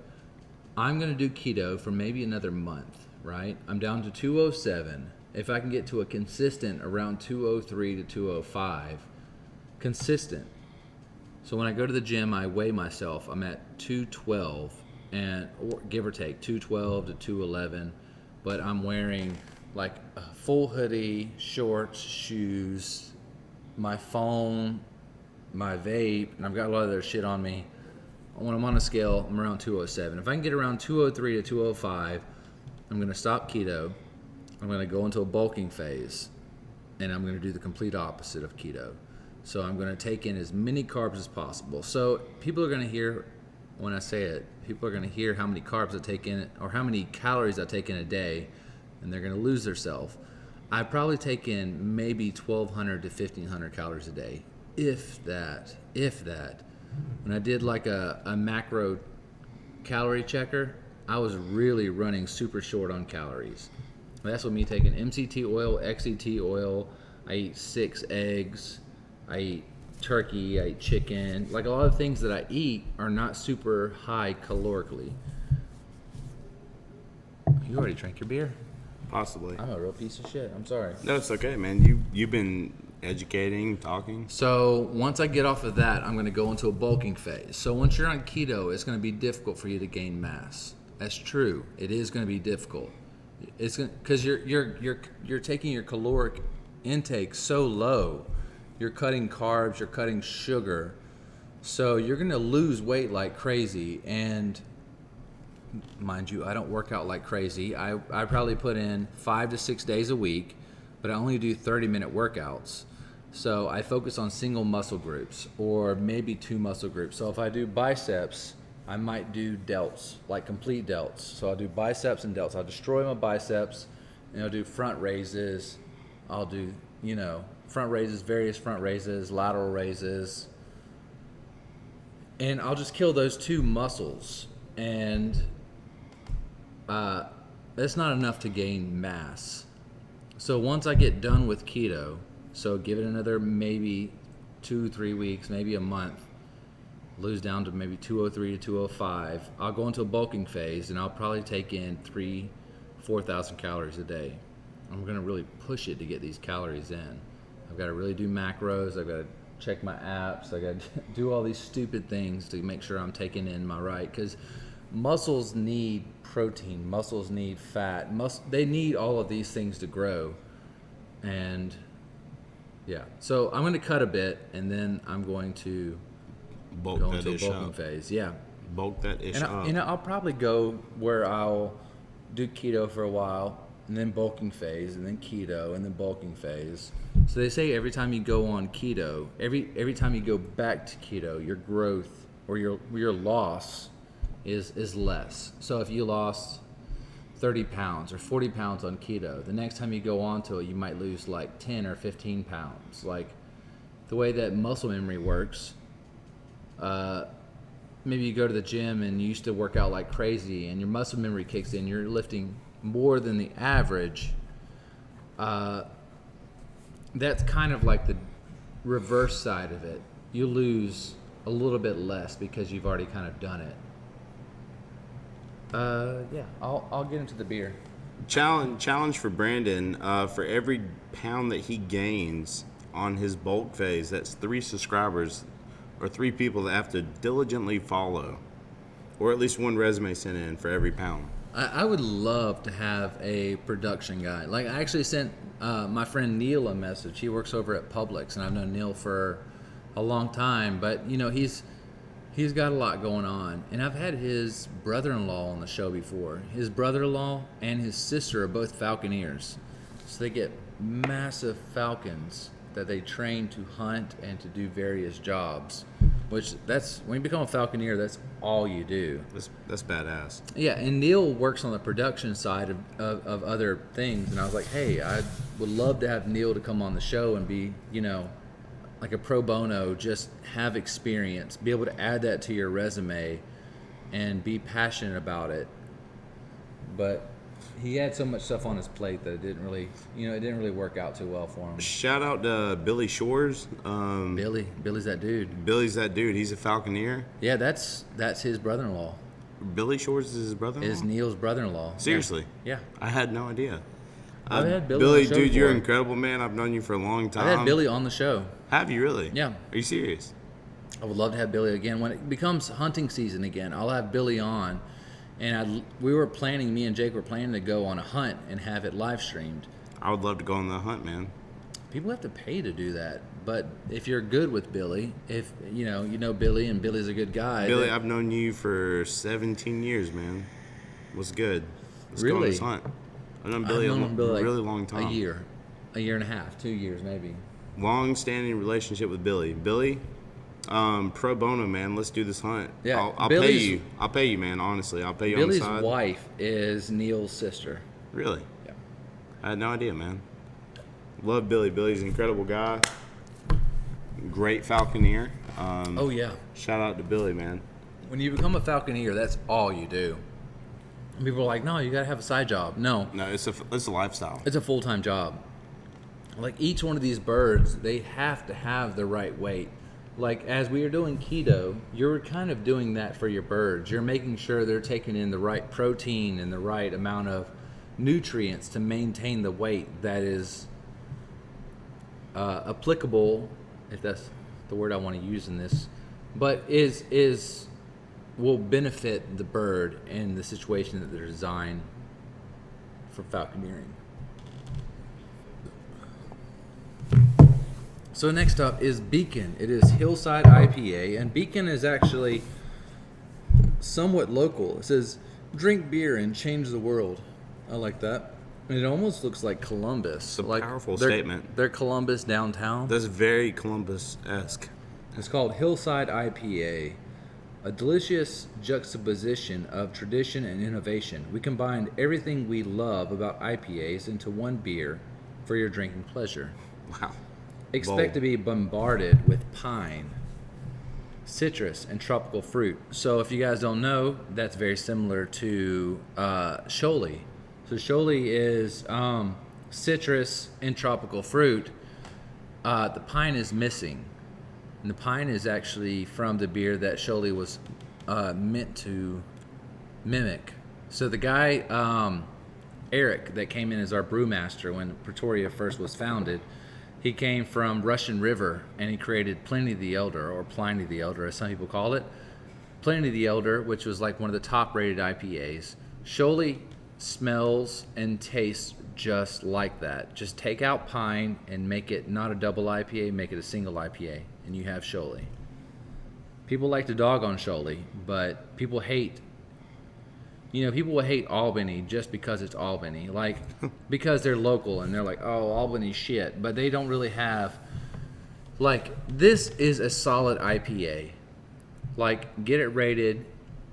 I'm going to do keto for maybe another month, right? I'm down to 207. If I can get to a consistent around 203 to 205, consistent. So when I go to the gym, I weigh myself. I'm at 212, or give or take 212 to 211, but I'm wearing like a full hoodie, shorts, shoes, my phone, my vape, and I've got a lot of other shit on me. When I'm on a scale, I'm around 207. If I can get around 203 to 205, I'm going to stop keto. I'm going to go into a bulking phase, and I'm going to do the complete opposite of keto. So I'm going to take in as many carbs as possible. So people are going to hear, when I say it, people are going to hear how many carbs I take in, or how many calories I take in a day, and they're going to lose themselves. I probably take in maybe 1,200 to 1,500 calories a day, if that. When I did like a macro calorie checker, I was really running super short on calories. That's with me taking MCT oil, XCT oil. I eat 6 eggs. I eat turkey. I eat chicken. Like a lot of things that I eat are not super high calorically. You already drank your beer. Possibly. I'm a real piece of shit. I'm sorry. No, it's okay, man. You've been educating, talking. So once I get off of that, I'm going to go into a bulking phase. So once you're on keto, it's going to be difficult for you to gain mass. That's true. It is going to be difficult. It's because you're taking your caloric intake so low. You're cutting carbs. You're cutting sugar. So you're going to lose weight like crazy. And mind you, I don't work out like crazy. I probably put in 5 to 6 days a week, but I only do 30-minute workouts. So I focus on single muscle groups or maybe 2 muscle groups. So if I do biceps, I might do delts, like complete delts. So I'll do biceps and delts. I'll destroy my biceps, and I'll do front raises. I'll do, front raises, various front raises, lateral raises. And I'll just kill those 2 muscles. And that's not enough to gain mass. So once I get done with keto, so give it another maybe 2-3 weeks, maybe a month, lose down to maybe 203 to 205. I'll go into a bulking phase, and I'll probably take in 4,000 calories a day. I'm going to really push it to get these calories in. I've got to really do macros. I've got to check my apps. I've got to do all these stupid things to make sure I'm taking in my right, because muscles need protein. Muscles need fat. They need all of these things to grow. And yeah, so I'm going to cut a bit, and then I'm going to Bulk go that into a ish bulking up. phase. Yeah. Bulk that ish And up. I'll probably go where I'll do keto for a while, and then bulking phase, and then keto, and then bulking phase. So they say every time you go on keto, every time you go back to keto, your growth or your loss is less. So if you lost 30 pounds or 40 pounds on keto, the next time you go onto it, you might lose like 10 or 15 pounds. Like the way that muscle memory works, maybe you go to the gym and you used to work out like crazy and your muscle memory kicks in, you're lifting more than the average. That's kind of like the reverse side of it. You lose a little bit less because you've already kind of done it. Yeah, I'll get into the beer. Challenge for Brandon. For every pound that he gains on his bulk phase, that's 3 subscribers or 3 people that have to diligently follow, or at least 1 resume sent in for every pound. I would love to have a production guy. Like I actually sent my friend Neil a message. He works over at Publix, and I've known Neil for a long time. But you know, he's got a lot going on, and I've had his brother-in-law on the show before. His brother-in-law and his sister are both falconeers, so they get massive falcons that they train to hunt and to do various jobs. Which that's when you become a falconeer, that's all you do. That's badass. Yeah, and Neil works on the production side of other things, and I was like, hey, I would love to have Neil to come on the show and be, you know, like a pro bono, just have experience, be able to add that to your resume and be passionate about it. But he had so much stuff on his plate that it didn't really work out too well for him. Shout out to Billy Shores. Billy's that dude. Billy's that dude. He's a falconeer. Yeah, that's his brother-in-law. Billy Shores is his brother-in-law? Is Neil's brother-in-law. Seriously? Yeah. I had no idea. I've had Billy Billy, on the show dude, you're before. incredible, man. I've known you for a long time. I've had Billy on the show. Have you really? Yeah. Are you serious? I would love to have Billy again. When it becomes hunting season again, I'll have Billy on. And me and Jake were planning to go on a hunt and have it live streamed. I would love to go on the hunt, man. People have to pay to do that. But if you're good with Billy, if you know Billy and Billy's a good guy. Billy, I've known you for 17 years, man. What's good? Let's go on Really? this hunt. I've known Billy a really long time. A year and a half, 2 years maybe. Long-standing relationship with Billy. Billy, pro bono, man. Let's do this hunt. Yeah, I'll pay you. I'll pay you, man. Honestly, I'll pay you Billy's on the side. wife is Neil's sister. Really? Yeah. I had no idea, man. Love Billy. Billy's an incredible guy. Great falconeer. Oh yeah. Shout out to Billy, man. When you become a falconeer, that's all you do. And people are like, no, you gotta have a side job. No, No, it's a lifestyle. it's a full-time job. Like each one of these birds, they have to have the right weight. Like as we are doing keto, you're kind of doing that for your birds. You're making sure they're taking in the right protein and the right amount of nutrients to maintain the weight that is applicable, if that's the word I want to use in this, but will benefit the bird in the situation that they're designed for falconeering. So next up is Beacon. It is Hillside IPA, and Beacon is actually somewhat local. It says, drink beer and change the world. I like that. And it almost looks like Columbus. It's a like powerful statement. They're Columbus downtown. That's very Columbus-esque. It's called Hillside IPA, a delicious juxtaposition of tradition and innovation. We combined everything we love about IPAs into one beer for your drinking pleasure. Wow. Expect Bold. to be bombarded with pine, citrus, and tropical fruit. So if you guys don't know, that's very similar to Sholey. So Sholey is citrus and tropical fruit. The pine is missing. And the pine is actually from the beer that Sholey was meant to mimic. So the guy, Eric, that came in as our brewmaster when Pretoria first was founded, he came from Russian River, and he created Pliny the Elder, or Pliny the Elder, as some people call it. Pliny the Elder, which was like one of the top-rated IPAs. Sholey smells and tastes just like that. Just take out pine and make it not a double IPA, make it a single IPA, and you have Sholey. People like to dog on Sholey, but people hate. People will hate Albany just because it's Albany. Like, because they're local and they're like, oh, Albany's shit. But they don't really have, like, this is a solid IPA. Like, get it rated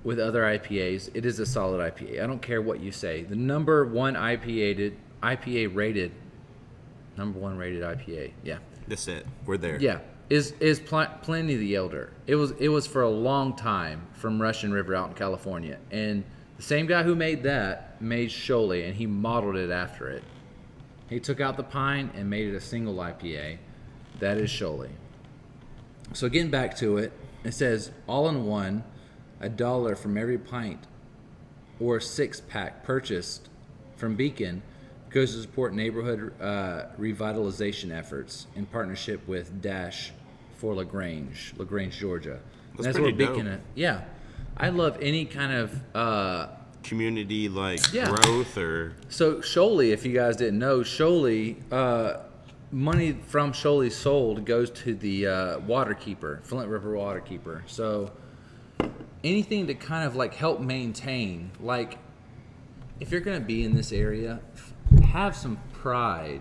with other IPAs. It is a solid IPA. I don't care what you say. The number one IPA rated IPA. Yeah. That's it. We're there. Yeah. Is Pliny the Elder. It was for a long time from Russian River out in California. And the same guy who made that made Sholey, and he modeled it after it. He took out the pine and made it a single IPA. That is Sholey. So getting back to it, it says all in one, $1 from every pint or 6-pack purchased from Beacon goes to support neighborhood revitalization efforts in partnership with Dash for LaGrange, Georgia. That's pretty dope. Yeah. I love any kind of community growth or. So Sholey, if you guys didn't know, Sholey money from Sholey sold goes to the Waterkeeper, Flint River Waterkeeper. So anything to kind of like help maintain, like if you're gonna be in this area, have some pride.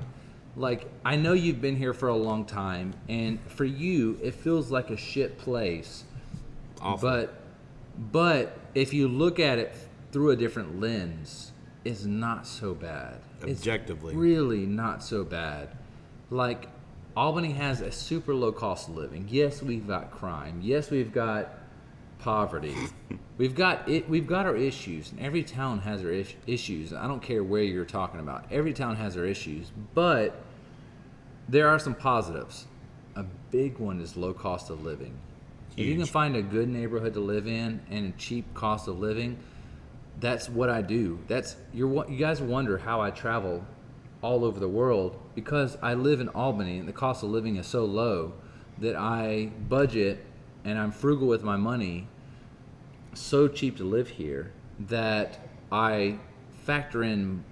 Like, I know you've been here for a long time, and for you, it feels like a shit place. Awful. But if you look at it through a different lens, it's not so bad. Objectively. It's really not so bad. Like, Albany has a super low cost of living. Yes, we've got crime. Yes, we've got poverty. We've got our issues, and every town has their issues. I don't care where you're talking about. Every town has their issues, but there are some positives. A big one is low cost of living. If you can find a good neighborhood to live in and a cheap cost of living, that's what I do. You guys wonder how I travel all over the world, because I live in Albany and the cost of living is so low that I budget and I'm frugal with my money, so cheap to live here that I factor in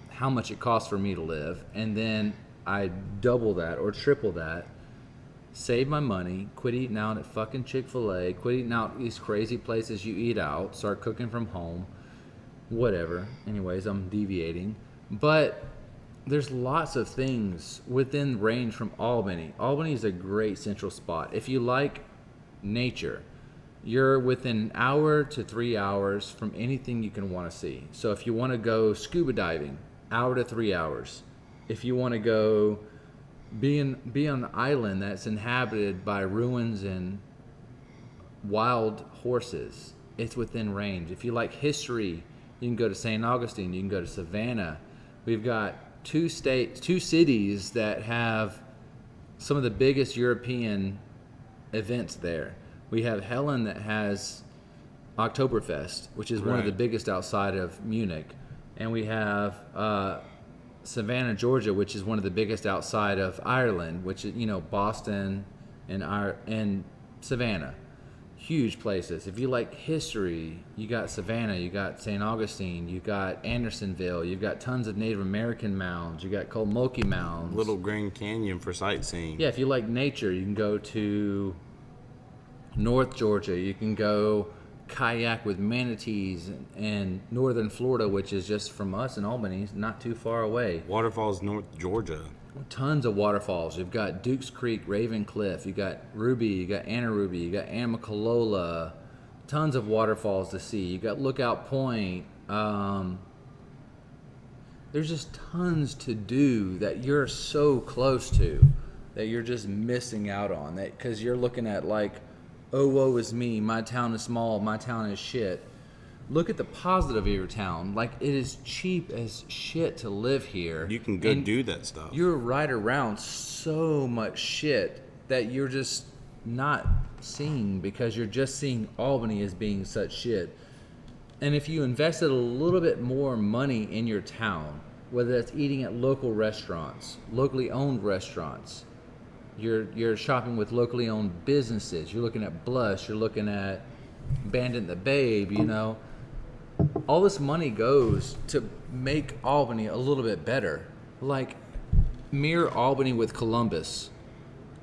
how much it costs for me to live, and then I double that or triple that. Save my money, quit eating out at fucking Chick-fil-A, quit eating out at these crazy places you eat out, start cooking from home, whatever. Anyways, I'm deviating. But there's lots of things within range from Albany. Albany is a great central spot. If you like nature, you're within an hour to 3 hours from anything you can want to see. So if you want to go scuba diving, hour to 3 hours. If you want to go be on an island that's inhabited by ruins and wild horses, it's within range. If you like history, you can go to St. Augustine, you can go to Savannah. We've got two cities that have some of the biggest European events there. We have Helen that has Oktoberfest, which is one of the biggest outside of Munich. And we have Savannah, Georgia, which is one of the biggest outside of Ireland, which is, Boston and Savannah. Huge places. If you like history, you got Savannah, you got St. Augustine, you got Andersonville, you've got tons of Native American mounds, you got Colmoki mounds. Little Grand Canyon for sightseeing. Yeah, if you like nature, you can go to North Georgia, you can go kayak with manatees, and northern Florida, which is just from us in Albany, not too far away. Waterfalls, North Georgia. Tons of waterfalls. You've got Dukes Creek, Raven Cliff, you got Ruby, you got Anna Ruby, you got Amicalola. Tons of waterfalls to see. You got Lookout Point. There's just tons to do that you're so close to that you're just missing out on. That because you're looking at like, oh, woe is me, my town is small, my town is shit. Look at the positive of your town. Like, it is cheap as shit to live here. You can go do that stuff. You're right around so much shit that you're just, not seeing because you're just seeing Albany as being such shit. And if you invested a little bit more money in your town, whether that's eating at local restaurants, locally owned restaurants, you're shopping with locally owned businesses, you're looking at Blush, you're looking at Bandit the Babe, you know, all this money goes to make Albany a little bit better. Like, mirror Albany with Columbus.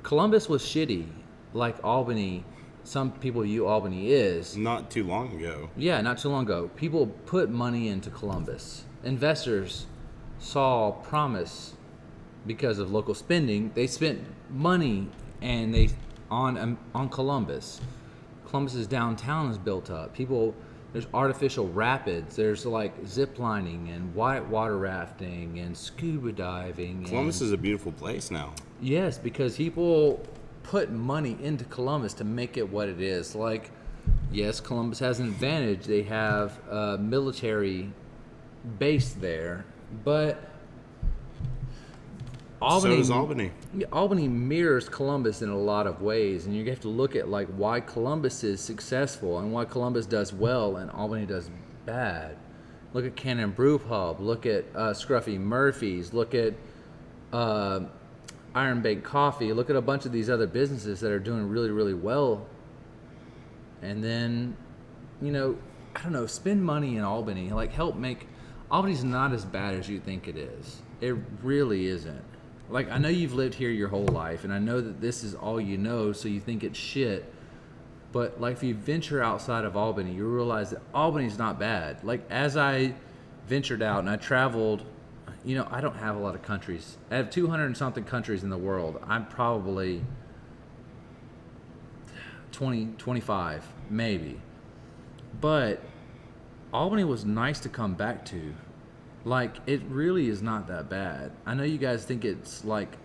Columbus was shitty, like Albany, some people view Albany is. Not too long ago. Yeah, not too long ago. People put money into Columbus. Investors saw promise because of local spending. They spent money and they on Columbus. Columbus's downtown is built up. There's artificial rapids. There's like zip lining and whitewater rafting and scuba diving. Columbus is a beautiful place now. Yes, because people put money into Columbus to make it what it is. Like, yes, Columbus has an advantage. They have a military base there, but Albany, So does Albany. Albany mirrors Columbus in a lot of ways, and you have to look at like why Columbus is successful and why Columbus does well and Albany does bad. Look at Cannon Brew Pub. Look at Scruffy Murphy's. Look at Iron Bake Coffee. Look at a bunch of these other businesses that are doing really, really well. And then, you know, I don't know, spend money in Albany. Like, help make Albany's not as bad as you think it is. It really isn't. Like, I know you've lived here your whole life, and I know that this is all you know, so you think it's shit. But, like, if you venture outside of Albany, you realize that Albany's not bad. Like, as I ventured out and I traveled, you know, I don't have a lot of countries. I have 200 and something countries in the world. I'm probably 20, 25, maybe. But Albany was nice to come back to. Like, it really is not that bad. I know you guys think it's like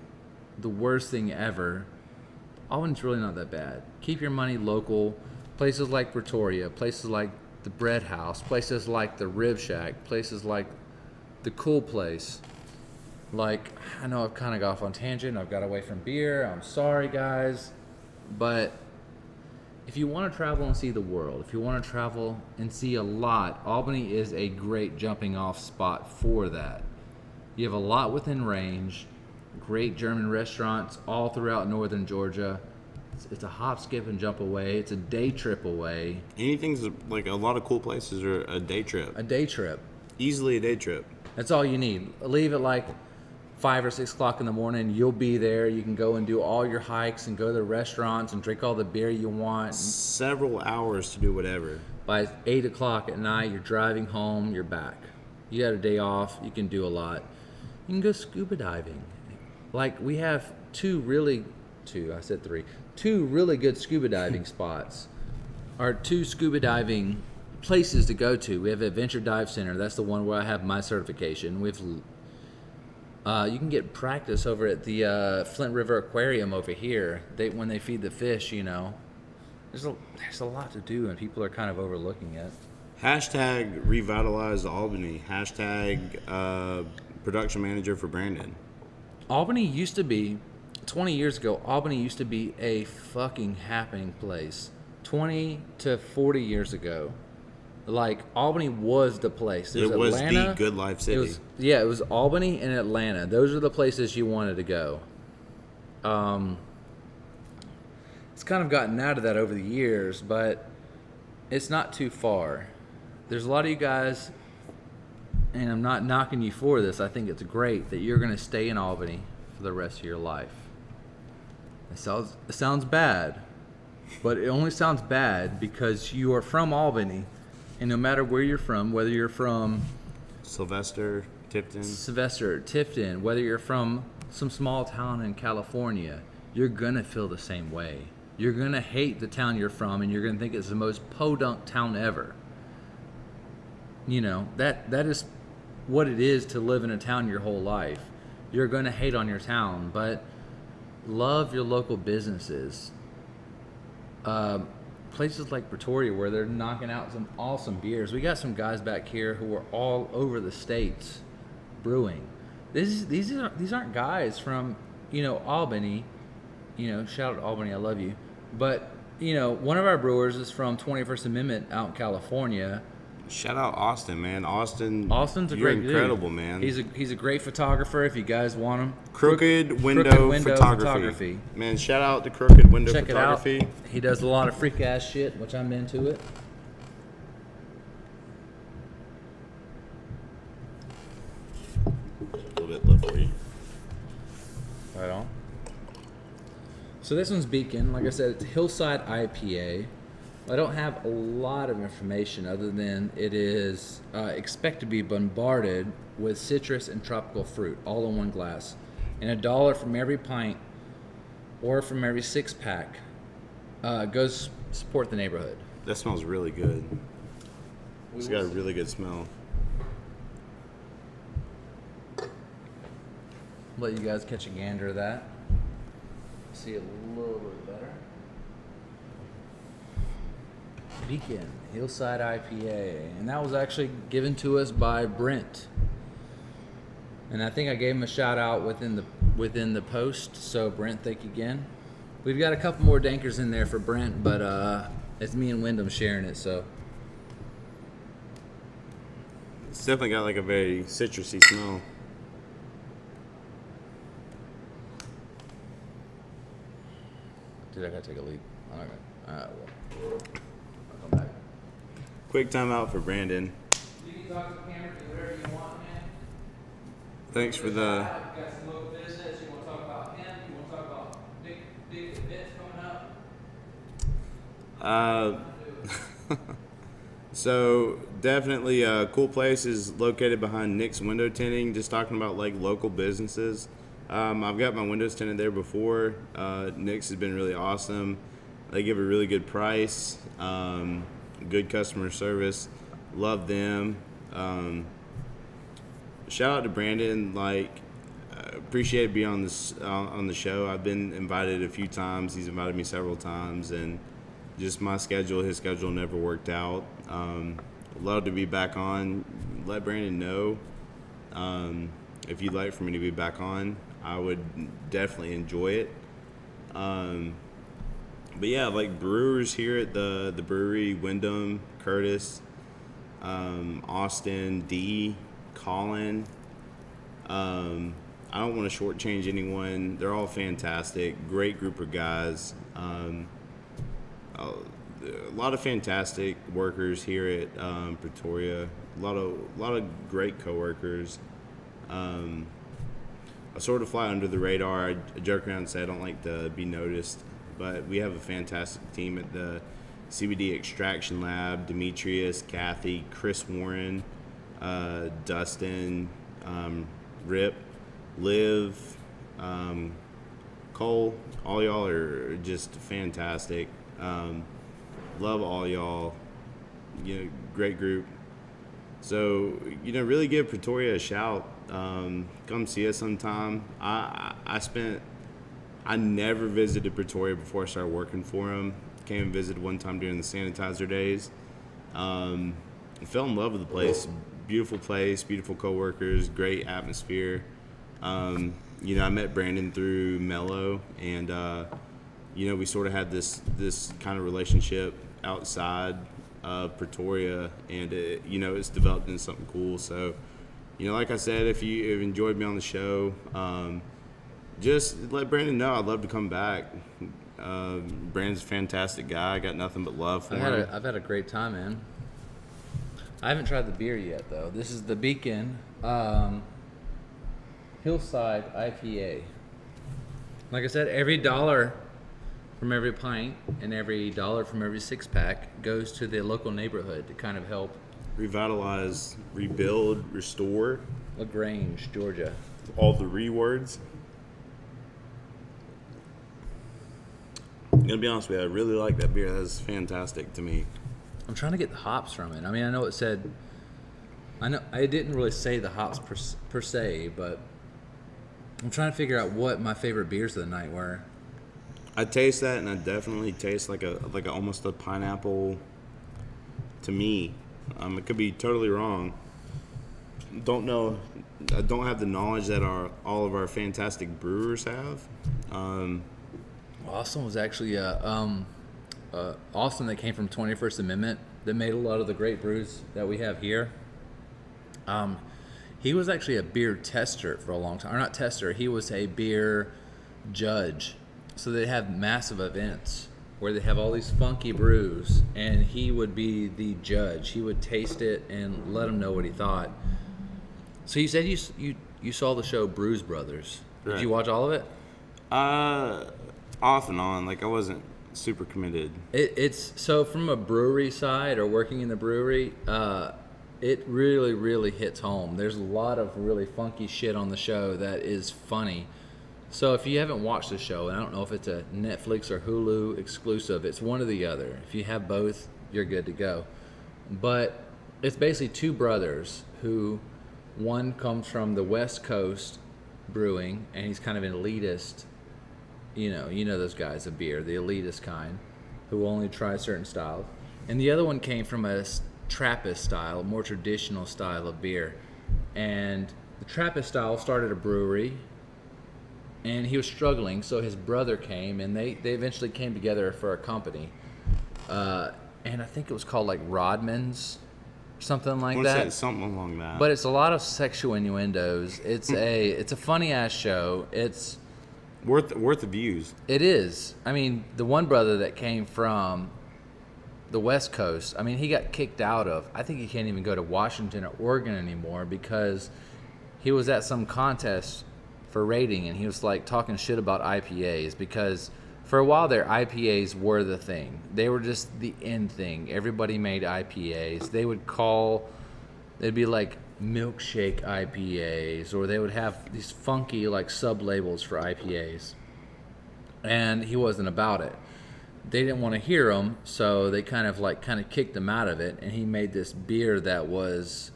the worst thing ever. Albany's really not that bad. Keep your money local. Places like Pretoria, places like the Bread House, places like the Rib Shack, places like the Cool Place. Like, I know I've kind of got off on tangent. I've got away from beer. I'm sorry, guys. But if you want to travel and see the world, if you want to travel and see a lot, Albany is a great jumping off spot for that. You have a lot within range, great German restaurants all throughout northern Georgia. It's a hop, skip, and jump away. It's a day trip away. Anything's like a lot of cool places are a day trip. A day trip. Easily a day trip. That's all you need. Leave at like 5 or 6 o'clock in the morning. You'll be there. You can go and do all your hikes and go to the restaurants and drink all the beer you want. Several hours to do whatever. By 8 o'clock at night, you're driving home. You're back. You got a day off. You can do a lot. You can go scuba diving. Like, we have two really good scuba diving spots. Or two scuba diving places to go to. We have Adventure Dive Center. That's the one where I have my certification. You can get practice over at the Flint River Aquarium over here. When they feed the fish, you know, there's a lot to do, and people are kind of overlooking it. Hashtag revitalize Albany. Hashtag production manager for Brandon. Albany used to be, 20 years ago, Albany used to be a fucking happening place. 20 to 40 years ago. Like, Albany was the place. It was Atlanta, the good life city. It was Albany and Atlanta. Those are the places you wanted to go. It's kind of gotten out of that over the years, but it's not too far. There's a lot of you guys, and I'm not knocking you for this. I think it's great that you're going to stay in Albany for the rest of your life. It sounds bad, but it only sounds bad because you are from Albany. And no matter where you're from, whether you're from Sylvester, Tifton, whether you're from some small town in California, you're going to feel the same way. You're going to hate the town you're from, and you're going to think it's the most podunk town ever. You know, that is what it is to live in a town your whole life. You're going to hate on your town, but love your local businesses. Places like Pretoria where they're knocking out some awesome beers. We got some guys back here who are all over the states brewing. These aren't guys from, you know, Albany. You know, shout out to Albany, I love you. But one of our brewers is from 21st Amendment out in California. Shout out Austin, man. Austin's a you're great incredible, dude. man. He's a great photographer. If you guys want him, Crooked Window Photography. Photography. Man, shout out to Crooked Window Check Photography. it out. He does a lot of freak ass shit, which I'm into it. A little bit left for you. Right on. So this one's Beacon. Like I said, it's Hillside IPA. I don't have a lot of information other than it is expected to be bombarded with citrus and tropical fruit all in one glass. And $1 from every pint or from every 6-pack goes support the neighborhood. That smells really good. It's got a really good smell. Let you guys catch a gander of that. See it a little bit better. Beacon Hillside IPA, and that was actually given to us by Brent. And I think I gave him a shout out within the post. So Brent, thank you again. We've got a couple more Dankers in there for Brent, but it's me and Wyndham sharing it. So It's definitely got like a very citrusy smell. dude, I gotta take a leak. All right, well, I'll come back. Quick timeout for Brandon. You can talk to the camera, do whatever you want, man. Thanks for the. You got some local business. You want to talk about him? You want to talk about big events coming up? So definitely a cool place is located behind Nick's Window Tinting. Just talking about like local businesses. I've got my windows tinted there before. Nick's has been really awesome. They give a really good price, good customer service. Love them. Shout out to Brandon. Like, appreciate being on this on the show. I've been invited a few times. He's invited me several times, and just my schedule, his schedule never worked out. Love to be back on. Let Brandon know if you'd like for me to be back on. I would definitely enjoy it. But yeah, like brewers here at the brewery, Wyndham, Curtis, Austin, D, Colin. I don't want to shortchange anyone. They're all fantastic. Great group of guys. A lot of fantastic workers here at Pretoria. A lot of great coworkers. I sort of fly under the radar. I joke around and say I don't like to be noticed, but we have a fantastic team at the CBD Extraction Lab. Demetrius, Kathy, Chris Warren, Dustin, Rip, Liv, Cole. All y'all are just fantastic. Love all y'all. Great group. So, really give Pretoria a shout. Come see us sometime. I never visited Pretoria before I started working for them. Came and visited one time during the sanitizer days. Fell in love with the place. Beautiful place, beautiful coworkers, great atmosphere. I met Brandon through Mello, and we sort of had this kind of relationship outside of Pretoria, and it's developed into something cool. So, like I said, if you've enjoyed me on the show, just let Brandon know. I'd love to come back. Brandon's a fantastic guy. I got nothing but love for him. I've had a great time, man. I haven't tried the beer yet, though. This is the Beacon Hillside IPA. Like I said, every $1 from every pint and every $1 from every 6-pack goes to the local neighborhood to kind of help Revitalize, rebuild, restore. LaGrange, Georgia. All the rewords. I'm gonna be honest with you, I really like that beer. That's fantastic to me. I'm trying to get the hops from it. I mean, I know it said. I know I didn't really say the hops per se, but I'm trying to figure out what my favorite beers of the night were. I taste that, and I definitely taste like almost a pineapple. To me, it could be totally wrong. Don't know. I don't have the knowledge that all of our fantastic brewers have. Austin was actually Austin that came from 21st Amendment that made a lot of the great brews that we have here. He was actually a beer tester for a long time. Or not tester, he was a beer judge. So they have massive events where they have all these funky brews, and he would be the judge. He would taste it and let them know what he thought. So you said you saw the show Brews Brothers. Did Right. you watch all of it? Off and on. Like I wasn't super committed. It's so from a brewery side or working in the brewery, it really, really hits home. There's a lot of really funky shit on the show that is funny. So if you haven't watched the show, and I don't know if it's a Netflix or Hulu exclusive, it's one or the other. If you have both, you're good to go. But it's basically two brothers who, one comes from the West Coast brewing, and he's kind of an elitist. You know those guys of beer, the elitist kind, who only try certain styles. And the other one came from a Trappist style, more traditional style of beer. And the Trappist style started a brewery, and he was struggling, so his brother came, and they eventually came together for a company. And I think it was called like Rodman's, something like I want to say that. it's something along that. But it's a lot of sexual innuendos. It's a funny ass show. It's worth the views. It is. I mean, the one brother that came from the West Coast, I mean, he got kicked out of, I think he can't even go to Washington or Oregon anymore because he was at some contest for rating, and he was like talking shit about IPAs because for a while there, IPAs were the thing. They were just the end thing. Everybody made IPAs. They'd be like milkshake IPAs, or they would have these funky like sub-labels for IPAs. And he wasn't about it. They didn't want to hear him, so they kind of kicked him out of it, and he made this beer that was,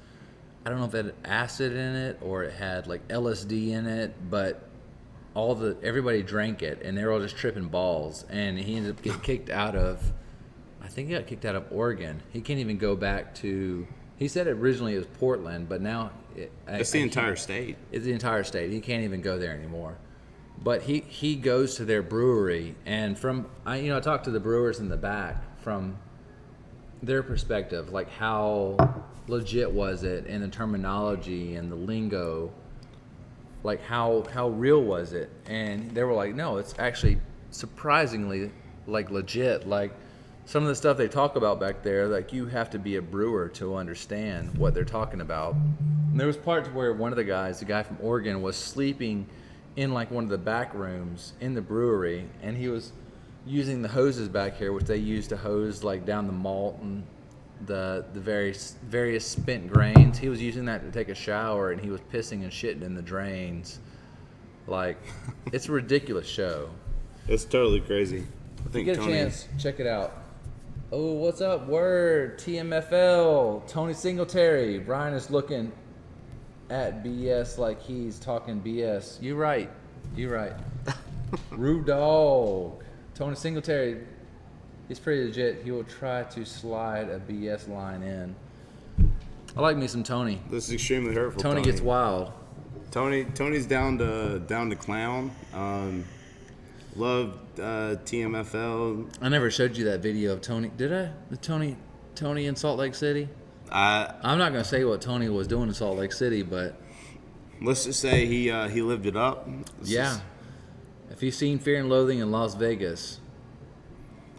I don't know if it had acid in it or it had like LSD in it, but everybody drank it, and they were all just tripping balls, and he ended up getting kicked out of, I think he got kicked out of Oregon. He can't even go back to, he said originally it was Portland, but now It's the entire state. It's the entire state. He can't even go there anymore. But he goes to their brewery, and I talked to the brewers in the back from their perspective, like how legit was it, and the terminology and the lingo, like how real was it? And they were like, no, it's actually surprisingly like legit. Like some of the stuff they talk about back there, like you have to be a brewer to understand what they're talking about. And there was parts where one of the guys, the guy from Oregon, was sleeping in like one of the back rooms in the brewery, and he was using the hoses back here, which they use to hose like down the malt and the various spent grains. He was using that to take a shower, and he was pissing and shitting in the drains. Like, it's a ridiculous show. It's totally crazy. I If think you get Tony, a chance, check it out. Oh, what's up? Word, TMFL, Tony Singletary. Brian is looking at BS like he's talking BS. You right. Rude dog. Tony Singletary, he's pretty legit. He will try to slide a BS line in. I like me some Tony. this is extremely hurtful. Tony gets wild. Tony's down to clown. Love TMFL. I never showed you that video of Tony. Did I? The Tony in Salt Lake City? I'm not going to say what Tony was doing in Salt Lake City, but Let's just say he lived it up. yeah. If you've seen Fear and Loathing in Las Vegas,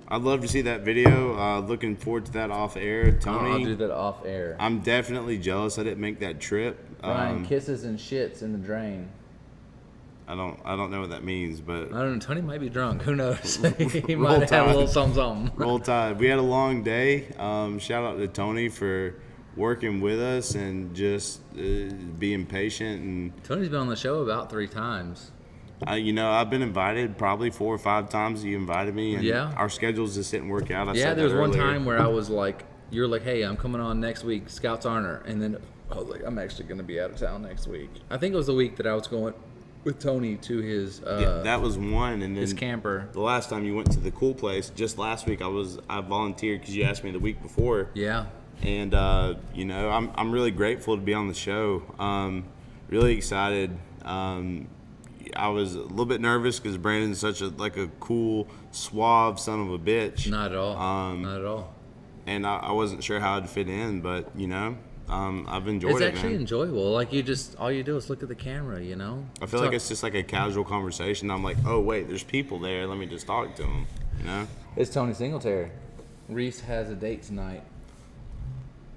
I'd love to see that video. Looking forward to that off air. Tony, I'll do that off air. I'm definitely jealous I didn't make that trip. Brian kisses and shits in the drain. I don't know what that means, but I don't know. Tony might be drunk. Who knows? He Roll might have a little Tide. something. Roll Tide. We had a long day. Shout out to Tony for working with us and just being patient. And Tony's been on the show about 3 times. I've been invited probably 4 or 5 times. You invited me, and Yeah. our schedules just didn't work out. I Yeah, said there was that one earlier. time where I was like, you're like, hey, I'm coming on next week, Scouts Honor. And then I was like, I'm actually going to be out of town next week. I think it was the week that I was going with Tony to his Yeah, that was one, and then his camper. the last time you went to the cool place, just last week, I volunteered because you asked me the week before. Yeah. And I'm really grateful to be on the show. Really excited. I was a little bit nervous because Brandon's such a cool, suave son of a bitch. Not at all. Not at all. And I wasn't sure how I'd fit in, but I've enjoyed It's it. actually Man. enjoyable. Like all you do is look at the camera. I feel like it's just like a casual conversation. I'm like, oh wait, there's people there. Let me just talk to them. It's Tony Singletary. Reese has a date tonight.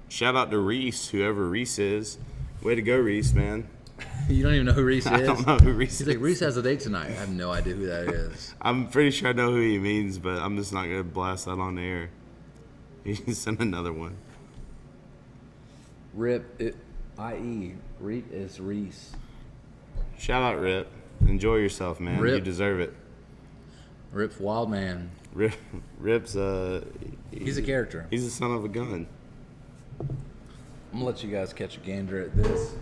Shout out to Reese, whoever Reese is. Way to go, Reese, man. You don't even know who Reese is? I don't know who Reese He's is. like, Reese has a date tonight. I have no idea who that is. I'm pretty sure I know who he means, but I'm just not going to blast that on the air. You can send another one. Rip, i.e., Reep is Reese. Shout out, Rip. Enjoy yourself, man. Rip. You deserve it. Rip's wild man. Rip's He's a character. He's a son of a gun. I'm going to let you guys catch a gander at this.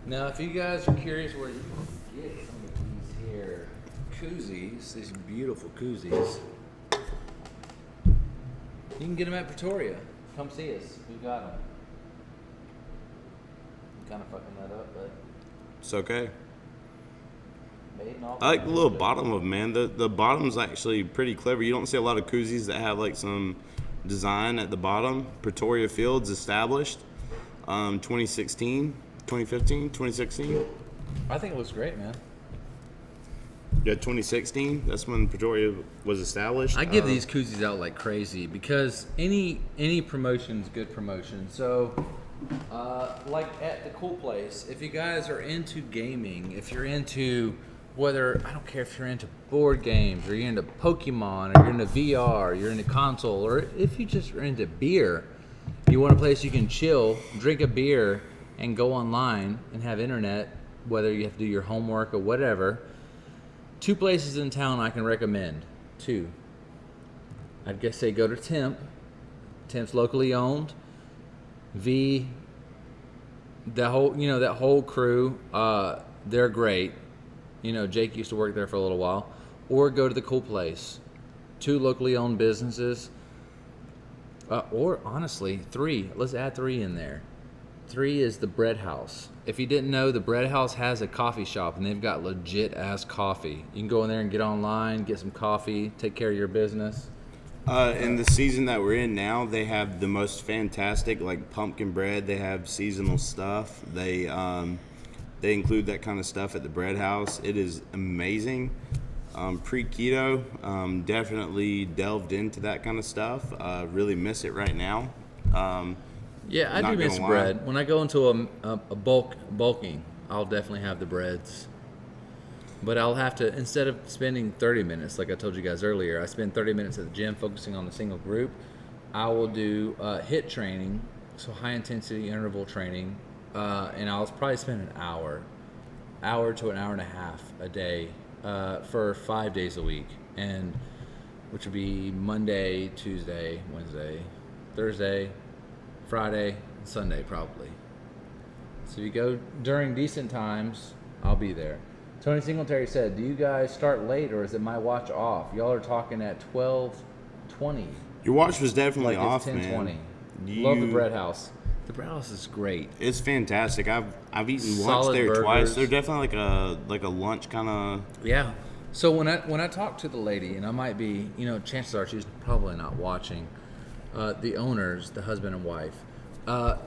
Now, if you guys are curious where you can get some of these here koozies, these beautiful koozies, you can get them at Pretoria. Come see us. We've got them. I'm kind of fucking that up, but It's okay. made in all I like the little bottom of them, man. The bottom's actually pretty clever. You don't see a lot of koozies that have like some design at the bottom. Pretoria Fields established 2016, 2015, 2016. I think it looks great, man. Yeah, 2016. That's when Pretoria was established. I give these koozies out like crazy because any promotion's good promotion. So, like at the Cool Place, if you guys are into gaming, if you're into I don't care if you're into board games or you're into Pokemon or you're into VR, you're into console, or if you just are into beer, you want a place you can chill, drink a beer, and go online and have internet, whether you have to do your homework or whatever. 2 places in town I can recommend. 2. I'd guess say go to Temp. Temp's locally owned. V, that whole crew, they're great. Jake used to work there for a little while. Or go to the Cool Place. 2 locally owned businesses. Or honestly, 3. Let's add 3 in there. 3 is the Bread House. If you didn't know, the Bread House has a coffee shop, and they've got legit ass coffee. You can go in there and get online, get some coffee, take care of your business. In the season that we're in now, they have the most fantastic like pumpkin bread. They have seasonal stuff. They include that kind of stuff at the Bread House. It is amazing. Pre-keto, definitely delved into that kind of stuff. Really miss it right now. Yeah, I Not do miss gonna lie. bread. When I go into a bulking, I'll definitely have the breads. But I'll have to, instead of spending 30 minutes, like I told you guys earlier, I spend 30 minutes at the gym focusing on a single group. I will do HIIT training, so high intensity interval training, and I'll probably spend an hour to an hour and a half a day for 5 days a week, and which would be Monday, Tuesday, Wednesday, Thursday, Friday, and Sunday probably. So you go during decent times, I'll be there. Tony Singletary said, do you guys start late or is it my watch off? Y'all are talking at 12:20. Your watch was definitely Like off, it's 10:20. man. Love the Bread House. The Bread House is great. It's fantastic. I've eaten lunch Solid there burgers. twice. They're definitely like a lunch kind of. Yeah. So when I talk to the lady, and I might be, chances are she's probably not watching, the owners, the husband and wife,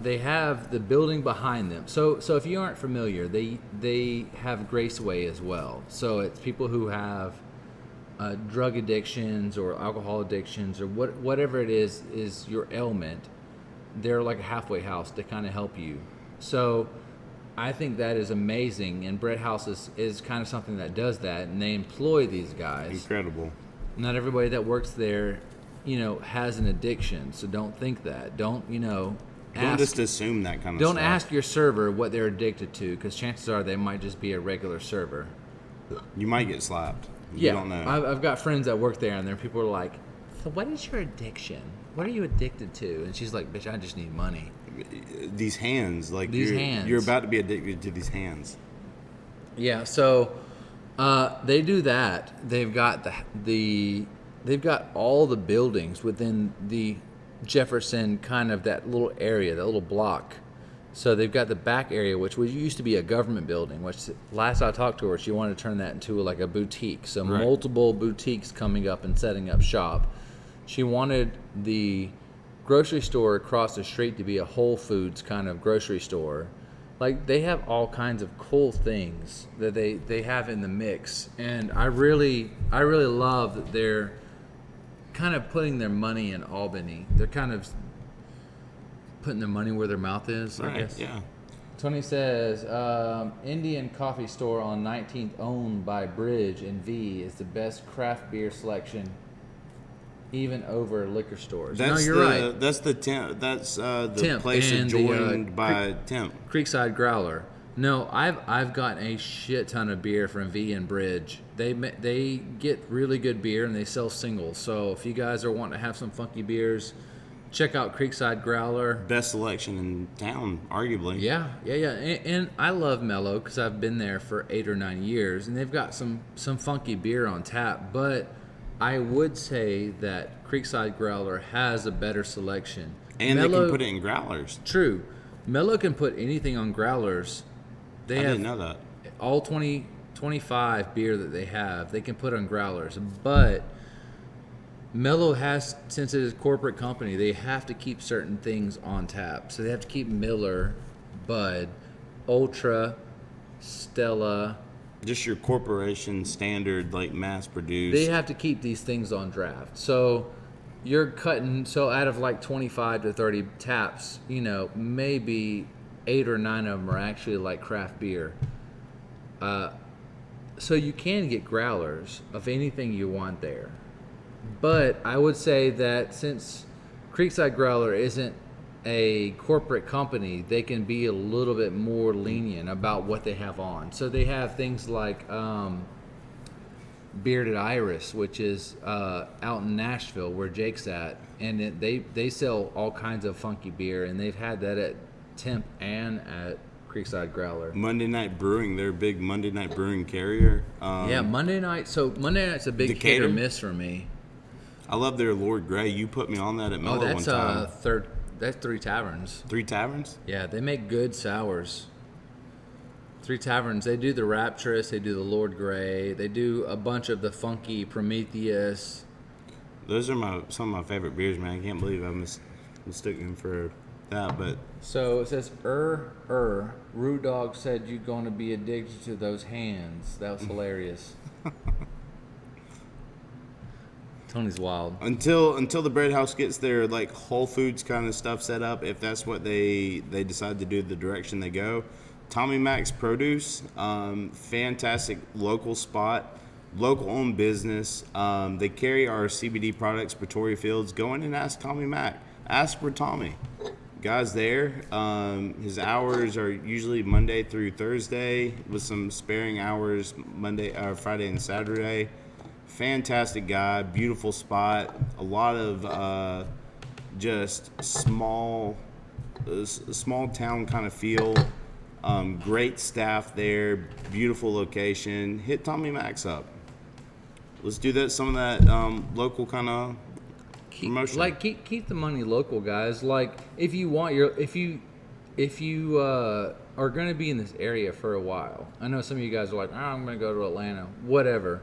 they have the building behind them. So if you aren't familiar, they have Graceway as well. So it's people who have drug addictions or alcohol addictions or whatever it is your ailment. They're like a halfway house to kind of help you. So I think that is amazing, and Bread House is kind of something that does that, and they employ these guys. Incredible. Not everybody that works there, has an addiction. So don't think that. Don't Just assume that kind of stuff. don't ask your server what they're addicted to, because chances are they might just be a regular server. You might get slapped. You don't know. I've got friends that work there, and there people are like, "So what is your addiction? What are you addicted to?" And she's like, "Bitch, I just need money." These hands, like These hands. you're about to be addicted to these hands. Yeah, so they do that. They've got they've got all the buildings within the Jefferson kind of that little area, that little block. So they've got the back area, which used to be a government building, which last I talked to her, she wanted to turn that into like a boutique. So Right. multiple boutiques coming up and setting up shop. She wanted the grocery store across the street to be a Whole Foods kind of grocery store. Like, they have all kinds of cool things that they have in the mix. And I really love that they're kind of putting their money in Albany. They're kind of putting their money where their mouth is, I Right, guess. yeah. Tony says, Indian coffee store on 19th owned by Bridge and V is the best craft beer selection, even over liquor stores. No, you're right. That's the Temp. That's the Temp place and the, adjoined by Temp. Creekside Growler. No, I've gotten a shit ton of beer from V and Bridge. They get really good beer and they sell singles. So if you guys are wanting to have some funky beers, check out Creekside Growler. Best selection in town, arguably. Yeah. And I love Mellow because I've been there for 8 or 9 years, and they've got some funky beer on tap. But I would say that Creekside Growler has a better selection. And Mellow, they can put it in growlers. True. Mellow can put anything on growlers. I didn't know that. All 25 beer that they have, they can put on growlers. But Mellow has, since it is a corporate company, they have to keep certain things on tap. So they have to keep Miller, Bud, Ultra, Stella. Just your corporation standard, like mass produced. They have to keep these things on draft. So you're cutting, so out of like 25 to 30 taps, maybe 8 or 9 of them are actually like craft beer. So you can get growlers of anything you want there. But I would say that since Creekside Growler isn't a corporate company, they can be a little bit more lenient about what they have on. So they have things like Bearded Iris, which is out in Nashville where Jake's at, and they sell all kinds of funky beer, and they've had that at Temp and at Creekside Growler. Monday Night Brewing, they're a big Monday Night Brewing carrier. Yeah, Monday night. So Monday night's a big Decatur? hit or miss for me. I love their Lord Grey. You put me on that at Miller one time. That's Three Taverns. 3 Taverns? Yeah, they make good sours. 3 Taverns, they do the Rapturous, they do the Lord Grey, they do a bunch of the funky Prometheus. Those are some of my favorite beers, man. I can't believe I mistook them for that, but So it says, Rue Dog said you're going to be addicted to those hands. That was hilarious. Tony's wild. until the bread house gets their like Whole Foods kind of stuff set up, if that's what they decide to do, the direction they go. Tommy Mac's Produce, fantastic local spot, local owned business. They carry our CBD products, Pretoria Fields. Go in and ask Tommy Mac. Ask for Tommy. Guy's there. His hours are usually Monday through Thursday with some sparing hours Friday and Saturday. Fantastic guy, beautiful spot, a lot of just small town kind of feel. Great staff there, beautiful location. Hit Tommy Mac's up. Let's do that. Some of that local kind of promotion. Keep the money local, guys. Like if you are going to be in this area for a while. I know some of you guys are like, I'm going to go to Atlanta, whatever.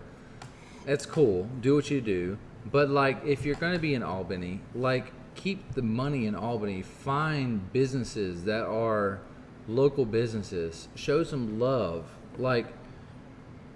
That's cool. Do what you do. But like if you're going to be in Albany, like keep the money in Albany. Find businesses that are local businesses. Show some love. Like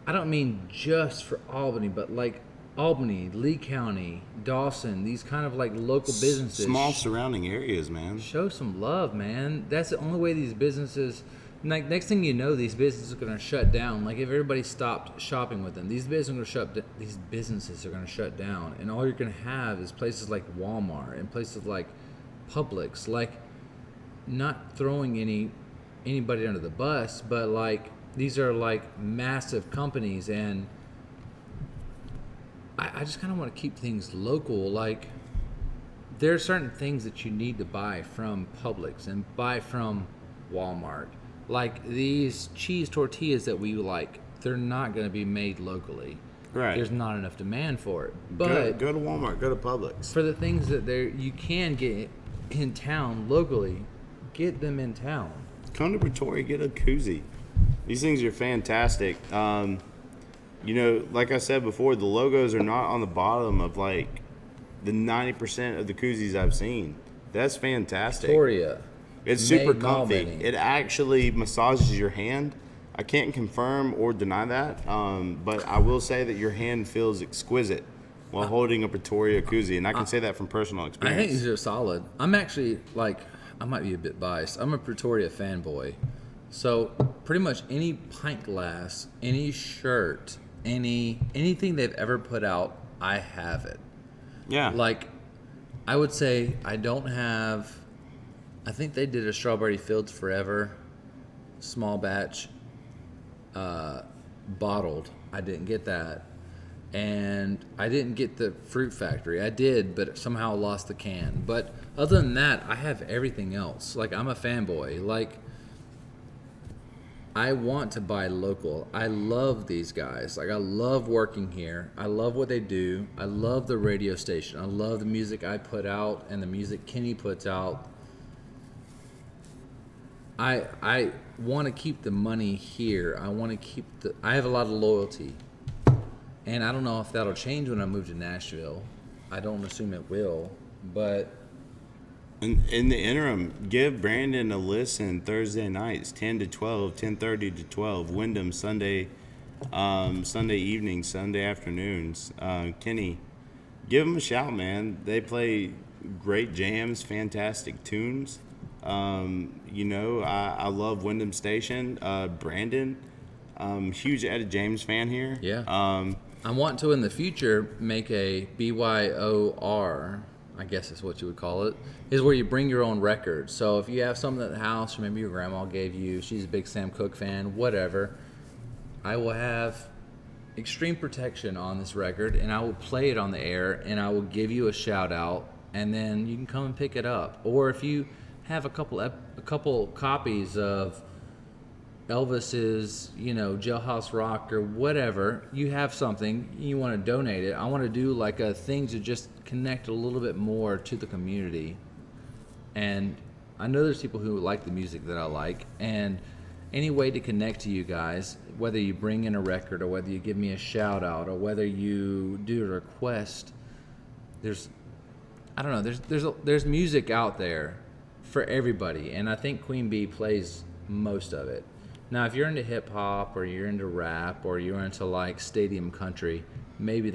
I don't mean just for Albany, but like Albany, Lee County, Dawson, these kind of like local businesses. Small surrounding areas, man. Show some love, man. That's the only way these businesses, like next thing you know, these businesses are going to shut down. Like if everybody stopped shopping with them, these businesses are going to shut down. And all you're going to have is places like Walmart and places like Publix, like not throwing anybody under the bus, but like these are like massive companies, and I just kind of want to keep things local. Like there are certain things that you need to buy from Publix and buy from Walmart. Like these cheese tortillas that we like, they're not going to be made locally. Right. There's not enough demand for it. But go to Walmart, go to Publix. for the things that you can get in town locally, get them in town. come to Pretoria, get a koozie. These things are fantastic. Like I said before, the logos are not on the bottom of like the 90% of the koozies I've seen. That's fantastic. Pretoria. It's super Made comfy. Albany. It actually massages your hand. I can't confirm or deny that, but I will say that your hand feels exquisite while holding a Pretoria koozie, and I can say that from personal I experience. think these are solid. I'm actually I might be a bit biased. I'm a Pretoria fanboy. So pretty much any pint glass, any shirt, anything they've ever put out, I have it. Yeah. Like, I would say I think they did a Strawberry Fields Forever small batch bottled. I didn't get that. And I didn't get the Fruit Factory. I did, but somehow lost the can. But other than that, I have everything else. Like, I'm a fanboy. Like, I want to buy local. I love these guys. Like, I love working here. I love what they do. I love the radio station. I love the music I put out and the music Kenny puts out. I want to keep the money here. I have a lot of loyalty. And I don't know if that'll change when I move to Nashville. I don't assume it will, but In the interim, give Brandon a listen Thursday nights, 10 to 12, 10:30 to 12. Wyndham Sunday evenings, Sunday afternoons. Kenny, give them a shout, man. They play great jams, fantastic tunes. I love Wyndham Station. Brandon, huge Etta James fan here. yeah. I want to in the future make a BYOR, I guess is what you would call it, is where you bring your own records. So if you have something at the house, or maybe your grandma gave you, she's a big Sam Cooke fan, whatever, I will have extreme protection on this record, and I will play it on the air, and I will give you a shout out, and then you can come and pick it up. Or if you have a couple copies of Elvis's, Jailhouse Rock or whatever, you have something, you want to donate it. I want to do like a thing to just connect a little bit more to the community. And I know there's people who like the music that I like, and any way to connect to you guys, whether you bring in a record or whether you give me a shout out or whether you do a request, there's music out there for everybody, and I think Queen Bee plays most of it. Now, if you're into hip hop or you're into rap or you're into like stadium country, maybe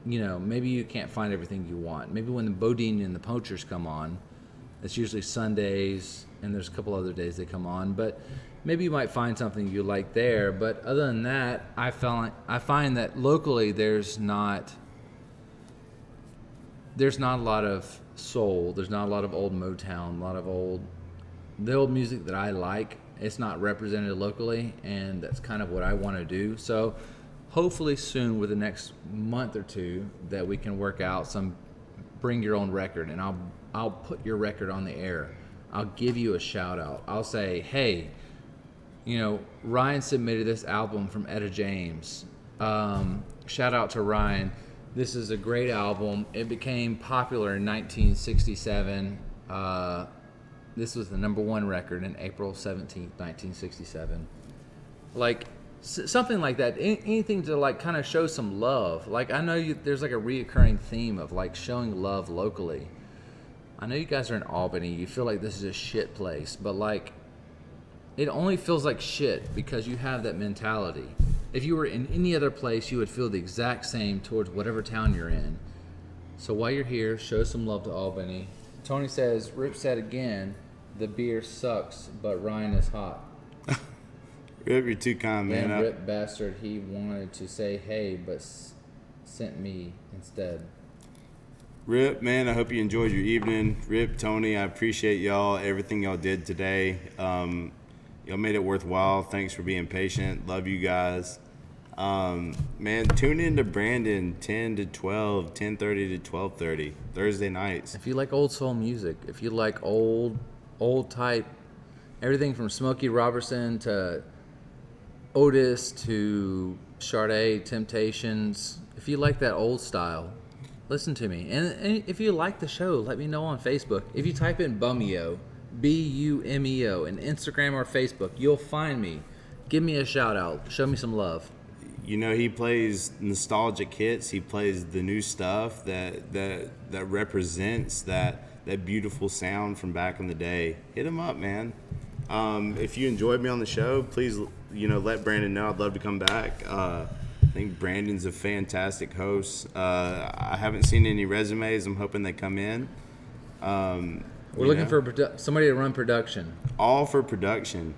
maybe you can't find everything you want. Maybe when the Bodine and the Poachers come on, it's usually Sundays, and there's a couple other days they come on, but maybe you might find something you like there. But other than that, I find that locally there's not a lot of soul. There's not a lot of old Motown, the old music that I like. It's not represented locally, and that's kind of what I want to do. So hopefully soon, with the next month or two, that we can work out some bring your own record, and I'll put your record on the air. I'll give you a shout out. I'll say, hey, Ryan submitted this album from Etta James. Shout out to Ryan. This is a great album. It became popular in 1967. This was the number one record in April 17th, 1967. Like, something like that. Anything to, like, kind of show some love. Like, I know there's, like, a reoccurring theme of, like, showing love locally. I know you guys are in Albany. You feel like this is a shit place. But, like, it only feels like shit because you have that mentality. If you were in any other place, you would feel the exact same towards whatever town you're in. So while you're here, show some love to Albany. Tony says, Rip said again, the beer sucks, but Ryan is hot. Rip, you're too kind, man. And Rip bastard, he wanted to say hey, but sent me instead. Rip, man, I hope you enjoyed your evening. Rip, Tony, I appreciate y'all, everything y'all did today. Y'all made it worthwhile. Thanks for being patient. Love you guys. Man, tune in to Brandon 10 to 12, 10:30 to 12:30 Thursday nights. If you like old soul music, if you like old type, everything from Smokey Robertson to Otis to Sade, Temptations, if you like that old style, listen to me. And if you like the show, let me know on Facebook. If you type in Bumio, Bumeo, and Instagram or Facebook. You'll find me. Give me a shout out. Show me some love. You know, he plays nostalgic hits. He plays the new stuff that represents that beautiful sound from back in the day. Hit him up, man. If you enjoyed me on the show, please, let Brandon know. I'd love to come back. I think Brandon's a fantastic host. I haven't seen any resumes. I'm hoping they come in. We're looking for somebody to run production. All for production.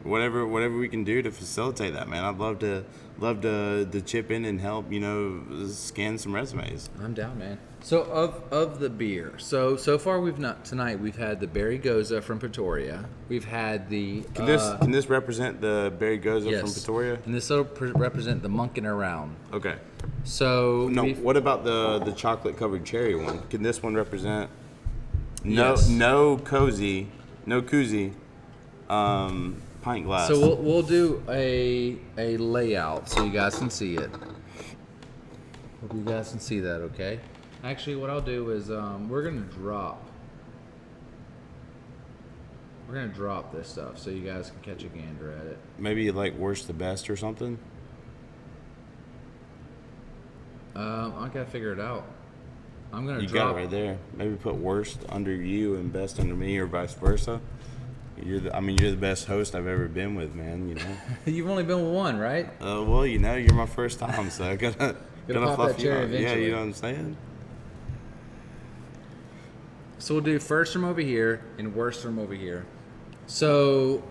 Whatever we can do to facilitate that, man. I'd love to chip in and help, scan some resumes. I'm down, man. So of the beer, so far we've had the Berry Goza from Pretoria. We've had the Can this represent the Berry Goza from Pretoria? And this will represent the Monkin' Around. Okay. So what about the chocolate covered cherry one? Can this one represent? Yes. No koozie, pint glass. So we'll do a layout so you guys can see it. Hope you guys can see that, okay? Actually, what I'll do is we're gonna drop this stuff so you guys can catch a gander at it. Maybe like worst to best or something. I gotta figure it out. I'm gonna You drop got it right there. Maybe put worst under you and best under me, or vice versa. You're the best host I've ever been with, man. You've only been with one, right? Well, you're my first time, so I gotta pop fluff that you cherry out. Yeah, eventually. you know what I'm saying. So we'll do first from over here and worst from over here. So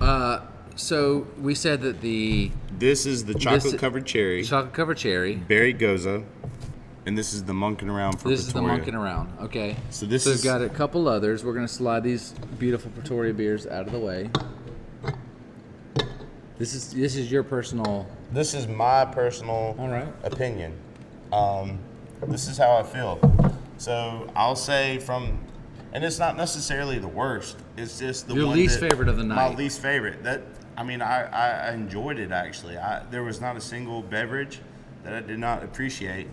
we said that This is the chocolate covered cherry, Berry Goza, and this is the Monkin' Around for Pretoria. This is the Monkin' Around. Okay. So we've got a couple others. We're gonna slide these beautiful Pretoria beers out of the way. This is your personal. This is my personal All right. opinion. This is how I feel. So I'll say and it's not necessarily the worst. It's just the Your one least favorite of the night. My least favorite. I enjoyed it actually. There was not a single beverage that I did not appreciate.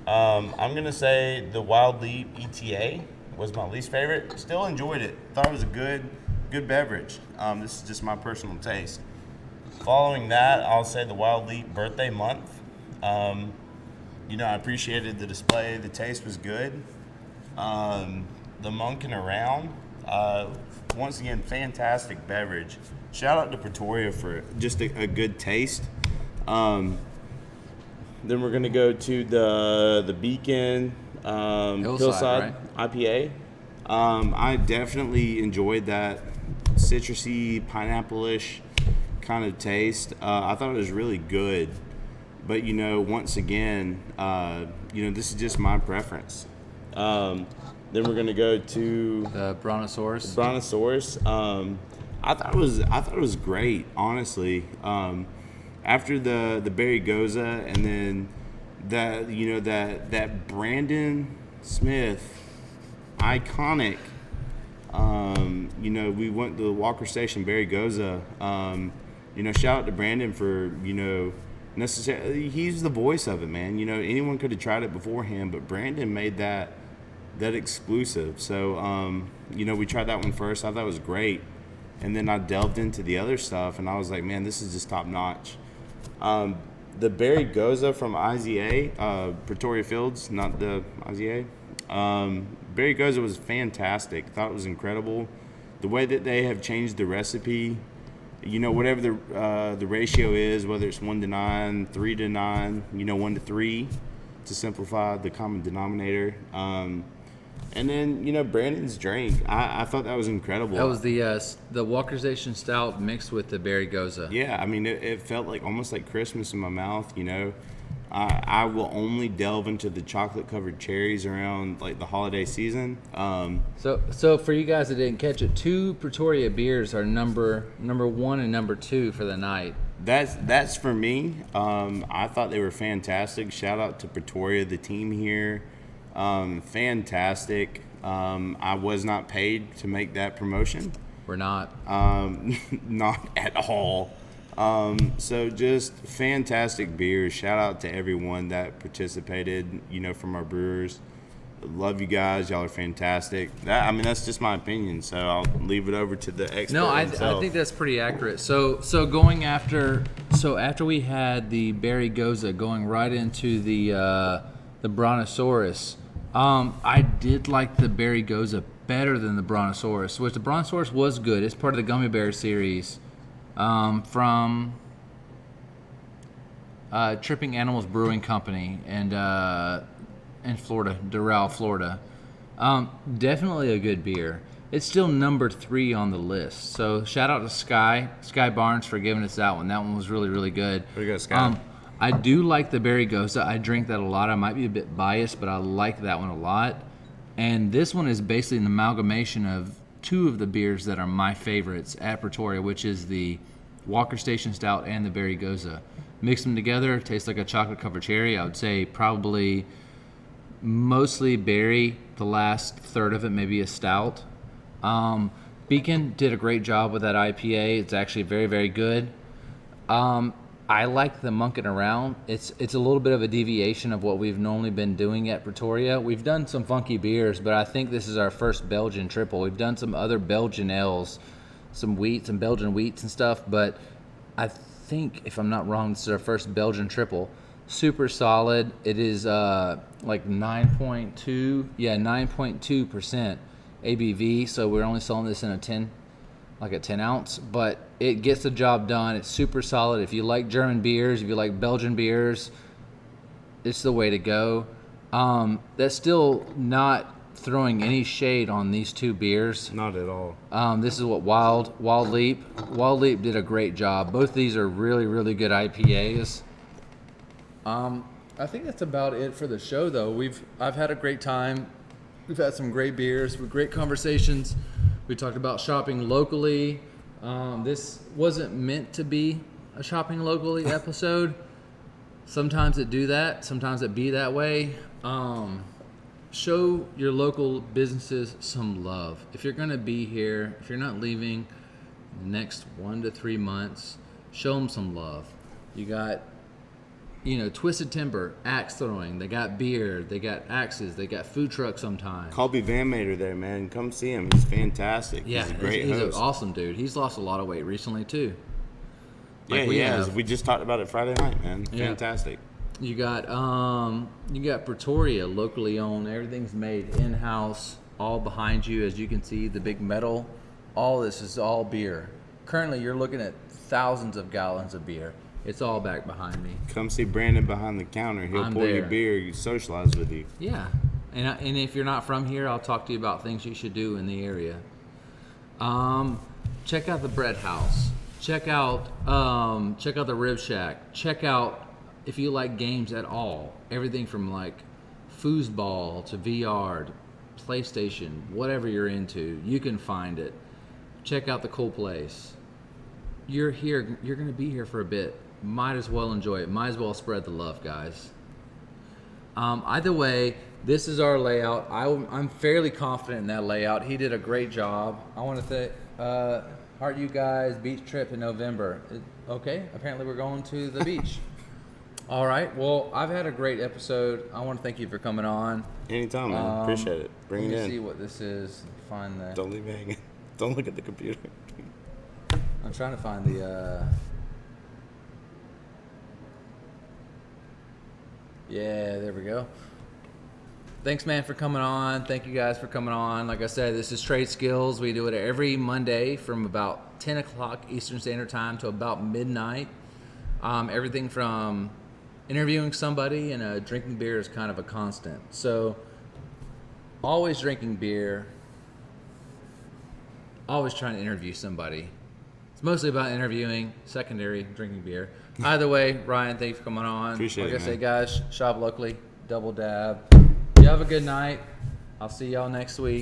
I'm gonna say the Wild Leap ETA was my least favorite. Still enjoyed it. Thought it was a good beverage. This is just my personal taste. Following that, I'll say the Wild Leap Birthday Month. I appreciated the display. The taste was good. The Monkin' Around, once again, fantastic beverage. Shout out to Pretoria for just a good taste. Then we're gonna go to the Beacon Hillside IPA. I definitely enjoyed that citrusy, pineapple-ish kind of taste. I thought it was really good. But, once again, this is just my preference. Then we're gonna go to The Brontosaurus. I thought it was great, honestly. After the Berry Goza, and then that Brandon Smith iconic. We went to the Walker Station Berry Goza. Shout out to Brandon for necessarily, he's the voice of it, man. Anyone could have tried it beforehand, but Brandon made that exclusive. So, we tried that one first. I thought it was great. And then I delved into the other stuff, and I was like, man, this is just top notch. The Berry Goza from IZA, Pretoria Fields, not the IZA. Berry Goza was fantastic. Thought it was incredible. The way that they have changed the recipe, whatever the ratio is, whether it's 1-9, 3-9, 1-3, to simplify the common denominator. And then, Brandon's drink, I thought that was incredible. That was the Walker Station Stout mixed with the Berry Goza. Yeah, it felt like almost like Christmas in my mouth, I will only delve into the chocolate-covered cherries around, like, the holiday season. So for you guys that didn't catch it, 2 Pretoria beers are number 1 and number 2 for the night. That's for me. I thought they were fantastic. Shout out to Pretoria, the team here. Fantastic. I was not paid to make that promotion. We're not. Not at all. So just fantastic beers. Shout out to everyone that participated, from our brewers. Love you guys. Y'all are fantastic. That's just my opinion. So I'll leave it over to the expert. No, I himself. think that's pretty accurate. So after we had the Berry Goza going right into the Brontosaurus, I did like the Berry Goza better than the Brontosaurus, which the Brontosaurus was good. It's part of the Gummy Bear series from Tripping Animals Brewing Company in Florida, Doral, Florida. Definitely a good beer. It's still number 3 on the list. So shout out to Sky Barnes for giving us that one. That one was really, really good. There you go, Sky. I do like the Berry Goza. I drink that a lot. I might be a bit biased, but I like that one a lot. And this one is basically an amalgamation of 2 of the beers that are my favorites at Pretoria, which is the Walker Station Stout and the Berry Goza. Mix them together, it tastes like a chocolate covered cherry. I would say probably mostly berry, the last third of it maybe a stout. Beacon did a great job with that IPA. It's actually very, very good. I like the Monkin' Around. It's a little bit of a deviation of what we've normally been doing at Pretoria. We've done some funky beers, but I think this is our first Belgian triple. We've done some other Belgian ales, some Belgian wheats and stuff, but I think, if I'm not wrong, this is our first Belgian triple. Super solid. It is like 9.2% ABV, so we're only selling this in a 10 ounce, but it gets the job done. It's super solid. If you like German beers, if you like Belgian beers, it's the way to go. That's still not throwing any shade on these 2 beers. Not at all. This is what Wild Leap did a great job. Both of these are really, really good IPAs. I think that's about it for the show, though. I've had a great time. We've had some great beers with great conversations. We talked about shopping locally. This wasn't meant to be a shopping locally episode. Sometimes it do that. Sometimes it be that way. Show your local businesses some love. If you're going to be here, if you're not leaving the next 1 to 3 months, show them some love. You got, Twisted Timber, axe throwing. They got beer. They got axes. They got food trucks sometimes. Colby Van Mater there, man. Come see him. He's fantastic. Yeah, he's a great he's host. an awesome dude. He's lost a lot of weight recently, too. We just talked about it Friday night, man. Yeah. Fantastic. You got Pretoria, locally owned. Everything's made in-house, all behind you. As you can see, the big metal. All this is all beer. Currently, you're looking at thousands of gallons of beer. It's all back behind me. Come see Brandon behind the counter. He'll I'm pour you there. beer. You socialize with you. Yeah, and if you're not from here, I'll talk to you about things you should do in the area. Check out the Bread House. Check out the Rib Shack. Check out, if you like games at all, everything from like foosball to VR to PlayStation, whatever you're into, you can find it. Check out the Cool Place. You're here. You're going to be here for a bit. Might as well enjoy it. Might as well spread the love, guys. Either way, this is our layout. I'm fairly confident in that layout. He did a great job. I want to thank Heart You Guys beach trip in November. Okay, apparently we're going to the beach. All right. Well, I've had a great episode. I want to thank you for coming on. Anytime, man. Appreciate it. Bring it in. Let me see what this is. Find the. Don't leave me hanging. Don't look at the computer. I'm trying to find the. Yeah, there we go. Thanks, man, for coming on. Thank you guys for coming on. Like I said, this is Trade Skills. We do it every Monday from about 10 o'clock Eastern Standard Time to about midnight. Everything from interviewing somebody and drinking beer is kind of a constant. So always drinking beer, always trying to interview somebody. It's mostly about interviewing, secondary, drinking beer. Either way, Ryan, thanks for coming on. Appreciate it, Like I say, man. guys, shop locally, double dab. You have a good night. I'll see y'all next week.